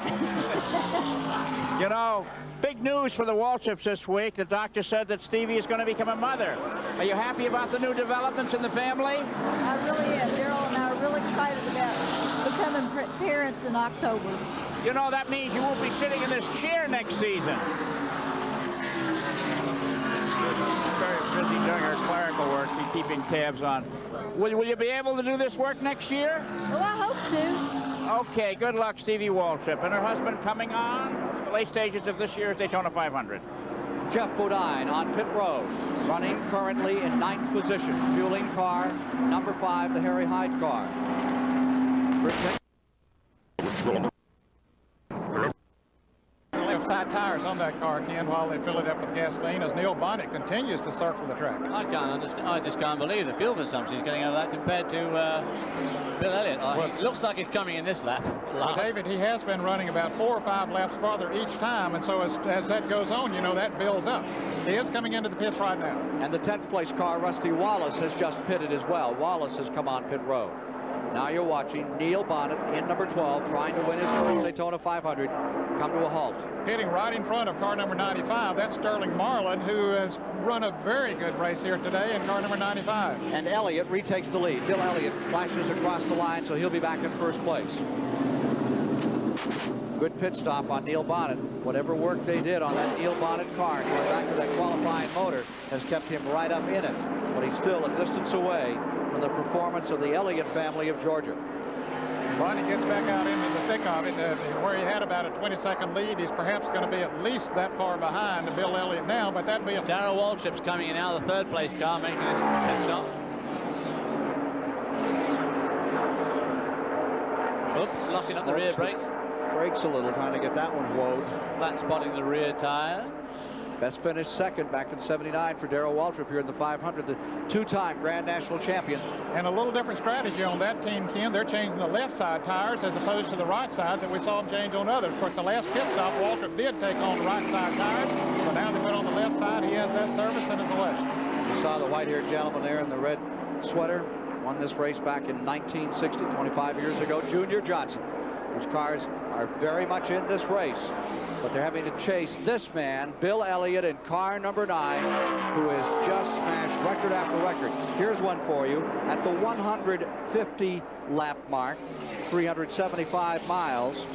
You know, big news for the Waltrips this week. The doctor said that Stevie is going to become a mother. Are you happy about the new developments in the family? I really am. Daryl and I are really excited about becoming parents in October. You know, that means you won't be sitting in this chair next season. Very busy doing her clerical work, be keeping tabs on. Will you be able to do this work next year? Well, I hope to. Okay, good luck, Stevie Waltrip. And her husband coming on the late stages of this year's Daytona 500. Jeff Bodine on pit road, running currently in 9th position. Fueling car number 5, the Harry Hyde car. Left-side tires on that car, Ken, while they fill it up with gasoline as Neil Bonnet continues to circle the track. I can't understand. I just can't believe the fuel consumption he's getting out of that compared to Bill Elliott. It looks like he's coming in this lap. Well, David, he has been running about 4 or 5 laps farther each time, and so as that goes on, you know, that builds up. He is coming into the pits right now. And the 10th place car, Rusty Wallace, has just pitted as well. Wallace has come on pit road. Now you're watching Neil Bonnet in number 12, trying to win his first Daytona 500, come to a halt. Pitting right in front of car number 95, that's Sterling Marlin, who has run a very good race here today in car number 95. And Elliott retakes the lead. Bill Elliott flashes across the line, so he'll be back in first place. Good pit stop on Neil Bonnet. Whatever work they did on that Neil Bonnet car, going back to that qualifying motor, has kept him right up in it. But he's still a distance away from the performance of the Elliott family of Georgia. Bonnie gets back out into the thick of it, where he had about a 20-second lead. He's perhaps going to be at least that far behind Bill Elliott now, but that'd be a... Darrell Waltrip's coming in now, the 3rd place car, making this pit stop. Oops, locking up the rear brakes. Brakes a little, trying to get that one woed. Flat spotting the rear tire. Best finish second back in '79 for Darrell Waltrip here in the 500, the two-time Grand National champion. And a little different strategy on that team, Ken. They're changing the left side tires as opposed to the right side that we saw them change on others. Of course, the last pit stop, Waltrip did take on the right side tires, but now they put on the left side. He has that service and is away. You saw the white-haired gentleman there in the red sweater. Won this race back in 1960, 25 years ago. Junior Johnson, whose cars are very much in this race, but they're having to chase this man, Bill Elliott, in car number 9, who has just smashed record after record. Here's one for you. At the 150 lap mark, 375 miles,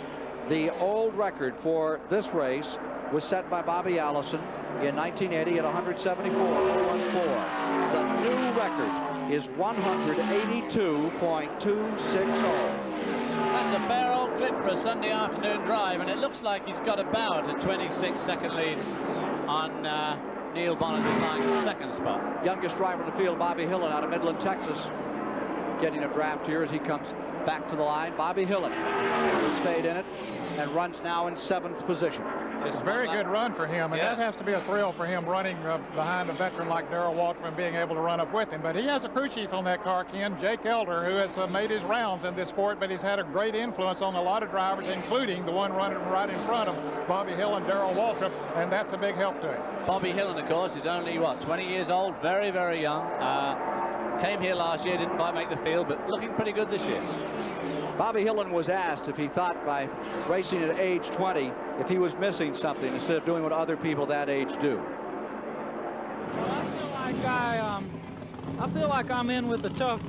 the old record for this race was set by Bobby Allison in 1980 at 174.14. The new record is 182.260. That's a fair old clip for a Sunday afternoon drive, and it looks like he's got about a 26-second lead on Neil Bonnet, who's lying in second spot. Youngest driver in the field, Bobby Hillen, out of Midland, Texas, getting a draft here as he comes back to the line. Bobby Hillen stayed in it and runs now in 7th position. Just a very good run for him, and that has to be a thrill for him, running behind a veteran like Darrell Waltrip and being able to run up with him. But he has a crew chief on that car, Ken, Jake Elder, who has made his rounds in this sport, but he's had a great influence on a lot of drivers, including the one running right in front of Bobby Hill and Darrell Waltrip, and that's a big help to him. Bobby Hillen, of course, is only, what, 20 years old, very, very young. Came here last year, didn't quite make the field, but looking pretty good this year. Bobby Hillen was asked if he thought by racing at age 20 if he was missing something instead of doing what other people that age do. Well, I feel like I'm in with a tough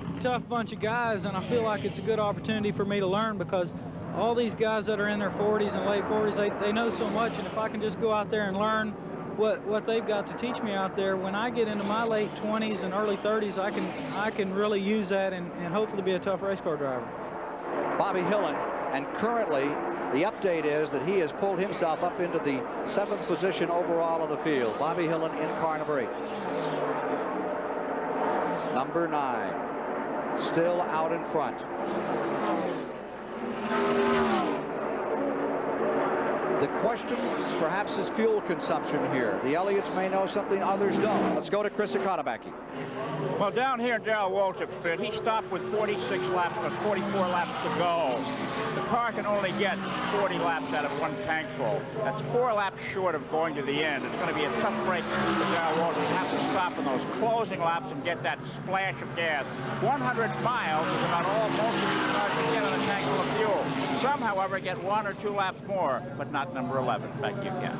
bunch of guys, and I feel like it's a good opportunity for me to learn, because all these guys that are in their 40s and late 40s, they know so much, and if I can just go out there and learn what they've got to teach me out there, when I get into my late 20s and early 30s, I can really use that and hopefully be a tough race car driver. Bobby Hillen, and currently the update is that he has pulled himself up into the 7th position overall of the field. Bobby Hillen in car number 8. Number 9, still out in front. The question perhaps is fuel consumption here. The Elliots may know something others don't. Let's go to Chris Economaki. Well, down here in Darrell Waltrip's pit, he stopped with 46 laps, but 44 laps to go. The car can only get 40 laps out of one tank full. That's 4 laps short of going to the end. It's going to be a tough break for Darrell Waltrip. Have to stop in those closing laps and get that splash of gas. 100 miles is about all most of these cars can get on a tank full of fuel. Some, however, get 1 or 2 laps more, but not number 11. Back you again.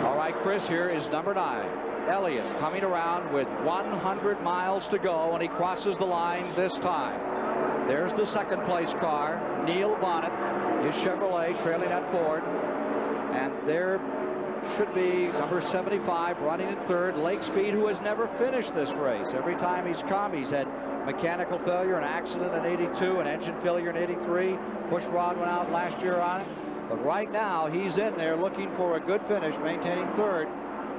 All right, Chris, here is number 9. Elliott coming around with 100 miles to go, and he crosses the line this time. There's the second place car, Neil Bonnet, his Chevrolet trailing that Ford. And there should be number 75 running in 3rd, Lake Speed, who has never finished this race. Every time he's come, he's had mechanical failure, an accident in '82, an engine failure in '83. Push rod went out last year on it. But right now, he's in there looking for a good finish, maintaining 3rd.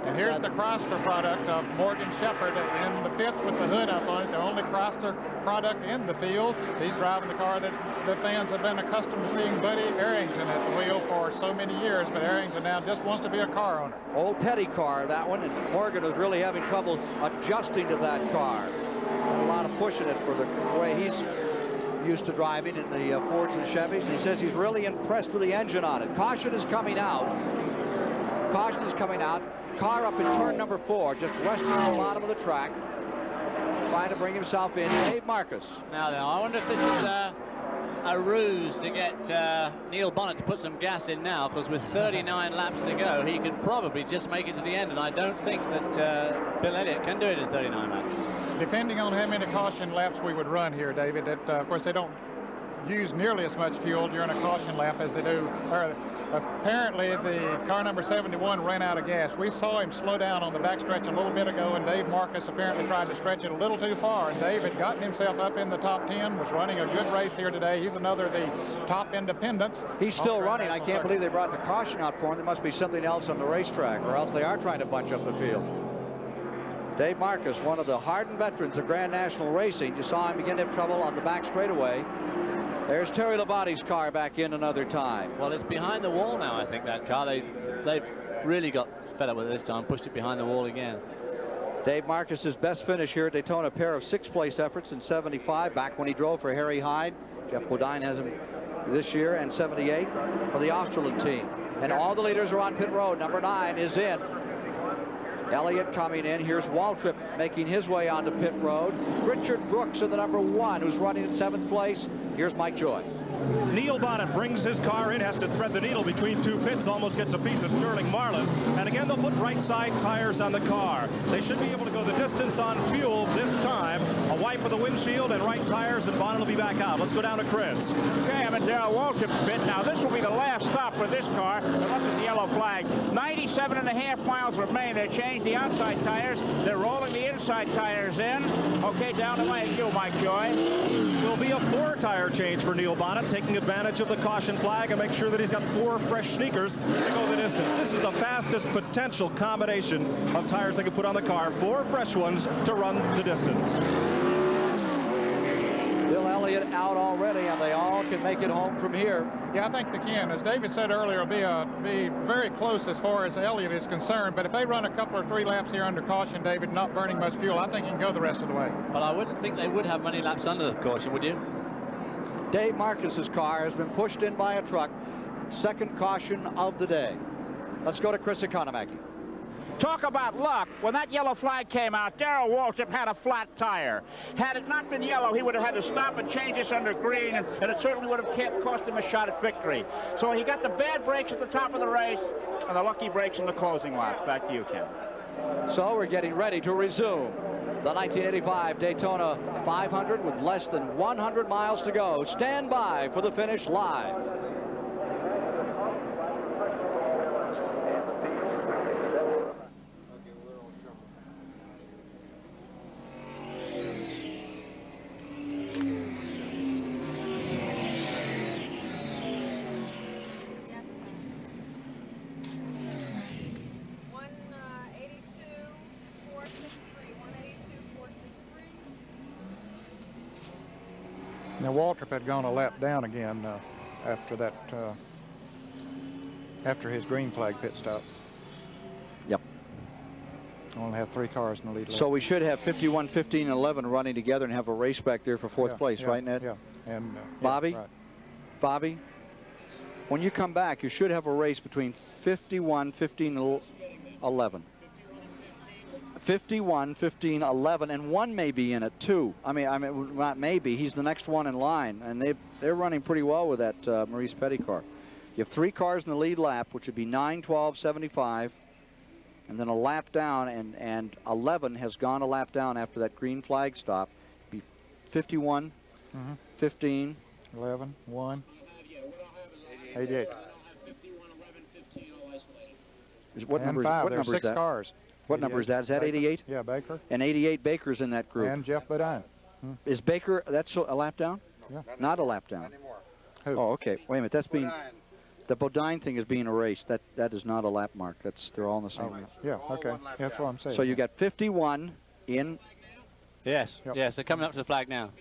And here's the Chrysler product of Morgan Shepherd in the pits with the hood up on it, the only Chrysler product in the field. He's driving the car that the fans have been accustomed to seeing Buddy Arrington at the wheel for so many years, but Arrington now just wants to be a car owner. Old Petty car, that one, and Morgan was really having trouble adjusting to that car. A lot of pushing it for the way he's used to driving in the Fords and Chevys, and he says he's really impressed with the engine on it. Caution is coming out. Caution is coming out. Car up in turn number 4, just resting on the bottom of the track, trying to bring himself in. Dave Marcus. Now then, I wonder if this is a ruse to get Neil Bonnet to put some gas in now, because with 39 laps to go, he could probably just make it to the end, and I don't think that Bill Elliott can do it in 39 laps. Depending on how many caution laps we would run here, David, of course they don't use nearly as much fuel during a caution lap as they do. Apparently, the car number 71 ran out of gas. We saw him slow down on the backstretch a little bit ago, and Dave Marcus apparently tried to stretch it a little too far. And Dave had gotten himself up in the top 10, was running a good race here today. He's another of the top independents. He's still running. I can't believe they brought the caution out for him. There must be something else on the racetrack, or else they are trying to bunch up the field. Dave Marcus, one of the hardened veterans of Grand National Racing. You saw him begin to have trouble on the back straightaway. There's Terry Labonte's car back in another time. Well, it's behind the wall now, I think, that car. They've really got fed up with it this time, pushed it behind the wall again. Dave Marcus's best finish here at Daytona, a pair of 6th-place efforts in 75, back when he drove for Harry Hyde. Jeff Bodine has him this year, and 78 for the Australian team. And all the leaders are on pit road. Number 9 is in. Elliott coming in. Here's Waltrip making his way onto pit road. Richard Brooks in the number 1, who's running in 7th place. Here's Mike Joy. Neil Bonnet brings his car in, has to thread the needle between 2 pits, almost gets a piece of Sterling Marlin. And again, they'll put right side tires on the car. They should be able to go the distance on fuel this time. A wipe of the windshield and right tires, and Bonnet will be back out. Let's go down to Chris. Okay, I'm at Darrell Waltrip's pit. Now, this will be the last stop for this car, unless it's the yellow flag. 97.5 miles remain. They changed the outside tires. They're rolling the inside tires in. Okay, down to you, Mike Joy. Will be a 4-tire change for Neil Bonnet, taking advantage of the caution flag and make sure that he's got 4 fresh sneakers to go the distance. This is the fastest potential combination of tires they can put on the car. 4 fresh ones to run the distance. Bill Elliott out already, and they all can make it home from here. Yeah, I think they can. As David said earlier, it'll be very close as far as Elliott is concerned. But if they run a couple or 3 laps here under caution, David, not burning much fuel, I think he can go the rest of the way. But I wouldn't think they would have many laps under the caution, would you? Dave Marcus's car has been pushed in by a truck. 2nd caution of the day. Let's go to Chris Economaki. Talk about luck. When that yellow flag came out, Darrell Waltrip had a flat tire. Had it not been yellow, he would have had to stop and change this under green, and it certainly would have cost him a shot at victory. So he got the bad brakes at the top of the race and the lucky brakes in the closing lap. Back to you, Ken. So we're getting ready to resume the 1985 Daytona 500 with less than 100 miles to go. Stand by for the finish live. Now, Waltrip had gone a lap down again after that, after his green flag pit stop. Yep. Only have 3 cars in the lead lap. So we should have 51, 15, and 11 running together and have a race back there for 4th place, right, Ned? Yeah. And Bobby, right. Bobby, when you come back, you should have a race between 51, 15, and 11. 51, 15, 11, and 1 may be in it too. I mean, not maybe. He's the next one in line, and they're running pretty well with that Maurice Petty car. You have 3 cars in the lead lap, which would be 9, 12, 75, and then a lap down, and 11 has gone a lap down after that green flag stop. Be 51, 15, 11, 1, 88. What number? What number is that? Cars. What number is that? Is that 88? Yeah, Baker. And 88 Baker's in that group. And Jeff Bodine. Is Baker, that's a lap down? Yeah. Not a lap down. Who? Oh, okay. Wait a minute. That's being, the Bodine thing is being erased. That is not a lap mark. They're all in the same lap. Yeah, okay. That's what I'm saying. So you got 51 in. Yes, yes. They're coming up to the flag now.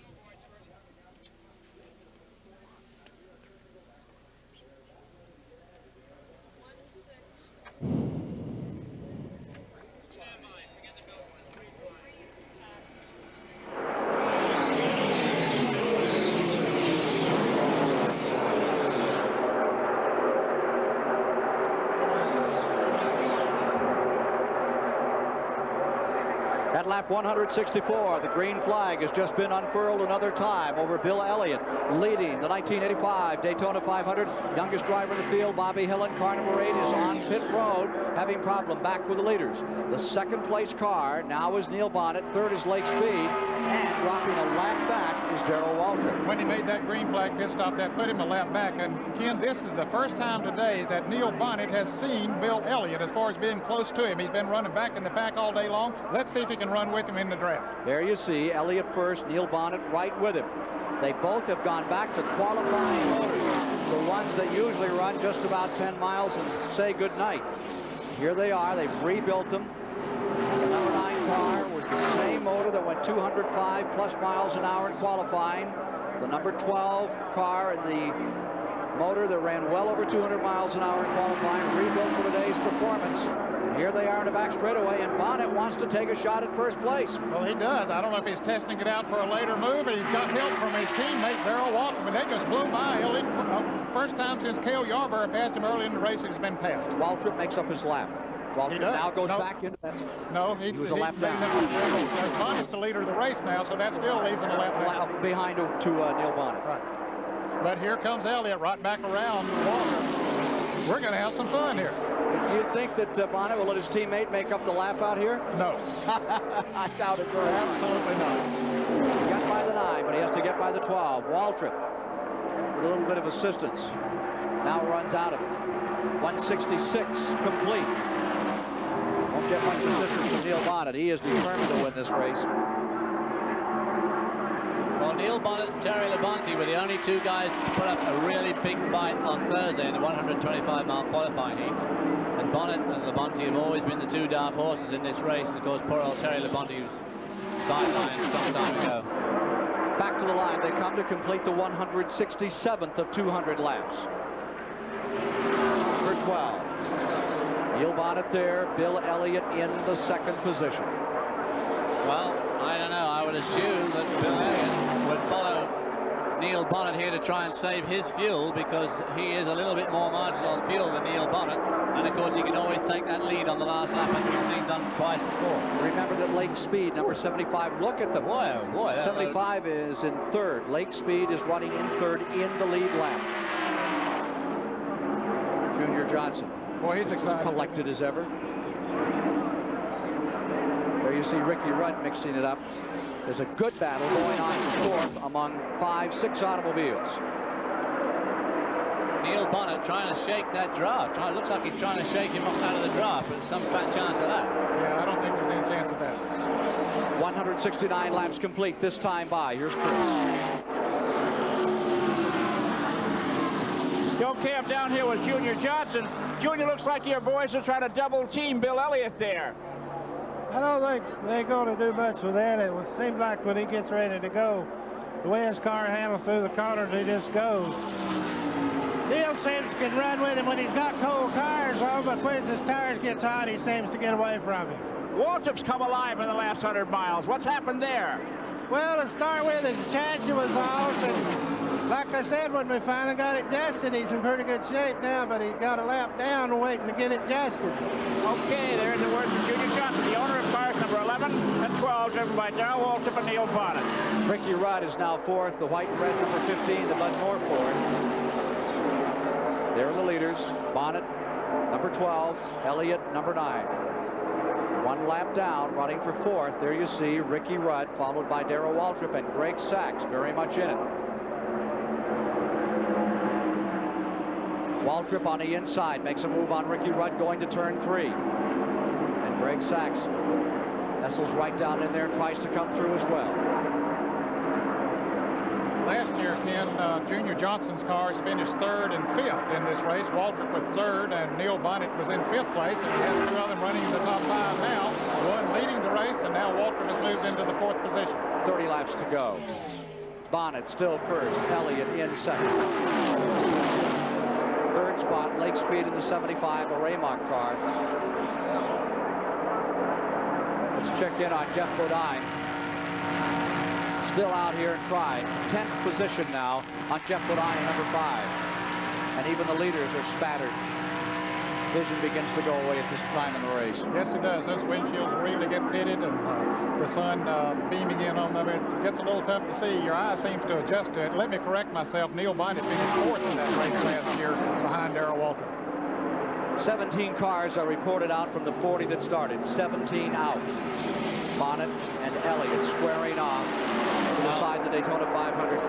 At lap 164, the green flag has just been unfurled another time over Bill Elliott, leading the 1985 Daytona 500. Youngest driver in the field, Bobby Hillen, car number 8, is on pit road, having problem back with the leaders. The 2nd place car now is Neil Bonnet, 3rd is Lake Speed, and dropping a lap back is Darrell Waltrip. When he made that green flag pit stop, that put him a lap back. And Ken, this is the first time today that Neil Bonnet has seen Bill Elliott as far as being close to him. He's been running back in the pack all day long. Let's see if he can run with him in the draft. There you see Elliott first, Neil Bonnet right with him. They both have gone back to qualifying motors, the ones that usually run just about 10 miles and say good night. Here they are. They've rebuilt them. The number 9 car was the same motor that went 205 plus miles an hour in qualifying. the number 12 car in the motor that ran well over 200 miles an hour in qualifying, rebuilt for today's performance. And here they are in the back straightaway, and Bonnet wants to take a shot at first place. Well, he does. I don't know if he's testing it out for a later move, but he's got help from his teammate, Darrell Waltrip, and they just blew by. First time since Cale Yarborough passed him early in the race, he's been passed. Waltrip makes up his lap. Waltrip now goes back into that. No, he was a lap down. Bonnet's the leader of the race now, so that still leaves him a lap down. Behind to Neil Bonnet. Right. But here comes Elliott right back around Waltrip. We're going to have some fun here. Do you think that Bonnet will let his teammate make up the lap out here? No. I doubt it. Absolutely not. He got by the 9, but he has to get by the 12. Waltrip with a little bit of assistance. Now runs out of it. 166 complete. Won't get much assistance from Neil Bonnet. He is determined to win this race. Well, Neil Bonnet and Terry Labonte were the only two guys to put up a really big fight on Thursday in the 125-mile qualifying heat. And Bonnet and Labonte have always been the two dark horses in this race. And of course, poor old Terry Labonte was sidelined some time ago. Back to the line. They come to complete the 167th of 200 laps. For 12. Neil Bonnet there, Bill Elliott in the second position. Well, I don't know. I would assume that Bill Elliott would follow Neil Bonnet here to try and save his fuel, because he is a little bit more marginal on fuel than Neil Bonnet. And of course, he can always take that lead on the last lap, as we've seen done twice before. Remember that Lake Speed, number 75, look at them. Boy, 75 is in third. Lake Speed is running in third in the lead lap. Junior Johnson. Boy, he's excited. As collected as ever. There you see Ricky Rudd mixing it up. There's a good battle going on for fourth among 5-6 automobiles. Neil Bonnet trying to shake that draft. Looks like he's trying to shake him out of the draft, but some fat chance of that. Yeah, I don't think there's any chance of that. 169 laps complete, this time by. Here's Chris. Okay, I'm down here with Junior Johnson. Junior, looks like your boys are trying to double team Bill Elliott there. I don't think they're going to do much with that. It seems like when he gets ready to go, the way his car handles through the corners, he just goes. Neil seems to can run with him when he's got cold tires on, but when his tires gets hot, he seems to get away from him. Waltrip's come alive in the last 100 miles. What's happened there? Well, to start with, his chassis was off, and like I said, when we finally got it adjusted, he's in pretty good shape now, but he got a lap down waiting to get it adjusted. Okay, there's the words of Junior Johnson, the owner of cars number 11 and 12, driven by Darrell Waltrip and Neil Bonnet. Ricky Rudd is now fourth, the white and red number 15, the Bud Moore Ford. There are the leaders, Bonnet, number 12, Elliott, number 9. One lap down, running for fourth. There you see Ricky Rudd, followed by Darrell Waltrip and Greg Sachs, very much in it. Waltrip on the inside makes a move on Ricky Rudd going to turn 3. And Greg Sachs nestles right down in there, tries to come through as well. Last year, Ken, Junior Johnson's cars finished 3rd and 5th in this race. Waltrip with 3rd, and Neil Bonnet was in 5th place, and he has 2 of them running in the top 5 now. One leading the race, and now Waltrip has moved into the 4th position. 30 laps to go. Bonnet still first, Elliott in second. Third spot, Lake Speed in the 75, a Raymock car. Let's check in on Jeff Bodine. Still out here and trying. 10th position now on Jeff Bodine, number 5. And even the leaders are spattered. Vision begins to go away at this time in the race. Yes, it does. Those windshields really get pitted, and the sun beaming in on them. It gets a little tough to see. Your eye seems to adjust to it. Let me correct myself. Neil Bonnet finished 4th in that race last year behind Darrell Waltrip. 17 cars are reported out from the 40 that started. 17 out. Bonnet and Elliott squaring off to decide the Daytona 500.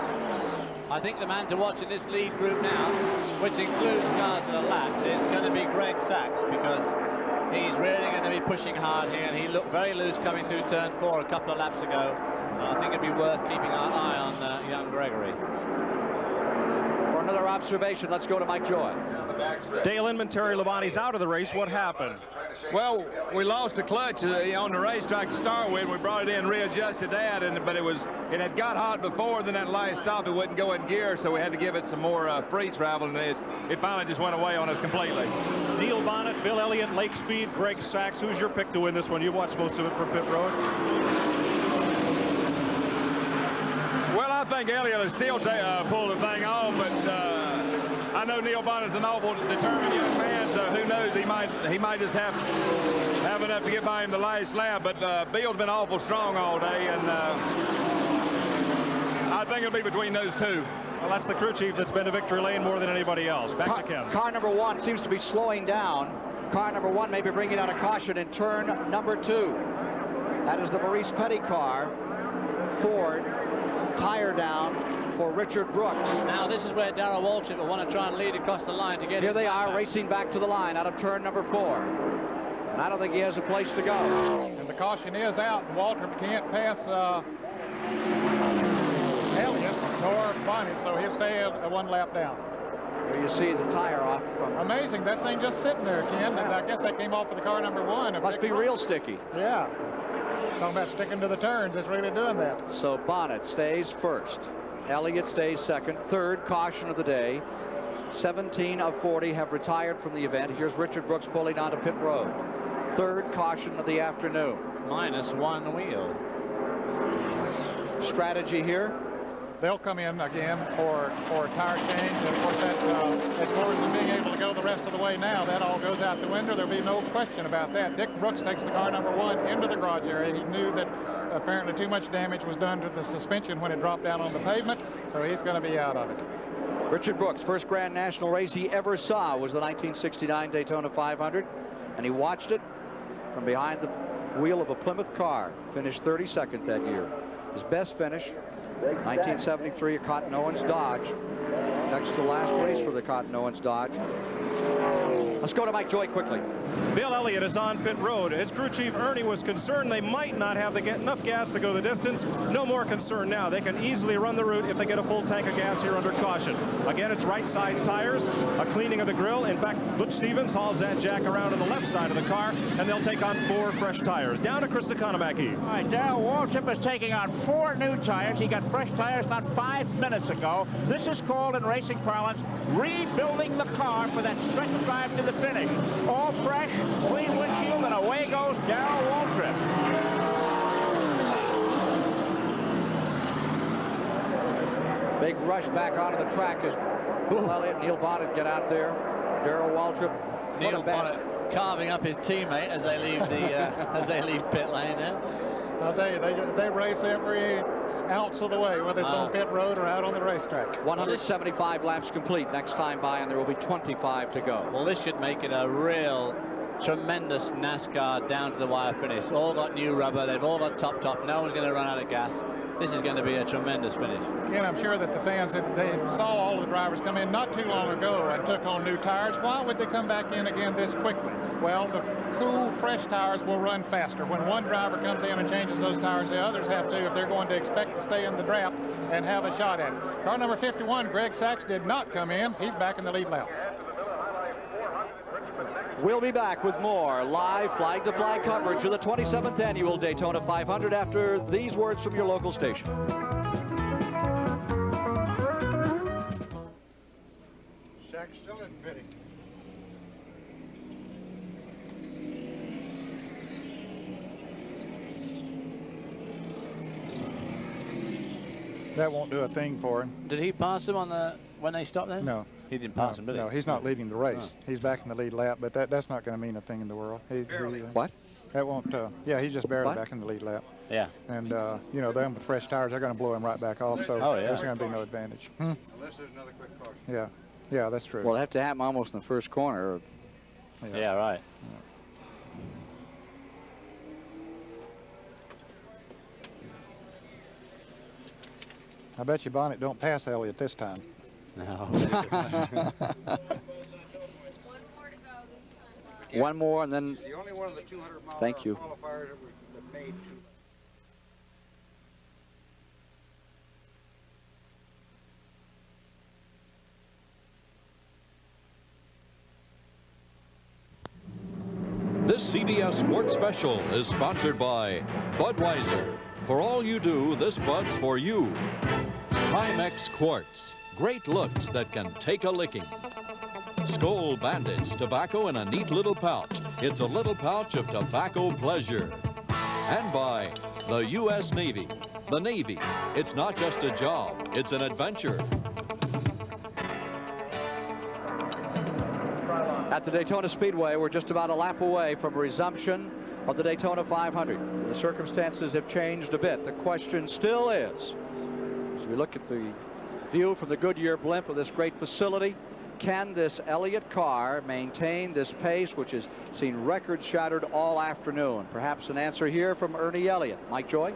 I think the man to watch in this lead group now, which includes cars that are lapped, is going to be Greg Sachs, because he's really going to be pushing hard here, and he looked very loose coming through turn 4 a couple of laps ago. And I think it'd be worth keeping our eye on young Gregory. For another observation, let's go to Mike Joy. Dale Inman, Terry Labonte's out of the race. What happened? Well, we lost the clutch on the racetrack to start with. We brought it in, readjusted that, but it had got hot before. Then that last stop, it wouldn't go in gear, so we had to give it some more free travel, and it finally just went away on us completely. Neil Bonnet, Bill Elliott, Lake Speed, Greg Sachs. Who's your pick to win this one? You watched most of it from pit road. Well, I think Elliott will still pull the thing off, but I know Neil Bonnet's an awful determined young man, so who knows, he might just have enough to get by him the last lap. But Bill's been awful strong all day, and I think it'll be between those two. Well, that's the crew chief that's been to victory lane more than anybody else. Back to Ken. Car number 1 seems to be slowing down. Car number 1 may be bringing out a caution in turn number 2. That is the Maurice Petty car. Ford, tire down for Richard Brooks. Now this is where Darrell Waltrip will want to try and lead across the line to get Here his they lap are back. racing back to the line out of turn number 4. And I don't think he has a place to go. And the caution is out. Waltrip can't pass Elliott nor Bonnet, so he'll stay one lap down. Here you see the tire off from... Amazing, that thing just sitting there, Ken. And I guess that came off of the car number 1. Must be real sticky. Yeah. Talking about sticking to the turns, it's really doing that. So Bonnet stays first. Elliott stays second. Third caution of the day. 17 of 40 have retired from the event. Here's Richard Brooks pulling onto pit road. Third caution of the afternoon. Minus 1 wheel. Strategy here. They'll come in again for a tire change. And of course, that, as far as them being able to go the rest of the way now, that all goes out the window. There'll be no question about that. Dick Brooks takes the car number 1 into the garage area. He knew that apparently too much damage was done to the suspension when it dropped down on the pavement, so he's going to be out of it. Richard Brooks, first Grand National race he ever saw was the 1969 Daytona 500, and he watched it from behind the wheel of a Plymouth car. Finished 32nd that year. His best finish, 1973 at Cotton Owens Dodge. Next to last race for the Cotton Owens Dodge. Let's go to Mike Joy quickly. Bill Elliott is on pit road. His crew chief Ernie was concerned they might not have enough gas to go the distance. No more concern now. They can easily run the route if they get a full tank of gas here under caution. Again, it's right side tires, a cleaning of the grill. In fact, Butch Stevens hauls that jack around to the left side of the car, and they'll take on 4 fresh tires. Down to Chris Economaki. All right, Darrell Waltrip is taking on 4 new tires. He got fresh tires not 5 minutes ago. This is called in racing parlance rebuilding the car for that stretch drive to the finish. All fresh, clean windshield, and away goes Darrell Waltrip. Big rush back onto the track as Bill Elliott and Neil Bonnet get out there. Darrell Waltrip. Neil Bonnet carving up his teammate as they leave the as they leave pit lane there. I'll tell you, they race every ounce of the way, whether it's on pit road or out on the racetrack. 175 laps complete next time by, and there will be 25 to go. Well, this should make it a real tremendous NASCAR down to the wire finish. All got new rubber. They've all got top. No one's going to run out of gas. This is going to be a tremendous finish. And I'm sure that the fans, they saw all the drivers come in not too long ago and took on new tires. Why would they come back in again this quickly? Well, the cool, fresh tires will run faster. When one driver comes in and changes those tires, the others have to if they're going to expect to stay in the draft and have a shot at it. Car number 51, Greg Sachs, did not come in. He's back in the lead lap. We'll be back with more live flag-to-flag coverage of the 27th annual Daytona 500 after these words from your local station. Sachs still in pitting. That won't do a thing for him. Did he pass him on the when they stopped there? No. He didn't pass him, did he? No, he's not leading the race. He's back in the lead lap, but that's not going to mean a thing in the world. What? That won't, yeah, he's just barely back in the lead lap. Yeah. And, you know, them with fresh tires, they're going to blow him right back off, so there's going to be no advantage. Unless there's another quick caution. Yeah. Yeah, that's true. Well, it have to happen almost in the first corner. Yeah, right. I bet you Bonnet don't pass Elliott this time. No. One more, and then. The only one of the 200-mile Thank you. qualifiers that made two. This CBS Sports Special is sponsored by Budweiser. For all you do, this Bud's for you. Timex Quartz. Great looks that can take a licking. Skoal Bandits. Tobacco in a neat little pouch. It's a little pouch of tobacco pleasure. And by the U.S. Navy. The Navy. It's not just a job. It's an adventure. At the Daytona Speedway, we're just about a lap away from resumption of the Daytona 500. The circumstances have changed a bit. The question still is, as we look at the view from the Goodyear blimp of this great facility, can this Elliott car maintain this pace, which has seen records shattered all afternoon? Perhaps an answer here from Ernie Elliott. Mike Joy?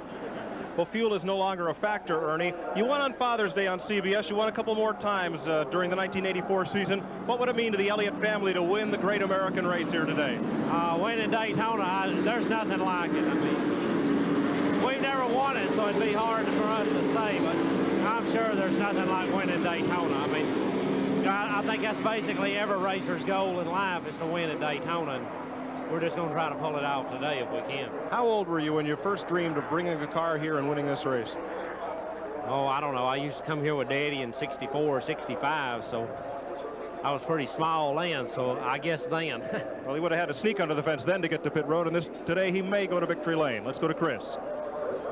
Well, fuel is no longer a factor, Ernie. You won on Father's Day on CBS. You won a couple more times during the 1984 season. What would it mean to the Elliott family to win the great American race here today? Winning Daytona, there's nothing like it. I mean, we never won it, so it'd be hard for us to say, but I'm sure there's nothing like winning Daytona. I mean, I think that's basically every racer's goal in life is to win at Daytona. And we're just going to try to pull it out today if we can. How old were you when you first dreamed of bringing a car here and winning this race? Oh, I don't know. I used to come here with Daddy in 64 or 65, so I was pretty small then, so I guess then. Well, he would have had to sneak under the fence then to get to pit road, and today he may go to victory lane. Let's go to Chris.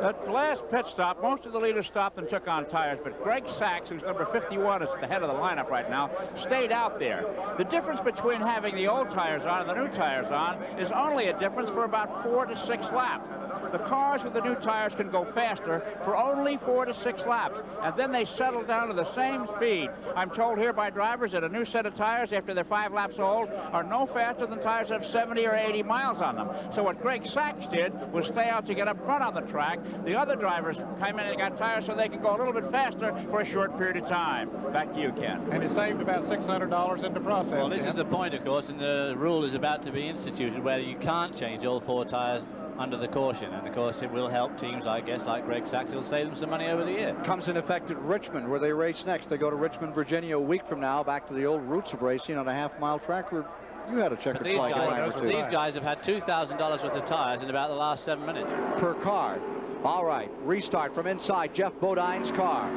At the last pit stop, most of the leaders stopped and took on tires, but Greg Sachs, who's number 51, is at the head of the lineup right now, stayed out there. The difference between having the old tires on and the new tires on is only a difference for about 4 to 6 laps. The cars with the new tires can go faster for only 4 to 6 laps, and then they settle down to the same speed. I'm told here by drivers that a new set of tires after they're 5 laps old are no faster than tires that have 70 or 80 miles on them. So what Greg Sachs did was stay out to get up front on the track. The other drivers came in and got tires so they could go a little bit faster for a short period of time. Back to you, Ken. And he saved about $600 in the process. Well, this is the point, of course, and the rule is about to be instituted where you can't change all 4 tires under the caution, and of course it will help teams, I guess, like Greg Sachs. It'll save them some money over the year. Comes in effect at Richmond, where they race next. They go to Richmond, Virginia a week from now, back to the old roots of racing on a half-mile track where you had a checkered flag. These guys have had $2,000 worth of tires in about the last 7 minutes. Per car. All right, restart from inside Jeff Bodine's car.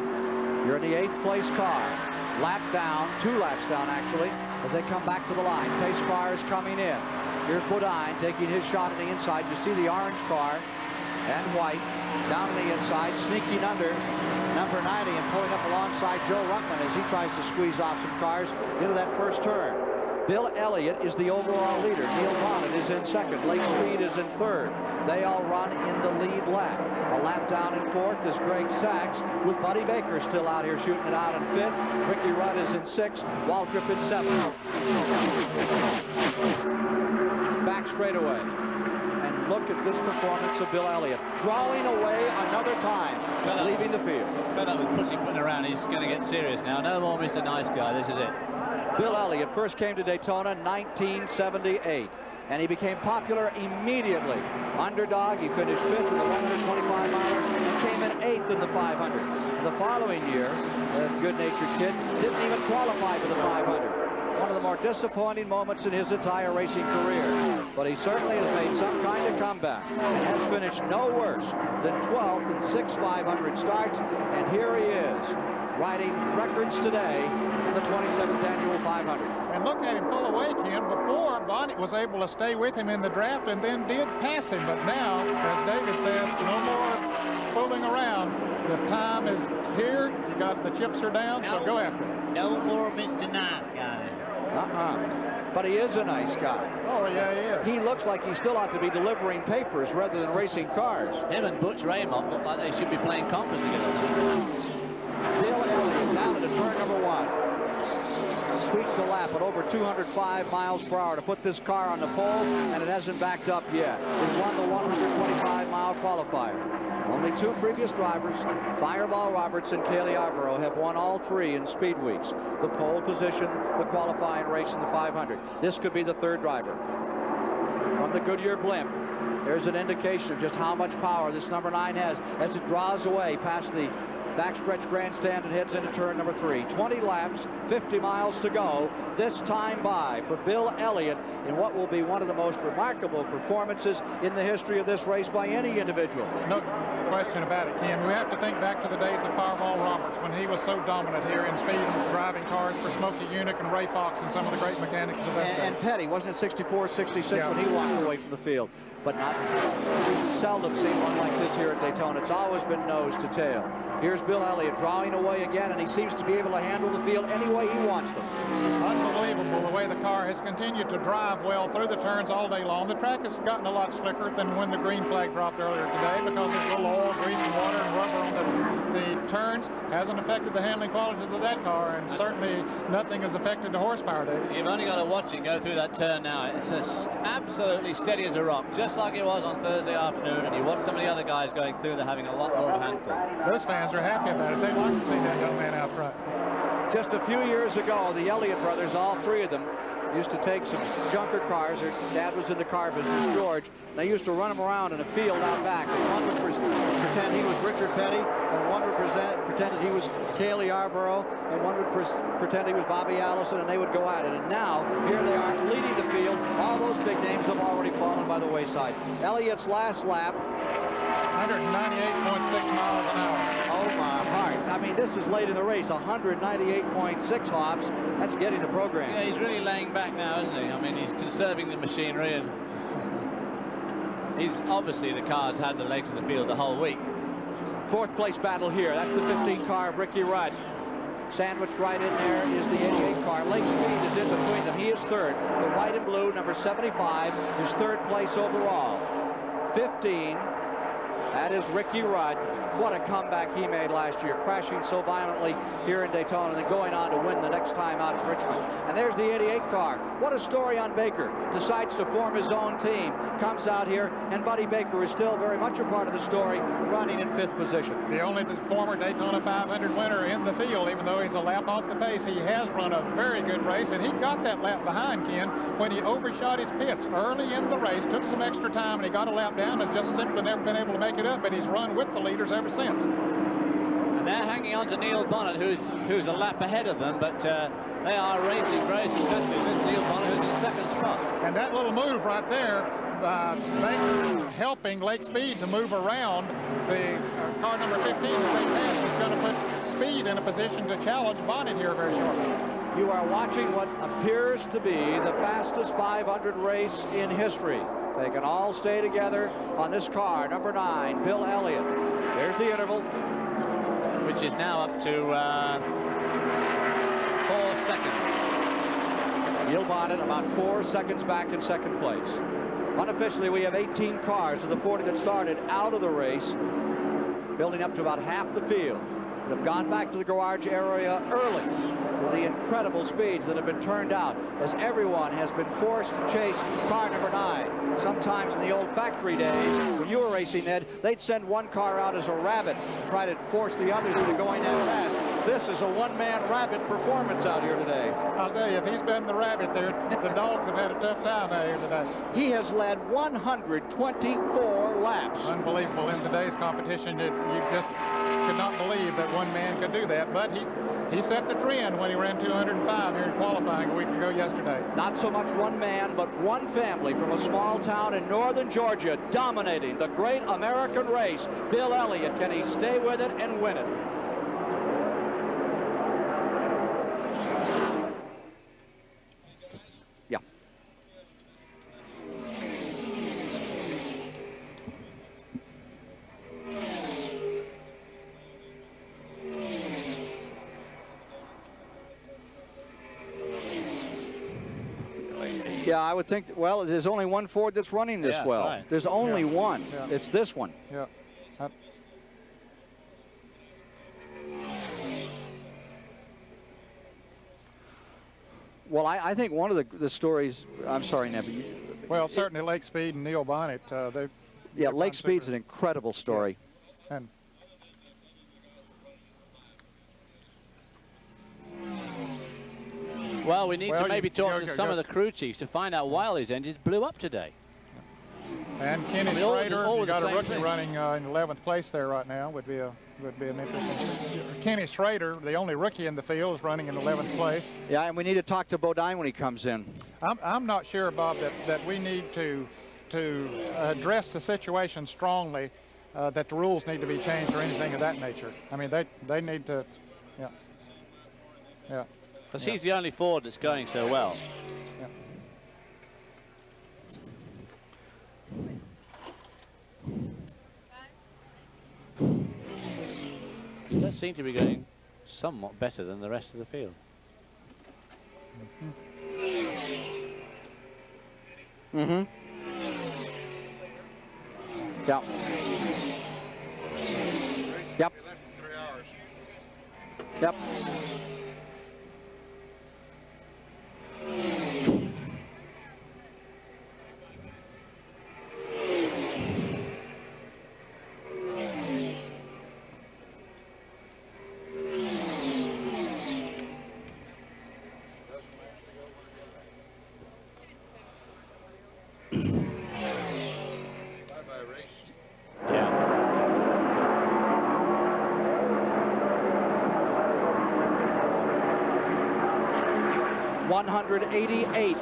You're in the 8th place car. Lap down, 2 laps down actually, as they come back to the line. Pace car is coming in. Here's Bodine taking his shot on the inside. You see the orange car and white down on the inside, sneaking under number 90 and pulling up alongside Joe Ruckman as he tries to squeeze off some cars into that first turn. Bill Elliott is the overall leader. Neil Bonnet is in second. Lake Speed is in third. They all run in the lead lap. A lap down in 4th is Greg Sachs, with Buddy Baker still out here shooting it out in 5th. Ricky Rudd is in 6th. Waltrip in 7th. Back straightaway. And look at this performance of Bill Elliott. Drawing away another time, leaving the field. Fed up with pussyfooting around. He's going to get serious now. No more Mr. Nice Guy. This is it. Bill Elliott first came to Daytona 1978, and he became popular immediately. Underdog, he finished 5th in the 125 miler and came in 8th in the 500. And the following year, that good-natured kid didn't even qualify for the 500. One of the more disappointing moments in his entire racing career. But he certainly has made some kind of comeback and has finished no worse than 12th in 6 500 starts. And here he is, riding records today in the 27th annual 500. And look at him pull away, Ken. Before, Bonnet was able to stay with him in the draft and then did pass him. But now, as David says, no more fooling around. The time is here. You got the chips are down, so go after it. No more Mr. Nice Guy. But he is a nice guy. Oh, yeah, he is. He looks like he still ought to be delivering papers rather than racing cars. Him and Butch Raymond look like they should be playing compass together. Bill Elliott down into turn number 1. Tweaked the lap at over 205 miles per hour to put this car on the pole, and it hasn't backed up yet. He won the 125-mile qualifier. Only 2 previous drivers, Fireball Roberts and Cale Yarborough, have won all 3 in speed weeks. The pole position, the qualifying race, and the 500. This could be the 3rd driver. From the Goodyear blimp, there's an indication of just how much power this number 9 has as it draws away past the backstretch grandstand and heads into turn number 3. 20 laps, 50 miles to go. This time by for Bill Elliott in what will be one of the most remarkable performances in the history of this race by any individual. No question about it, Ken. We have to think back to the days of Fireball Roberts when he was so dominant here in speed and driving cars for Smokey Unick and Ray Fox and some of the great mechanics of that day. And Petty, wasn't it 64, 66 when he walked away from the field? But not, we've seldom seen one like this here at Daytona. It's always been nose to tail. Here's Bill Elliott drawing away again, and he seems to be able to handle the field any way he wants them. Unbelievable the way the car has continued to drive well through the turns all day long. The track has gotten a lot slicker than when the green flag dropped earlier today because there's a little oil, grease, and water and rubber on the turns. Hasn't affected the handling qualities of that car, and certainly nothing has affected the horsepower, David. You've only got to watch it go through that turn now. It's absolutely steady as a rock, just like it was on Thursday afternoon, and you watch some of the other guys going through, they're having a lot more of a handful. Those fans are happy about it. They like to see that young man out front. Just a few years ago, the Elliott brothers, all three of them, used to take some junker cars. Their dad was in the car business, George. And they used to run them around in a field out back. And one would pretend he was Richard Petty, and one would pretend that he was Cale Yarborough, and one would pretend he was Bobby Allison, and they would go at it. And now, here they are leading the field. All those big names have already fallen by the wayside. Elliott's last lap, 198.6 miles an hour. Oh, my heart. I mean, this is late in the race. 198.6 hops. That's getting the program. Yeah, he's really laying back now, isn't he? I mean, he's conserving the machinery, and he's obviously, the car's had the legs of the field the whole week. Fourth place battle here. That's the 15 car of Ricky Rudd. Sandwiched right in there is the 88 car. Lake Speed is in between them. He is third. The white and blue, number 75, is third place overall. 15. That is Ricky Rudd. What a comeback he made last year, crashing so violently here in Daytona and then going on to win the next time out at Richmond. And there's the 88 car. What a story on Baker. Decides to form his own team. Comes out here, and Buddy Baker is still very much a part of the story, running in 5th position. The only former Daytona 500 winner in the field, even though he's a lap off the pace. He has run a very good race, and he got that lap behind, Ken, when he overshot his pits early in the race, took some extra time, and he got a lap down and just simply never been able to make it up, and he's run with the leaders ever since. And they're hanging on to Neil Bonnet, who's a lap ahead of them, but they are racing very successfully with Neil Bonnet, who's in second spot. And that little move right there, Baker helping Lake Speed to move around the car number 15 that they passed, is going to put Speed in a position to challenge Bonnet here very shortly. You are watching what appears to be the fastest 500 race in history. They can all stay together on this car, number 9, Bill Elliott. There's the interval, which is now up to 4 seconds. Neil Bonnet about 4 seconds back in second place. Unofficially, we have 18 cars of the 40 that started out of the race, building up to about half the field, that have gone back to the garage area early with the incredible speeds that have been turned out as everyone has been forced to chase car number 9. Sometimes in the old factory days, when you were racing, Ed, they'd send one car out as a rabbit and try to force the others into going that fast. This is a one-man rabbit performance out here today. I'll tell you, if he's been the rabbit there, the dogs have had a tough time out here today. He has led 124 laps. Unbelievable in today's competition. You just could not believe that one man could do that, but he set the trend when he ran 205 here in qualifying a week ago yesterday. Not so much one man, but one family from a small town in northern Georgia dominating the great American race. Bill Elliott, can he stay with it and win it? Yeah. Yeah, I would think, well, there's only one Ford that's running this well. Right. There's only one. Yeah. It's this one. Yeah. Well, I think one of the stories, I'm sorry, Nebby. Well, certainly Lake Speed and Neil Bonnet. Yeah, Lake Speed's an incredible story. Yes. And well, we need to maybe talk to some of the crew chiefs to find out why these engines blew up today. And Kenny Schrader, you got a rookie running in 11th place there right now. Would be an interesting. Kenny Schrader, the only rookie in the field, is running in 11th place. Yeah, and we need to talk to Bodine when he comes in. I'm not sure, Bob, that we need to address the situation strongly, that the rules need to be changed or anything of that nature. I mean, they need to, yeah. Because he's the only Ford that's going so well. Yeah. He does seem to be going somewhat better than the rest of the field. Mm-hmm. Yep. Yep. Yep. Yeah. 188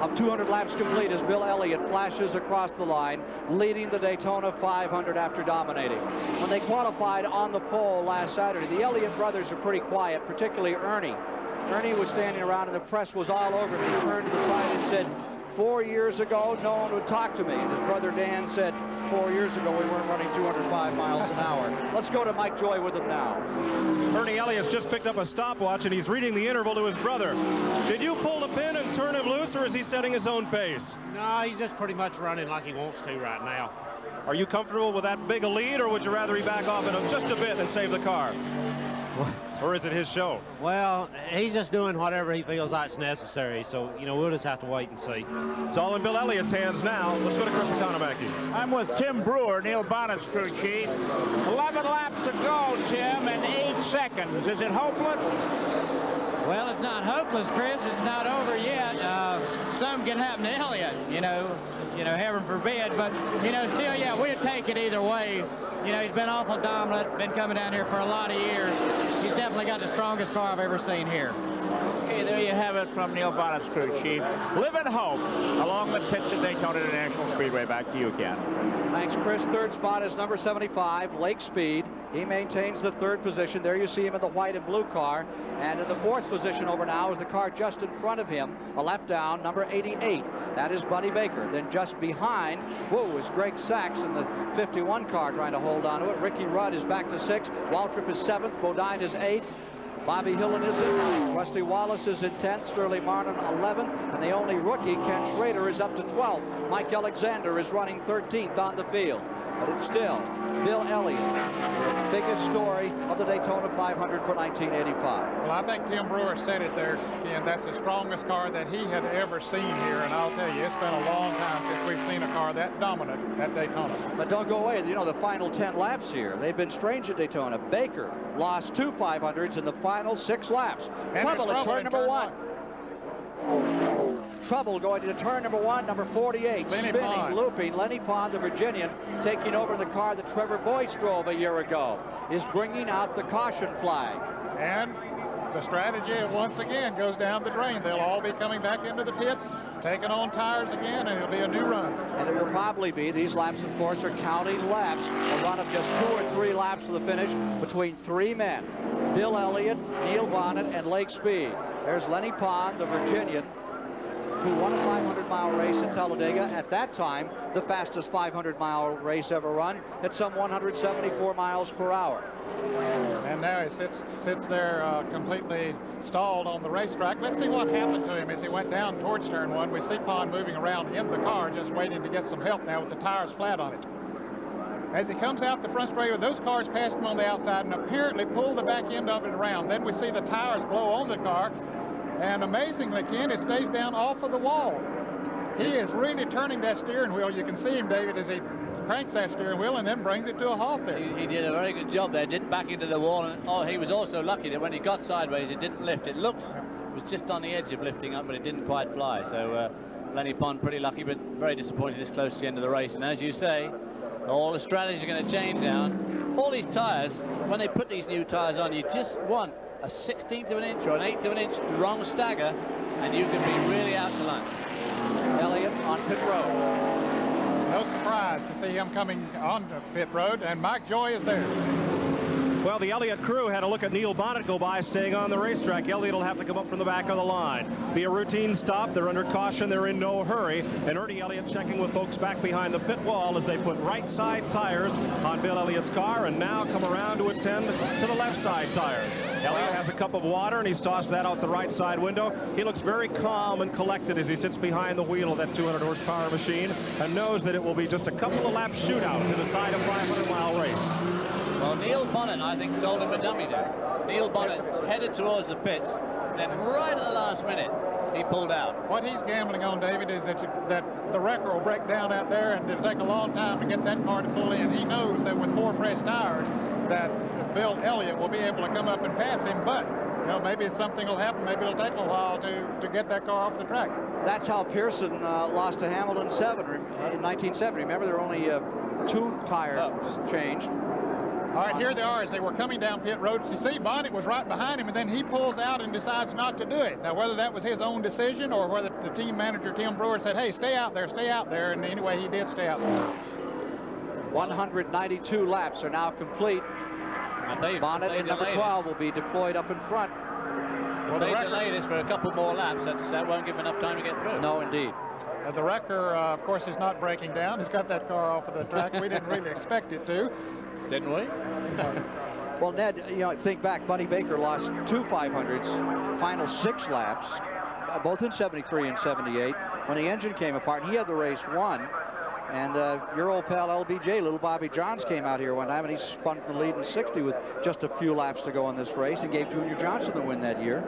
of 200 laps complete as Bill Elliott flashes across the line, leading the Daytona 500 after dominating. When they qualified on the pole last Saturday, the Elliott brothers are pretty quiet, particularly Ernie. Ernie was standing around and the press was all over him. He turned to the side and said, 4 years ago, no one would talk to me. And his brother Dan said, 4 years ago, we weren't running 205 miles an hour. Let's go to Mike Joy with him now. Ernie Elliott's just picked up a stopwatch and he's reading the interval to his brother. Did you pull the pin and turn him loose, or is he setting his own pace? No, he's just pretty much running like he wants to right now. Are you comfortable with that big a lead, or would you rather he back off in just a bit and save the car? Or is it his show? Well, he's just doing whatever he feels like's necessary, so, you know, we'll just have to wait and see. It's all in Bill Elliott's hands now. Let's go to Chris Economaki. I'm with Tim Brewer, Neil Bonnet's crew chief. 11 laps to go, Tim, and 8 seconds. Is it hopeless? Well, it's not hopeless, Chris. It's not over yet. Something can happen to Elliott, you know, heaven forbid. But, you know, still, yeah, we'd take it either way. You know, he's been awful dominant, been coming down here for a lot of years. He's definitely got the strongest car I've ever seen here. Okay, there you have it from Neil Bonnet's crew chief. Live in hope along the pits at Daytona International Speedway. Back to you, Ken. Thanks, Chris. Third spot is number 75, Lake Speed. He maintains the third position. There you see him in the white and blue car. And in the fourth position over now is the car just in front of him, a lap down, number 88. That is Buddy Baker. Then just behind, whoa, is Greg Sachs in the 51 car trying to hold on to it. Ricky Rudd is back to 6th. Waltrip is 7th. Bodine is 8th. Bobby Hillen is in. Rusty Wallace is in 10th. Sterling Martin 11th. And the only rookie, Ken Schrader, is up to 12th. Mike Alexander is running 13th on the field. But it's still Bill Elliott, the biggest story of the Daytona 500 for 1985. Well, I think Tim Brewer said it there, Ken. That's the strongest car that he had ever seen here. And I'll tell you, it's been a long time since we've seen a car that dominant at Daytona. But don't go away. You know, the final 10 laps here, they've been strange at Daytona. Baker lost 2 500s in the final 6 laps. Trouble at turn number 1. Trouble going to turn number 1, number 48. Spinning, looping. Lenny Pond, the Virginian, taking over the car that Trevor Boyce drove a year ago, is bringing out the caution flag. And the strategy once again goes down the drain. They'll all be coming back into the pits, taking on tires again, and it'll be a new run. And it will probably be, these laps, of course, are counting laps. A run of just 2 or 3 laps to the finish between 3 men. Bill Elliott, Neil Bonnet, and Lake Speed. There's Lenny Pond, the Virginian, who won a 500-mile race at Talladega. At that time, the fastest 500-mile race ever run at some 174 miles per hour. And now he sits there completely stalled on the racetrack. Let's see what happened to him as he went down towards turn 1. We see Pond moving around in the car, just waiting to get some help now with the tires flat on it. As he comes out the front straight, those cars passed him on the outside and apparently pulled the back end of it around. Then we see the tires blow on the car. And amazingly, Ken, it stays down off of the wall. He is really turning that steering wheel. You can see him, David, as he cranks that steering wheel and then brings it to a halt there. He did a very good job there. Didn't back into the wall. And he was also lucky that when he got sideways, it didn't lift. It was just on the edge of lifting up, but it didn't quite fly. So Lenny Pond pretty lucky, but very disappointed this close to the end of the race. And as you say, all the strategies are going to change now. All these tyres, when they put these new tyres on, you just want a 16th of an inch or an 1/8 of an inch wrong stagger, and you can be really out to lunch. Elliott on pit road. No surprise to see him coming on the pit road, and Mike Joy is there. Well, the Elliott crew had a look at Neil Bonnet go by, staying on the racetrack. Elliott will have to come up from the back of the line. Be a routine stop. They're under caution. They're in no hurry. And Ernie Elliott checking with folks back behind the pit wall as they put right side tires on Bill Elliott's car, and now come around to attend to the left side tires. Elliott has a cup of water, and he's tossed that out the right side window. He looks very calm and collected as he sits behind the wheel of that 200 horsepower machine, and knows that it will be just a couple of laps shootout to decide a 500-mile race. Well, Neil Bonnet, I think, sold him a dummy there. Neil Bonnet headed towards the pits, then right at the last minute, he pulled out. What he's gambling on, David, is that the wrecker will break down out there, and it'll take a long time to get that car to pull in. He knows that with 4 fresh tires, that Bill Elliott will be able to come up and pass him, but you know, maybe something will happen. Maybe it'll take a while to get that car off the track. That's how Pearson lost to Hamilton in 1970. Remember, there were only 2 tires changed. All right, here they are as they were coming down pit road. You see, Bonnet was right behind him, and then he pulls out and decides not to do it. Now, whether that was his own decision or whether the team manager, Tim Brewer, said, hey, stay out there, and anyway, he did stay out there. 192 laps are now complete. Bonnet in number 12 will be deployed up in front. Well, they delay this for a couple more laps. That won't give him enough time to get through. No, indeed. The wrecker, of course, is not breaking down. He's got that car off of the track. We didn't really expect it to. Didn't we? Well, Ned, you know, think back. Buddy Baker lost 2 500s, final 6 laps, both in 73 and 78. When the engine came apart, he had the race won. And your old pal LBJ, little Bobby Johns, came out here one time, and he spun from the lead in 60 with just a few laps to go in this race, and gave Junior Johnson the win that year.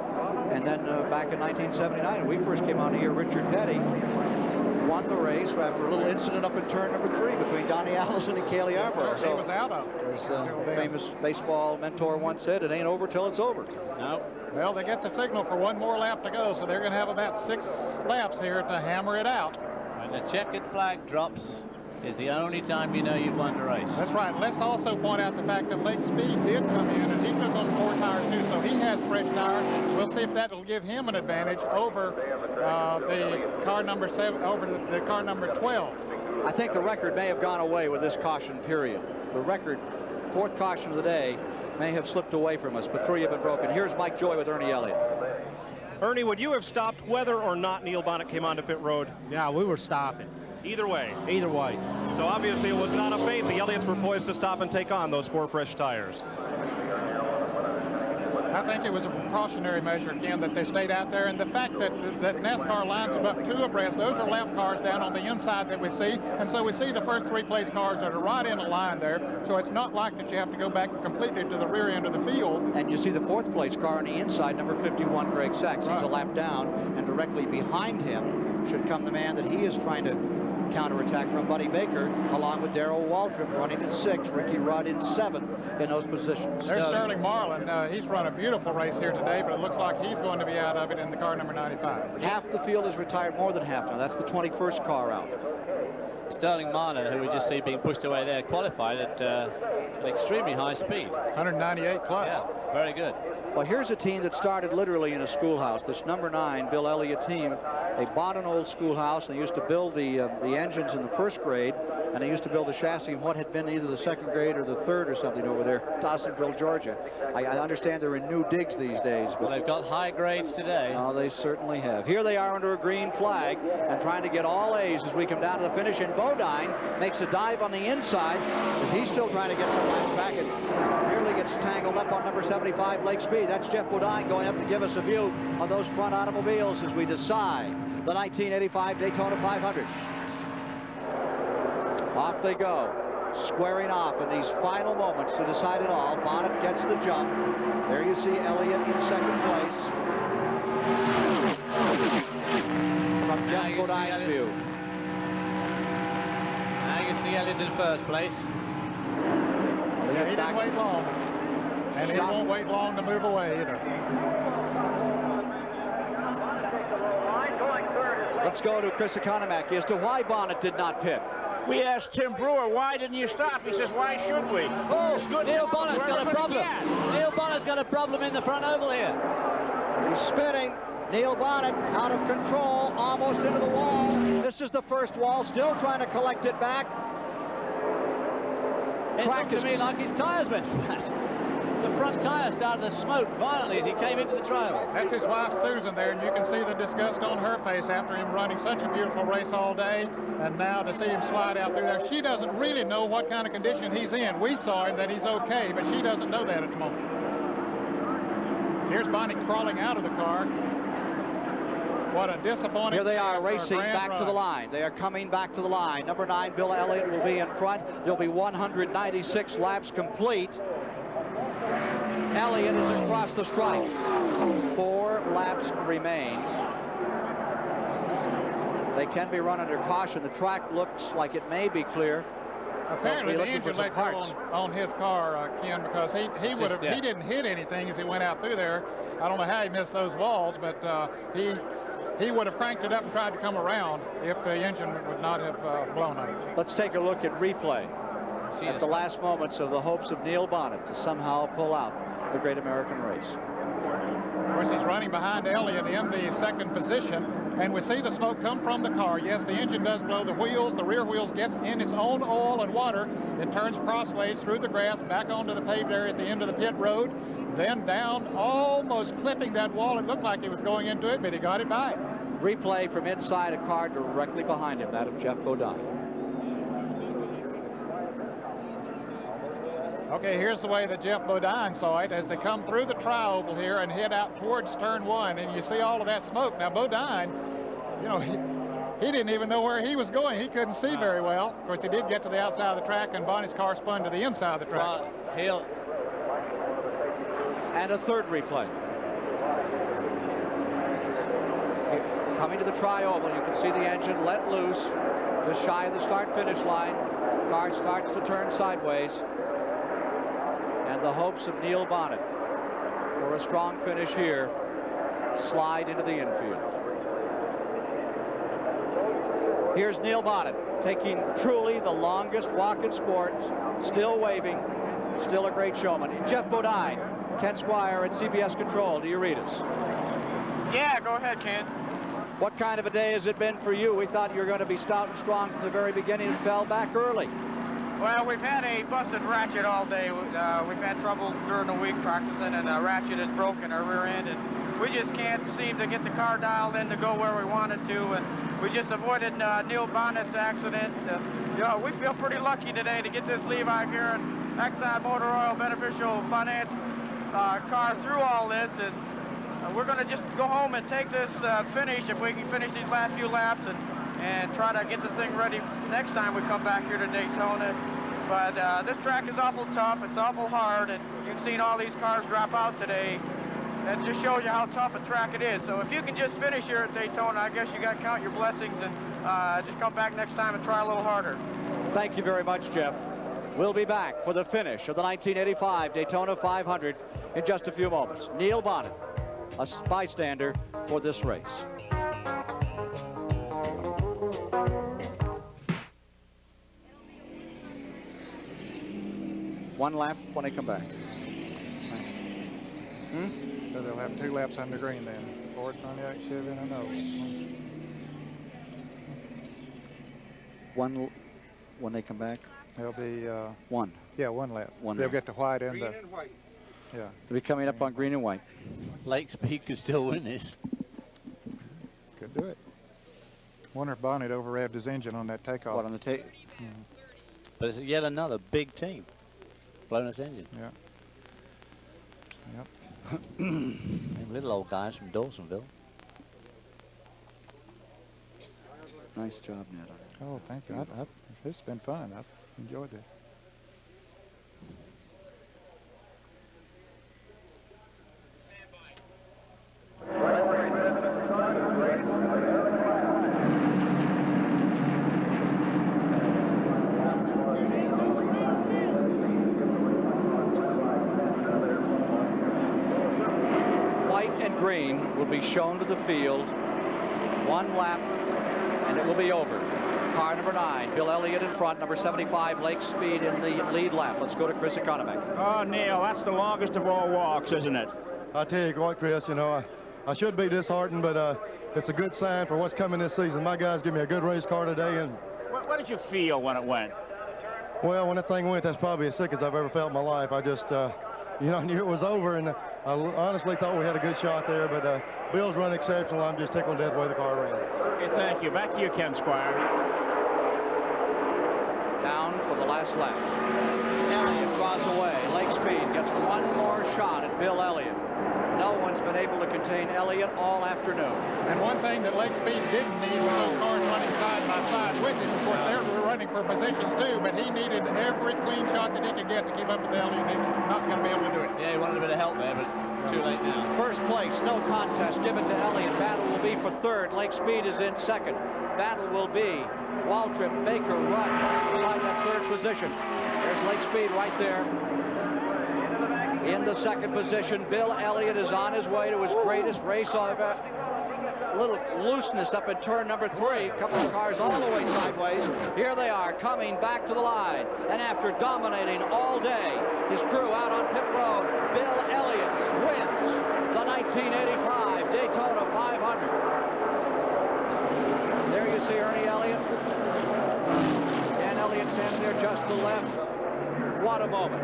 And then back in 1979, when we first came out here, Richard Petty won the race after a little incident up in turn number 3 between Donnie Allison and Cale Yarborough. So he was out of it. As famous baseball mentor once said, it ain't over till it's over. No. Well, they get the signal for 1 more lap to go, so they're going to have about 6 laps here to hammer it out. When the checkered flag drops is the only time you know you've won the race. That's right. Let's also point out the fact that Lake Speed did come in, and he took on 4 tires too, so he has fresh tires. We'll see if that will give him an advantage over the car number 7, over the car number 12. I think the record may have gone away with this caution period. The record, 4th caution of the day, may have slipped away from us, but 3 have been broken. Here's Mike Joy with Ernie Elliott. Ernie, would you have stopped whether or not Neil Bonnet came onto pit road? Yeah, we were stopping. Either way? Either way. So obviously it was not a feint. The Elliots were poised to stop and take on those 4 fresh tires. I think it was a precautionary measure, again, that they stayed out there. And the fact that NASCAR lines them up 2 abreast, those are lap cars down on the inside that we see. And so we see the first 3 place cars that are right in a line there. So it's not like that you have to go back completely to the rear end of the field. And you see the 4th place car on the inside, number 51, Greg Sachs. He's a lap down, and directly behind him should come the man that he is trying to counterattack from, Buddy Baker, along with Darrell Waltrip running in 6th, Ricky Rudd in 7th in those positions. There's Sterling Marlin. He's run a beautiful race here today, but it looks like he's going to be out of it in the car number 95. Half the field is retired, more than half now. That's the 21st car out. Sterling Marlin, who we just see being pushed away there, qualified at an extremely high speed. 198 plus. Yeah, very good. Well, here's a team that started literally in a schoolhouse. This number 9 Bill Elliott team, they bought an old schoolhouse. They used to build the engines in the 1st grade, and they used to build the chassis in what had been either the 2nd grade or the 3rd or something over there, Dawsonville, Georgia. I understand they're in new digs these days. But well, they've got high grades today. Oh, they certainly have. Here they are under a green flag and trying to get all A's as we come down to the finish. And Bodine makes a dive on the inside as he's still trying to get some laps back. It nearly gets tangled up on number 75, Lake Speed. That's Jeff Bodine going up to give us a view of those front automobiles as we decide the 1985 Daytona 500. Off they go, squaring off in these final moments to decide it all. Bonnet gets the jump. There you see Elliott in 2nd place. From Jeff Bodine's view. Now you see Elliott in 1st place. Yeah, he didn't wait long. And he won't wait long to move away either. Going 3rd is Let's go to Chris Economaki as to why Bonnet did not pit. We asked Tim Brewer, why didn't you stop? He says, why should we? Oh, Neil Bonnet's got a problem. Neil Bonnet's got a problem in the front oval here. He's spinning. Neil Bonnet out of control, almost into the wall. This is the first wall, still trying to collect it back. It looked to me like his tires went flat. The front tire started to smoke violently as he came into the trial. That's his wife, Susan, there, and you can see the disgust on her face after him running such a beautiful race all day, and now to see him slide out through there. She doesn't really know what kind of condition he's in. We saw him that he's okay, but she doesn't know that at the moment. Here's Bonnie crawling out of the car. What a disappointing. Here they are racing back to the line. They are coming back to the line. Number 9, Bill Elliott, will be in front. There'll be 196 laps complete. Elliott is across the stripe. 4 laps remain. They can be run under caution. The track looks like it may be clear. Apparently the engine let go on his car, Ken, because he didn't hit anything as he went out through there. I don't know how he missed those walls, but he would have cranked it up and tried to come around if the engine would not have blown up. Let's take a look at replay at the last moments of the hopes of Neil Bonnet to somehow pull out the Great American Race. Of course, he's running behind Elliott in the second position, and we see the smoke come from the car. Yes, the engine does blow. The wheels, the rear wheels, gets in its own oil and water. It turns crossways through the grass, back onto the paved area at the end of the pit road, then down, almost clipping that wall. It looked like he was going into it, but he got it by. Replay from inside a car directly behind him, that of Jeff Bodine. Okay, here's the way that Jeff Bodine saw it as they come through the tri-oval here and head out towards turn 1, and you see all of that smoke. Now, Bodine, you know, he didn't even know where he was going. He couldn't see very well. Of course, he did get to the outside of the track, and Bonnet's car spun to the inside of the track. And a third replay. Coming to the tri-oval, you can see the engine let loose just shy of the start-finish line. Car starts to turn sideways. And the hopes of Neil Bonnet for a strong finish here slide into the infield. Here's Neil Bonnet taking truly the longest walk in sports, still waving, still a great showman. Jeff Bodine, Ken Squire at CBS Control. Do you read us? Yeah, go ahead, Ken. What kind of a day has it been for you? We thought you were going to be stout and strong from the very beginning and fell back early. Well, we've had a busted ratchet all day. We've had trouble during the week practicing, and a ratchet is broken, our rear end, and we just can't seem to get the car dialed in to go where we wanted to, and we just avoided Neil Bonnet's accident. You know, we feel pretty lucky today to get this Levi here and Exxon Motor Oil Beneficial Finance car through all this, and we're going to just go home and take this finish, if we can finish these last few laps, and try to get the thing ready next time we come back here to Daytona. But this track is awful tough, it's awful hard, and you've seen all these cars drop out today. That just shows you how tough a track it is. So if you can just finish here at Daytona, I guess you got to count your blessings and just come back next time and try a little harder. Thank you very much, Jeff. We'll be back for the finish of the 1985 Daytona 500 in just a few moments. Neil Bonnet, a bystander for this race. One lap when they come back. So they'll have 2 laps under green then. Ford, Pontiac, Chevy, and a nose. One when they come back? There'll be... one. Yeah, 1 lap. One They'll lap. get the white and Green the... and white. Yeah. They'll be coming up on green and white. Lake Speed could still win this. Could do it. Wonder if Bonnet overrevved his engine on that takeoff. What, on the take? But it's yet another big team. Blown its engine. Yeah. Yep. Them little old guys from Dawsonville. Nice job, Ned. Oh, thank you. This has been fun. I've enjoyed this. White and green will be shown to the field. 1 lap and it will be over. Car number 9, Bill Elliott in front, number 75, Lake Speed in the lead lap. Let's go to Chris Economic. Oh, Neil, that's the longest of all walks, isn't it? I tell you what, Chris, you know, I should be disheartened, but it's a good sign for what's coming this season. My guys give me a good race car today. And what did you feel when it went? Well, when that thing went, that's probably as sick as I've ever felt in my life. I just, you know, I knew it was over, and I honestly thought we had a good shot there, but Bill's run exceptional. I'm just tickled to death the way the car ran. Okay, thank you. Back to you, Ken Squire. Down for the last lap. Elliott draws away. Lake Speed gets one more shot at Bill Elliott. No one's been able to contain Elliott all afternoon. And one thing that Lake Speed didn't need was those cars running side by side with him. Of course, they were running for positions too, but he needed every clean shot that he could get to keep up with Elliott. He was not going to be able to do it. Yeah, he wanted a bit of help there, but too late now. First place, no contest given to Elliott. Battle will be for third. Lake Speed is in second. Battle will be Waltrip, Baker, Rudd trying to decide that third position. There's Lake Speed right there. In the second position, Bill Elliott is on his way to his greatest race ever. A little looseness up in turn number 3. A couple of cars all the way sideways. Here they are coming back to the line. And after dominating all day, his crew out on pit road, Bill Elliott wins the 1985 Daytona 500. There you see Ernie Elliott. Dan Elliott standing there just to the left. What a moment.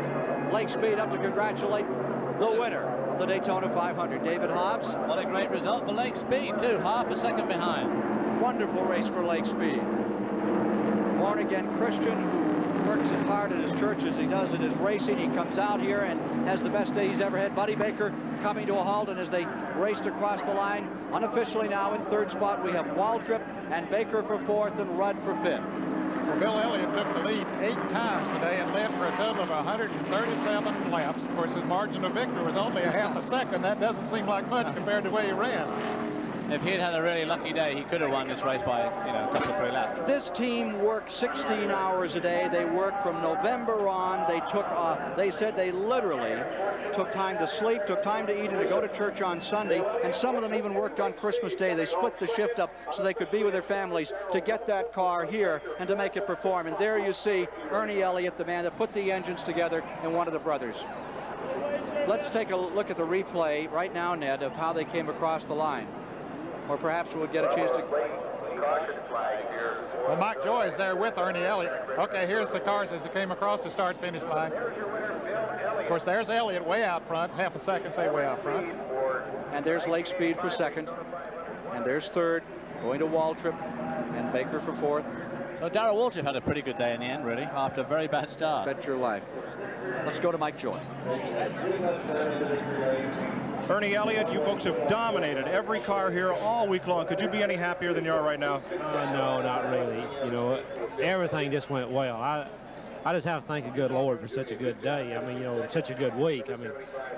Lake Speed up to congratulate the winner of the Daytona 500, David Hobbs. What a great result for Lake Speed, too. Half a second behind. Wonderful race for Lake Speed. Born-again Christian who works as hard at his church as he does at his racing. He comes out here and has the best day he's ever had. Buddy Baker coming to a halt, and as they raced across the line, unofficially now in third spot, we have Waltrip and Baker for fourth and Rudd for fifth. Well, Bill Elliott took the lead 8 times today and led for a total of 137 laps. Of course, his margin of victory was only a half a second. That doesn't seem like much compared to the way he ran. If he'd had a really lucky day, he could have won this race by, you know, a couple of 3 laps. This team worked 16 hours a day. They worked from November on. They took, they said they literally took time to sleep, took time to eat, and to go to church on Sunday. And some of them even worked on Christmas Day. They split the shift up so they could be with their families to get that car here and to make it perform. And there you see Ernie Elliott, the man that put the engines together, and one of the brothers. Let's take a look at the replay right now, Ned, of how they came across the line. Or perhaps we'll get a chance to... Well, Mike Joy is there with Ernie Elliott. Okay, here's the cars as they came across the start-finish line. Of course, there's Elliott way out front. Half a second, say way out front. And there's Lake Speed for second. And there's third, going to Waltrip, and Baker for fourth. So Darrell Waltrip had a pretty good day in the end, really, after a very bad start. Bet your life. Let's go to Mike Joy. Ernie Elliott, you folks have dominated every car here all week long. Could you be any happier than you are right now? No, not really. You know, everything just went well. I just have to thank the good Lord for such a good day. I mean, you know, such a good week. I mean,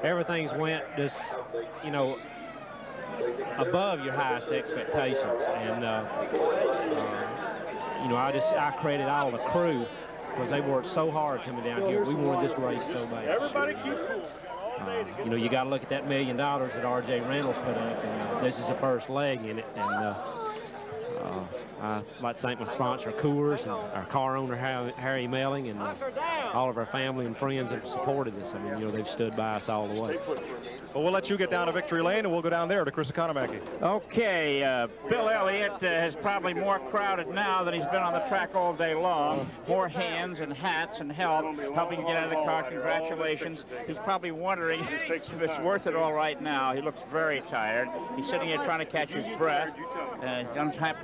everything's went just, you know, above your highest expectations. And, you know, I credit all the crew because they worked so hard coming down here. We wanted this race so bad. Everybody keep cool. You know, you got to look at that $1 million that R.J. Reynolds put up, and this is the first leg in it. And I'd like to thank my sponsor, Coors, and our car owner, Harry Melling, and all of our family and friends that have supported this. I mean, you know, they've stood by us all the way. Well, we'll let you get down to victory lane, and we'll go down there to Chris Economaki. Okay, Bill Elliott is probably more crowded now than he's been on the track all day long. More hands and hats and help, helping to get out of the car. Congratulations. He's probably wondering if it's worth it all right now. He looks very tired. He's sitting here trying to catch his breath.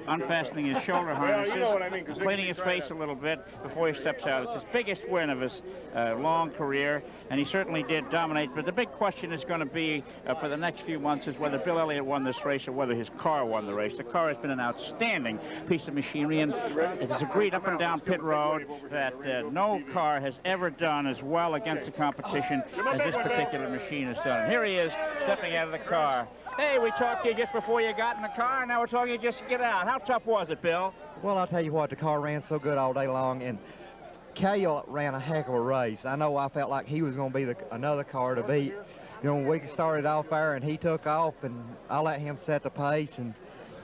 Unfastening his shoulder harnesses, cleaning his face a little bit before he steps out. It's his biggest win of his long career, and he certainly did dominate. But the big question is going to be for the next few months is whether Bill Elliott won this race or whether his car won the race. The car has been an outstanding piece of machinery, and it is agreed up and down pit road that no car has ever done as well against the competition as this particular machine has done. And here he is stepping out of the car. Hey, we talked to you just before you got in the car, and now we're talking to you just to get out. How tough was it, Bill? Well, I'll tell you what, the car ran so good all day long, and Cale ran a heck of a race. I know I felt like he was going to be another car to beat. You know, when we started off there and he took off, and I let him set the pace, and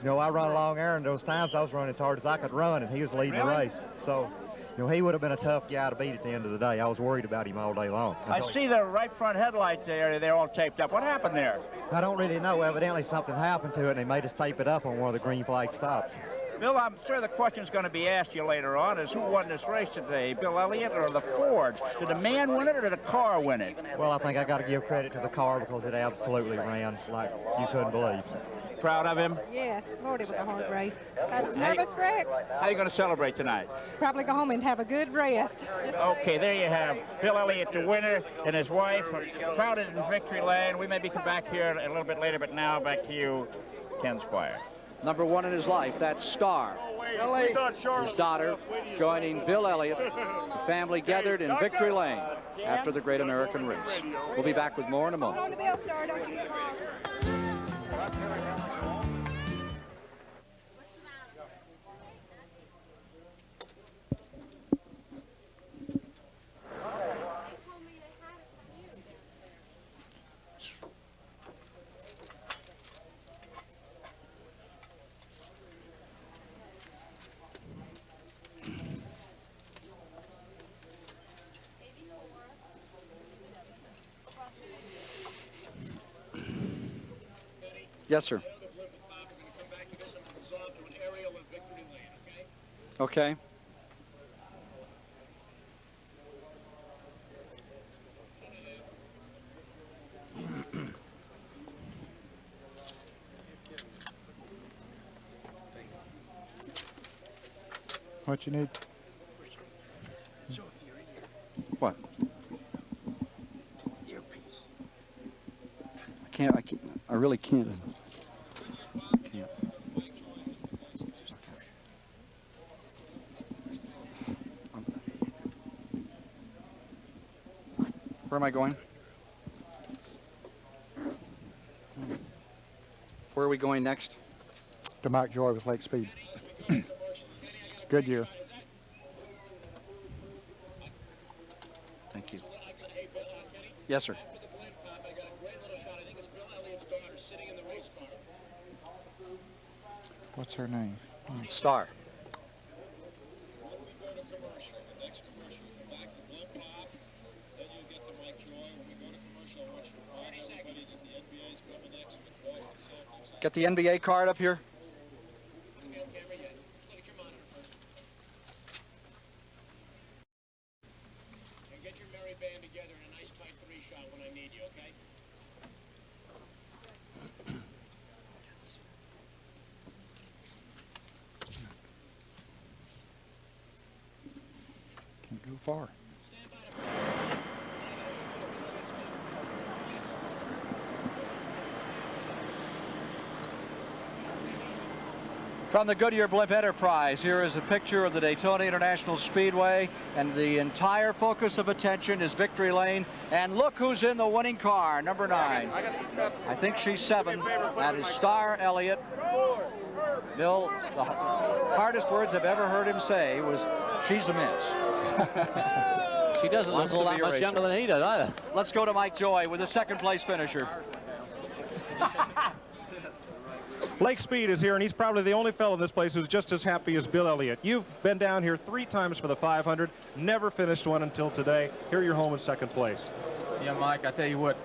You know, I run along there, and those times I was running as hard as I could run, and he was leading the race. So, you know, he would have been a tough guy to beat at the end of the day. I was worried about him all day long. I see the right front headlights there. They're all taped up. What happened there? I don't really know. Evidently something happened to it, and they made us tape it up on one of the green flag stops. Bill, I'm sure the question's going to be asked you later on is who won this race today, Bill Elliott or the Ford? Did the man win it or did the car win it? Well, I think I got to give credit to the car because it absolutely ran like you couldn't believe. Proud of him? Yes, Lord, it was a hard race. I was a nervous wreck. How are you going to celebrate tonight? Probably go home and have a good rest. Okay, there you have Bill Elliott, the winner, and his wife, crowded in victory lane. We may be back here a little bit later, but now back to you, Ken Squire. Number one in his life, that's Star. His daughter joining Bill Elliott. The family gathered in Victory Lane after the Great American Race. We'll be back with more in a moment. Yes, sir. Okay. What you need? What? Earpiece. I really can't. Where am I going? Where are we going next? To Mike Joy with Lake Speed. Good year. Thank you. Yes, sir. What's her name? Star. Get the NBA card up here. And get your merry band together in a nice tight 3-shot when I need you, okay? Can't go far. From the Goodyear Blimp Enterprise, here is a picture of the Daytona International Speedway, and the entire focus of attention is Victory Lane. And look who's in the winning car, number 9. I think she's 7. That is Star Elliott. Bill, the hardest words I've ever heard him say was, "She's a miss." She doesn't look all that much younger than he does either. Let's go to Mike Joy with the second place finisher. Lake Speed is here, and he's probably the only fellow in this place who's just as happy as Bill Elliott. You've been down here 3 times for the 500, never finished one until today. Here you're home in second place. Yeah, Mike, I tell you what,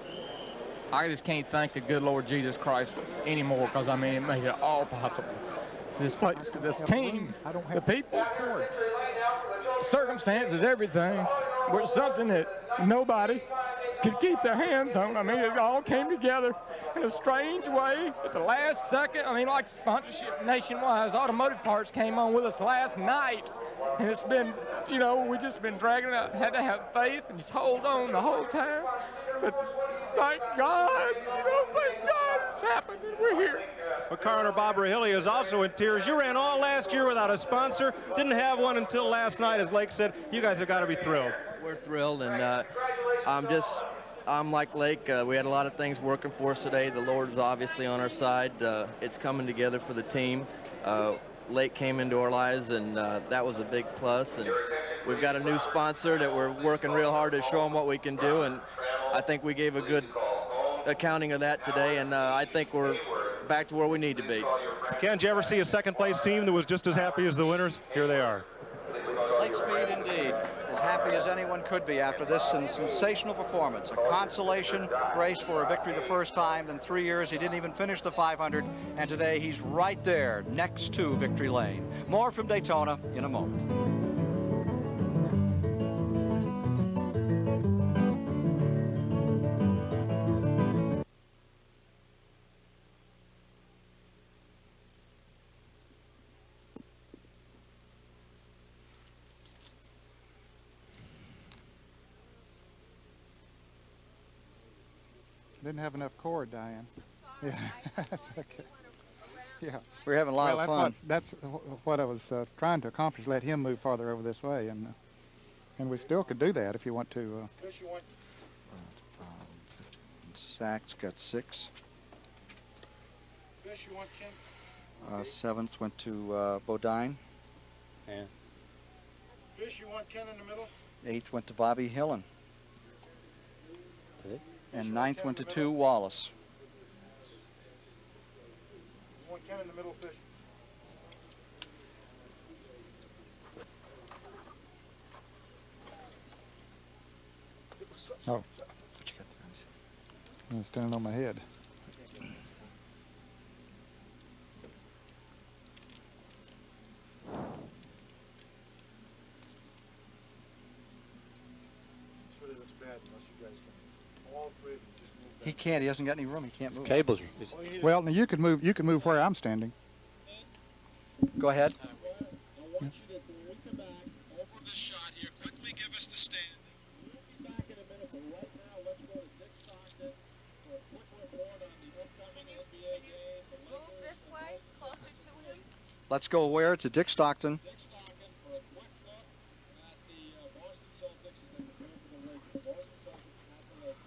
I just can't thank the good Lord Jesus Christ anymore, because, I mean, it made it all possible. This place, this team, the people, circumstances, everything, was something that nobody could keep their hands on. I mean, it all came together in a strange way at the last second. I mean, like sponsorship nationwide, automotive parts came on with us last night. And it's been, you know, we just been dragging it out. Had to have faith and just hold on the whole time. But thank God, you know, thank God it's happened and we're here. But coroner Bob Rahilly is also in tears. You ran all last year without a sponsor, didn't have one until last night, as Lake said. You guys have got to be thrilled. We're thrilled, and I'm like Lake. We had a lot of things working for us today. The Lord is obviously on our side. It's coming together for the team. Lake came into our lives, and that was a big plus. And we've got a new sponsor that we're working real hard to show them what we can do, and I think we gave a good accounting of that today, and I think we're back to where we need to be. Ken, did you ever see a second-place team that was just as happy as the winners? Here they are. Lake Speed, indeed, as happy as anyone could be after this sensational performance. A consolation race for a victory the first time. Then 3 years he didn't even finish the 500, and today he's right there next to victory lane. More from Daytona in a moment. Didn't have enough cord, Diane. Yeah, that's okay. Yeah. We're having a lot of fun. That's what I was trying to accomplish, let him move farther over this way, and we still could do that if you want to. Sachs got 6. Fish you want, Ken? 7th went to Bodine. Yeah. Fish you want, Ken, in the middle? 8th went to Bobby Hillen. Did it? And 9th went to 2 Wallace. You want Ken in the middle, Fish? Oh. I'm standing on my head. This really looks bad unless you guys can. All three of you just move that. He can't. He hasn't got any room. He can't move. Cables. Well, you could move where I'm standing. Go ahead. I want you to, when we come back, over this shot here, quickly give us the standing. We'll be back in a minute, but right now, let's go to Dick Stockton for a quick report on the upcoming NBA game. Move this way, closer to him. Let's go where? To Dick Stockton. Dick Stockton for a quick look at the Boston Celtics as they prepare for the Lakers. Boston Celtics at the Lakers.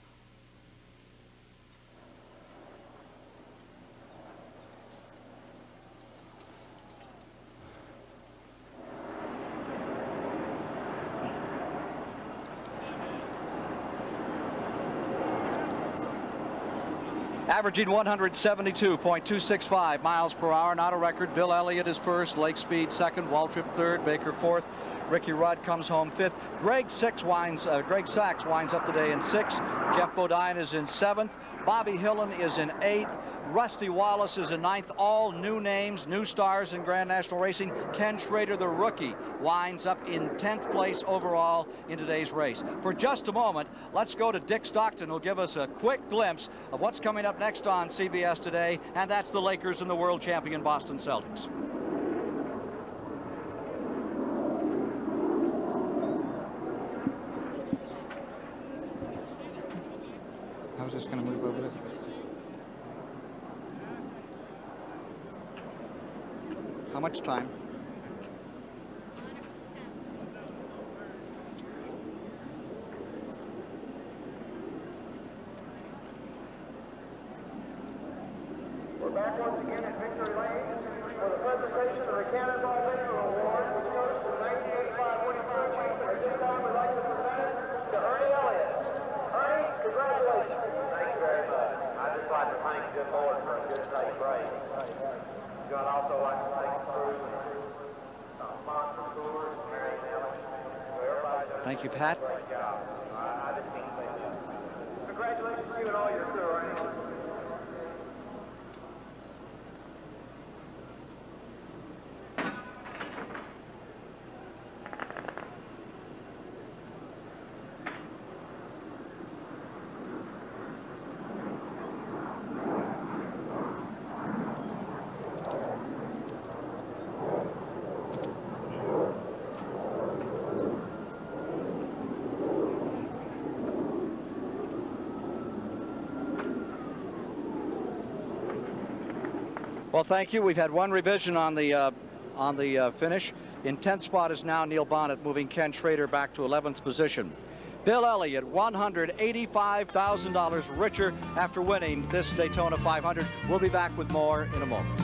Averaging 172.265 miles per hour, not a record. Bill Elliott is first, Lake Speed second, Waltrip third, Baker fourth. Ricky Rudd comes home fifth. Greg Sachs winds up the day in sixth. Jeff Bodine is in seventh. Bobby Hillen is in eighth. Rusty Wallace is in ninth. All new names, new stars in Grand National Racing. Ken Schrader, the rookie, winds up in 10th place overall in today's race. For just a moment, let's go to Dick Stockton, who'll give us a quick glimpse of what's coming up next on CBS today, and that's the Lakers and the world champion Boston Celtics. I was just going to move over there. How much time? We're back once again at Victory Lane for the presentation of the Cannonball Baker Award, which goes to the 1985 winning crew chief. At this time, we'd like to present it to Ernie Elliott. Ernie, congratulations. Thank you very much. I'd just like to thank the good Lord for a good, safe race. I'd also like to thank the crew, sponsor tours, Mary Nelly, everybody. Thank you, Pat. Great job. I just can't say that. Congratulations to you and all your crew, Ernie. Well, thank you. We've had one revision on the finish. In 10th spot is now Neil Bonnet, moving Ken Schrader back to 11th position. Bill Elliott, $185,000 richer after winning this Daytona 500. We'll be back with more in a moment.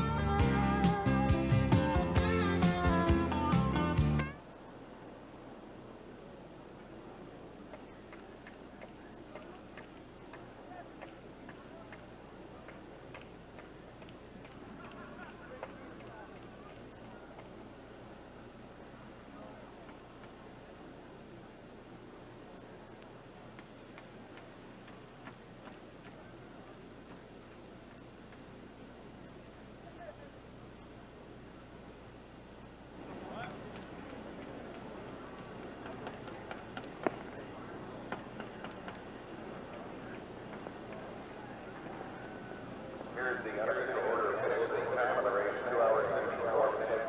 the unofficial order of finishing time of the race, 2 hours, 54 minutes,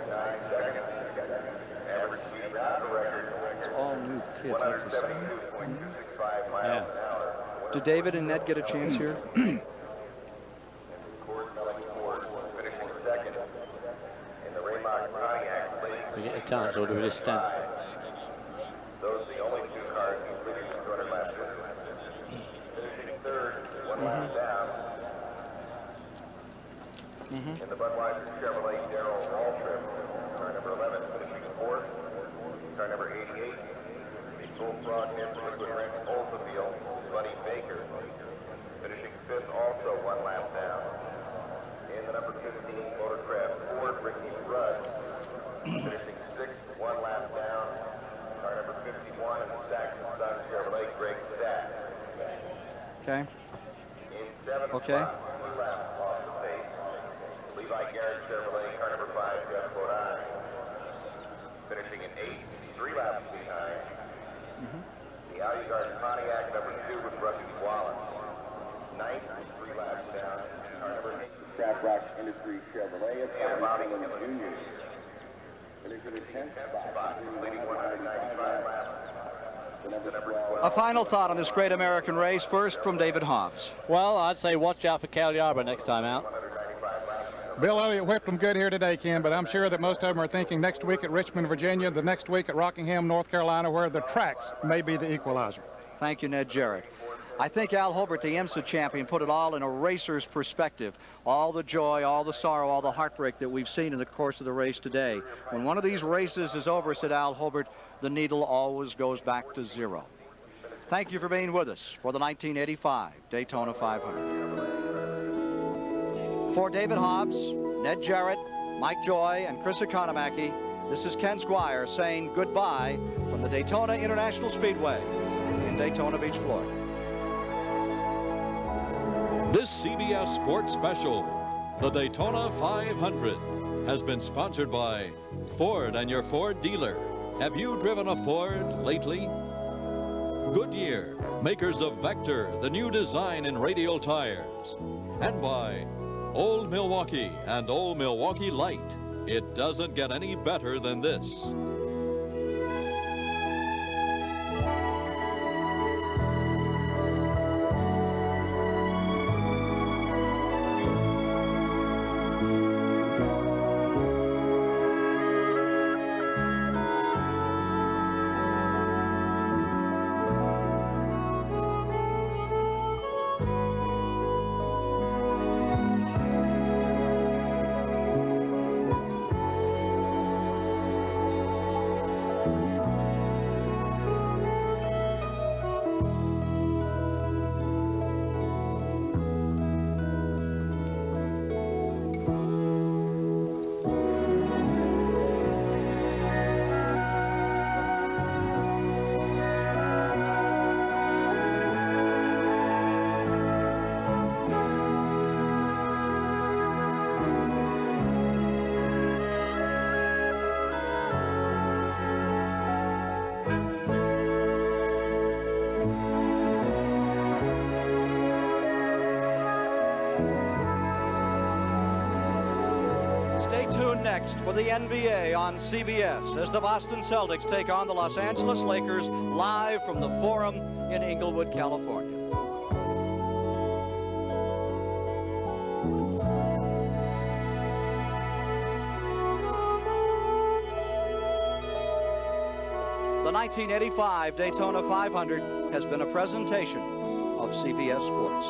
9 seconds. Average speed on the record. It's all new kids. That's the same. 172.265 miles an hour. Did David and Ned get a chance here? Finishing second in the Raymark Pontiac League. We get a chance, or do we just stand? Those are the only 2 cars completing the 200 laps. Finishing third, 1 lap down. In the Budweiser Chevrolet Darrell Waltrip, car number 11, finishing fourth. Car number 88, the Bullfrog Hanson Liquid Ranch Oldsmobile, Buddy Baker, finishing fifth, also 1 lap down. In the number 15 Motorcraft Ford, Ricky Rudd, finishing sixth, 1 lap down. Car number 51 in the Saxon Sun Chevrolet, Greg Stack. Okay. In seventh spot, 2 laps off the pace. Levi Garrett Chevrolet, car number 5, Jeff Bodine. Finishing in 8th, 3 laps behind. The Audi Garden Pontiac, number 2, with Rusty Wallace. 9th, 3 laps down. Car number 8. Trap Rock Industries Chevrolet, and Bobby Jr. Finishing in 10th spot, leading 195 laps. The number 12. A final thought on this great American race, first from David Hobbs. Well, I'd say watch out for Cale Yarborough next time out. Bill Elliott whipped them good here today, Ken, but I'm sure that most of them are thinking next week at Richmond, Virginia, the next week at Rockingham, North Carolina, where the tracks may be the equalizer. Thank you, Ned Jarrett. I think Al Hobart, the IMSA champion, put it all in a racer's perspective. All the joy, all the sorrow, all the heartbreak that we've seen in the course of the race today. When one of these races is over, said Al Hobart, the needle always goes back to 0. Thank you for being with us for the 1985 Daytona 500. For David Hobbs, Ned Jarrett, Mike Joy, and Chris Economaki, this is Ken Squire saying goodbye from the Daytona International Speedway in Daytona Beach, Florida. This CBS Sports Special, the Daytona 500, has been sponsored by Ford and your Ford dealer. Have you driven a Ford lately? Goodyear, makers of Vector, the new design in radial tires. And by Old Milwaukee and Old Milwaukee Light. It doesn't get any better than this. Next for the NBA on CBS as the Boston Celtics take on the Los Angeles Lakers live from the Forum in Inglewood, California. The 1985 Daytona 500 has been a presentation of CBS Sports.